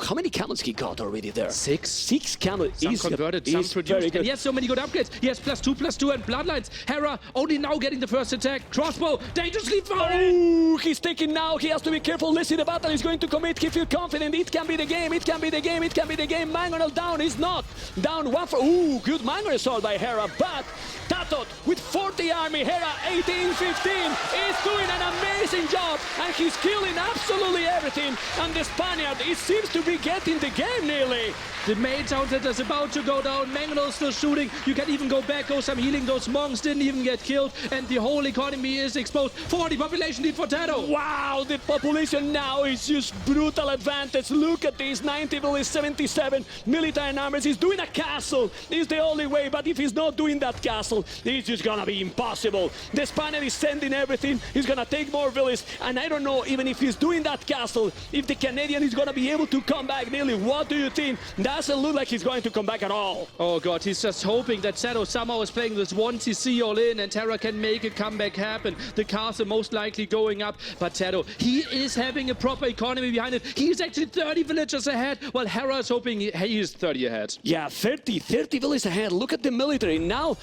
How many camels he got already there? 6. 6 camels. Some converted, some produced. And he has so many good upgrades. He has +2, and bloodlines. Hera only now getting the first attack. Crossbow, dangerously firing. Oh, he's taking now. He has to be careful. Let's see the battle. He's going to commit. He feels confident. It can be the game. It can be the game. It can be the game. Mangonel down. He's not. Down 1 for... Ooh, good Mangonel assault by Hera. But TaToH with 40 army. Hera 18-15 is doing an amazing job. And he's killing absolutely everything. And the Spaniard, it seems to be getting the game nearly. The main town center is about to go down. Mangonel still shooting. You can even go back, go some healing. Those monks didn't even get killed. And the whole economy is exposed. 40 population lead for TaToH. Wow, the population now is just brutal advantage. Look at this, 90 village, 77 military numbers. He's doing a castle. It's the only way, but if he's not doing that castle, it's just gonna be impossible. The Spaniard is sending everything. He's gonna take more villages, and I don't know even if he's doing that castle, if the Canadian is gonna be able to come back. Nearly, what do you think? Doesn't look like he's going to come back at all. Oh god, he's just hoping that TaToH somehow is playing this 1 TC all in, and Hera can make a comeback happen. The castle most likely going up, but TaToH, he is having a proper economy behind it. He's actually 30 villagers ahead, while Hera is hoping he is 30 ahead. Yeah, 30 villages ahead. Look at the military. Now,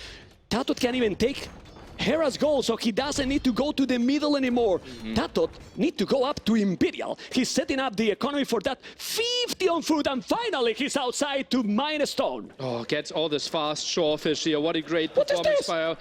TaToH can't even take Hera's goal, so he doesn't need to go to the middle anymore. TaToH need to go up to Imperial. He's setting up the economy for that. 50 on foot, and finally he's outside to mine a stone. Oh, gets all this fast shawfish here. What a great What is performance this? by our...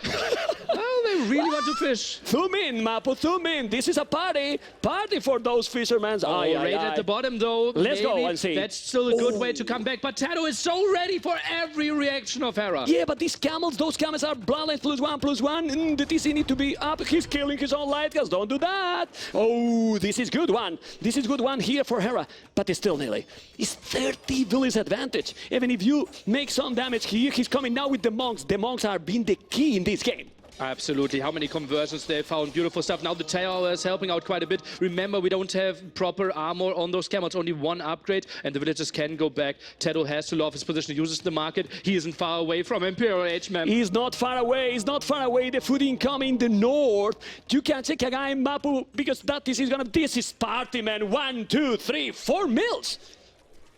Well, they really want to fish. Zoom in, Mapu, zoom in. This is a party. Party for those fishermen. Oh, right at the bottom, though. Let's go Maybe and see. That's still a good way to come back. But TaToH is so ready for every reaction of Hera. Yeah, but these camels, those camels are bloodlines +1/+1. The TC need to be up. He's killing his own light guys. Don't do that. Oh, this is good one. This is good one here for Hera. But it's still nearly. It's 30 village advantage. Even if you make some damage here, he's coming now with the monks. The monks are being the key in this game. Absolutely. How many conversions they found. Beautiful stuff. Now the tower is helping out quite a bit. Remember, we don't have proper armor on those camels. Only one upgrade, and the villagers can go back. TaToH has to love his position. Uses the market. He isn't far away from Imperial Age, man. He's not far away. He's not far away. The food incoming in the north. You can check a guy in Mapu because this is party, man. 1, 2, 3, 4 meals.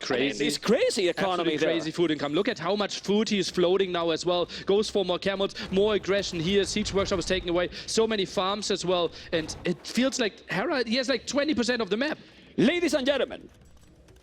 Crazy. I mean, it's crazy economy there. Crazy food income. Look at how much food he is floating now as well. Goes for more camels, more aggression here. Siege Workshop is taking away so many farms as well. And it feels like Hera, he has like 20% of the map. Ladies and gentlemen,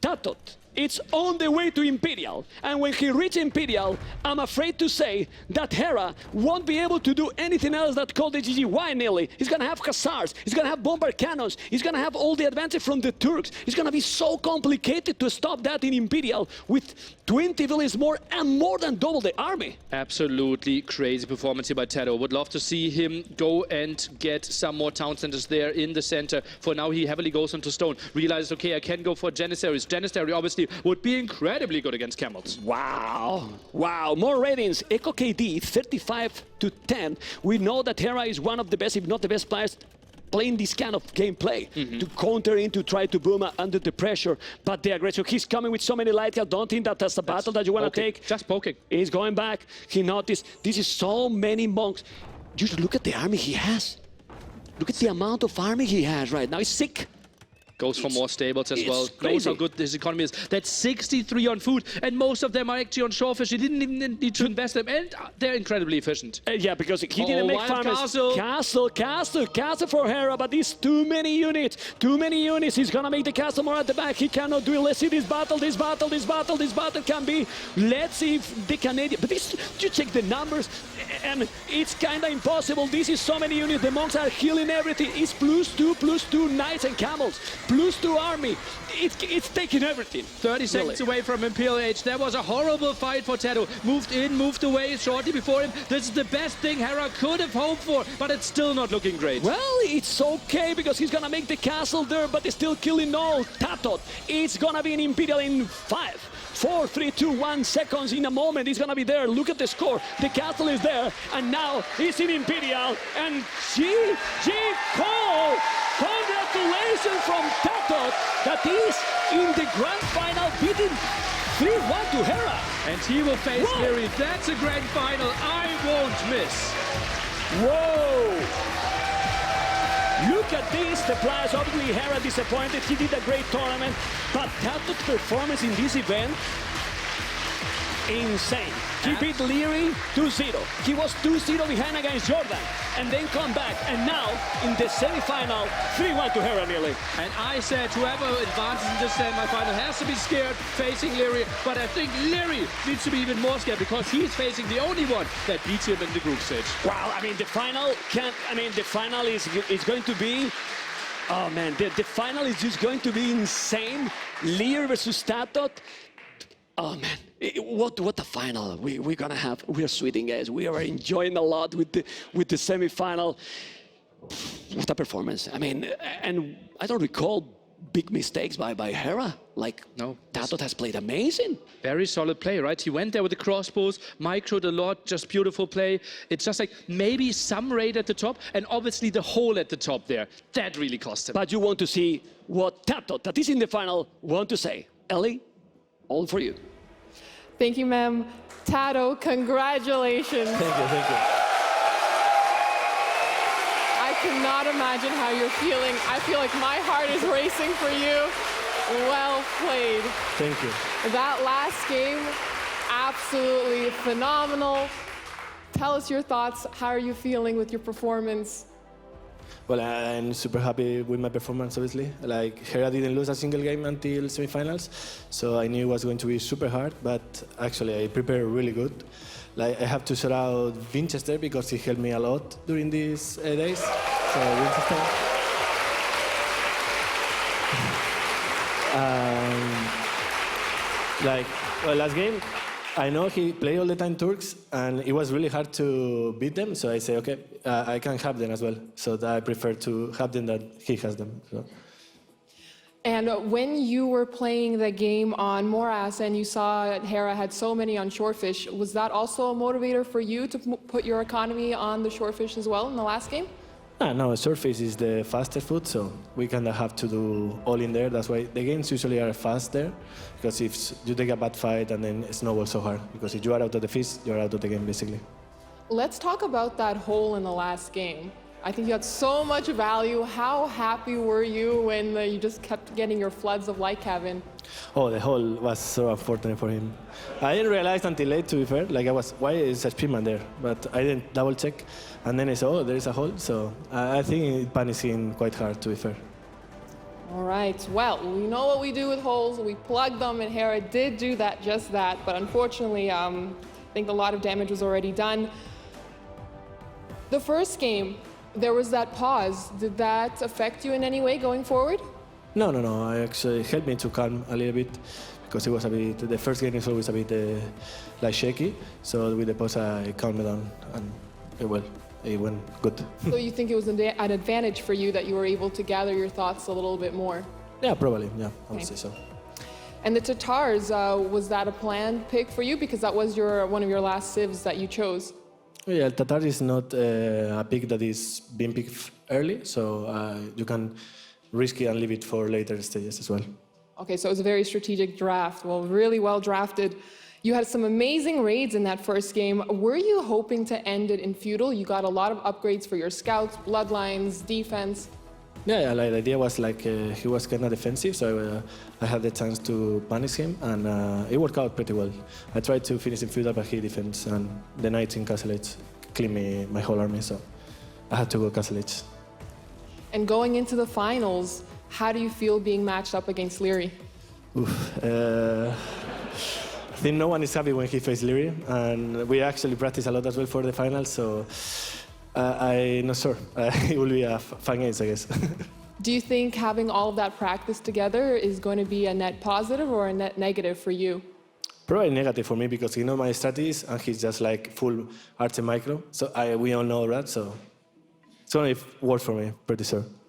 TaToH, it's on the way to Imperial. And when he reaches Imperial, I'm afraid to say that Hera won't be able to do anything else that called the GG. Why, Nelly? He's going to have Hussars. He's going to have bomber cannons. He's going to have all the advantage from the Turks. It's going to be so complicated to stop that in Imperial with 20 villages more and more than double the army. Absolutely crazy performance here by TaToH. Would love to see him go and get some more town centers there in the center. For now, he heavily goes into stone. Realizes, okay, I can go for Janissaries. Janissary, obviously, would be incredibly good against camels. Wow. Wow. More ratings. Echo KD 35-10. We know that Hera is one of the best, if not the best players playing this kind of gameplay to counter in, to try to boom under the pressure. But the aggression, he's coming with so many light guys. Don't think that that's a battle that you want to take. Just poking. He's going back. He noticed this is so many monks. Just look at the army he has. Look at the amount of army he has right now. He's sick. Goes for more stables as well. Crazy. Knows how good this economy is. That's 63 on food, and most of them are actually on shorefish. He didn't even need to invest them, and they're incredibly efficient. Yeah, because he didn't make farmers. Castle for Hera, but these too many units. He's gonna make the castle more at the back. He cannot do it. Let's see this battle can be. Let's see if the Canadian. But this, you check the numbers, and it's kind of impossible. This is so many units. The monks are healing everything. It's +2 knights and camels. +2 army. It's taking everything. 30 seconds away from Imperial Age. There was a horrible fight for TaToH. Moved in, moved away shortly before him. This is the best thing Hera could have hoped for, but it's still not looking great. Well, it's okay because he's gonna make the castle there, but he's still killing all. TaToH, it's gonna be an Imperial in 5, 4, 3, 2, 1 seconds. In a moment, he's gonna be there. Look at the score. The castle is there, and now he's in Imperial. And GG Cole! Congratulations from TaToH that is in the grand final, beating 3-1 to Hera. And he will face Leary. That's a grand final I won't miss. Whoa! Look at this. The players, obviously Hera disappointed. He did a great tournament, but TaToH's performance in this event, insane. He beat Leary 2-0. He was 2-0 behind against Jordan, and then come back. And now, in the semi-final, 3-1 to Hera nearly. And I said whoever advances in this semi-final has to be scared facing Leary. But I think Leary needs to be even more scared because he's facing the only one that beats him in the group stage. Wow, I mean, the final is going to be. Oh man, the final is just going to be insane. Lear versus TaToH. Oh man, what a final we're gonna have. We are sweating, guys. We are enjoying a lot with the semi-final. What a performance! I mean, and I don't recall big mistakes by Hera. Like, no, TaToH has played amazing. Very solid play, right? He went there with the crossbows, microed a lot, just beautiful play. It's just like maybe some raid at the top, and obviously the hole at the top there. That really cost him. But you want to see what TaToH, that is in the final, want to say. Ellie, all for you. Thank you, ma'am. TaToH, congratulations. Thank you. I cannot imagine how you're feeling. I feel like my heart is racing for you. Well played. Thank you. That last game, absolutely phenomenal. Tell us your thoughts. How are you feeling with your performance? Well, I'm super happy with my performance, obviously. Like, Hera didn't lose a single game until semifinals, so I knew it was going to be super hard, but actually I prepared really good. Like I have to shout out Winchester because he helped me a lot during these days. So Winchester. Last game, I know he played all the time Turks, and it was really hard to beat them. So I say, okay, I can have them as well. So that I prefer to have them than he has them. So. And when you were playing the game on Morass and you saw Hera had so many on Shorefish, was that also a motivator for you to put your economy on the Shorefish as well in the last game? No, Surface is the faster foot, so we kind of have to do all in there. That's why the games usually are fast there, because if you take a bad fight and then it snowballs so hard, because if you are out of the fish, you're out of the game basically. Let's talk about that hole in the last game. I think you had so much value. How happy were you when you just kept getting your floods of light cabin? Oh, the hole was so unfortunate for him. I didn't realize until late, to be fair. Like why is a speedman there? But I didn't double check. And then I saw, oh, there is a hole. So I think it punished him quite hard, to be fair. All right, well, we know what we do with holes. We plug them, and Hera did do that, just that. But unfortunately, I think a lot of damage was already done. The first game, there was that pause. Did that affect you in any way going forward? No. I actually helped me to calm a little bit because it was a bit. The first game is always a bit like shaky. So with the pause, I calmed down, and it went good. So you think it was an advantage for you that you were able to gather your thoughts a little bit more? Yeah, probably. Yeah, I would say so. And the TaToHs, was that a planned pick for you because that was one of your last civs that you chose? Yeah, TaToH is not a pick that is being picked early, so you can risk it and leave it for later stages as well. Okay, so it was a very strategic draft. Well, really well drafted. You had some amazing raids in that first game. Were you hoping to end it in feudal? You got a lot of upgrades for your scouts, bloodlines, defense. Yeah, like the idea was like he was kind of defensive, so I had the chance to punish him, and it worked out pretty well. I tried to finish in feudal, but he defends, and the knights in Castle Edge cleaned my whole army, so I had to go Castle Edge. And going into the finals, how do you feel being matched up against Leary? I think no one is happy when he faces Leary, and we actually practice a lot as well for the finals, so I'm not sure. It will be a fun game, I guess. Do you think having all of that practice together is going to be a net positive or a net negative for you? Probably negative for me because he knows my strategies and he's just like full arch and micro. So we all know that, so it's going to work for me, pretty sure.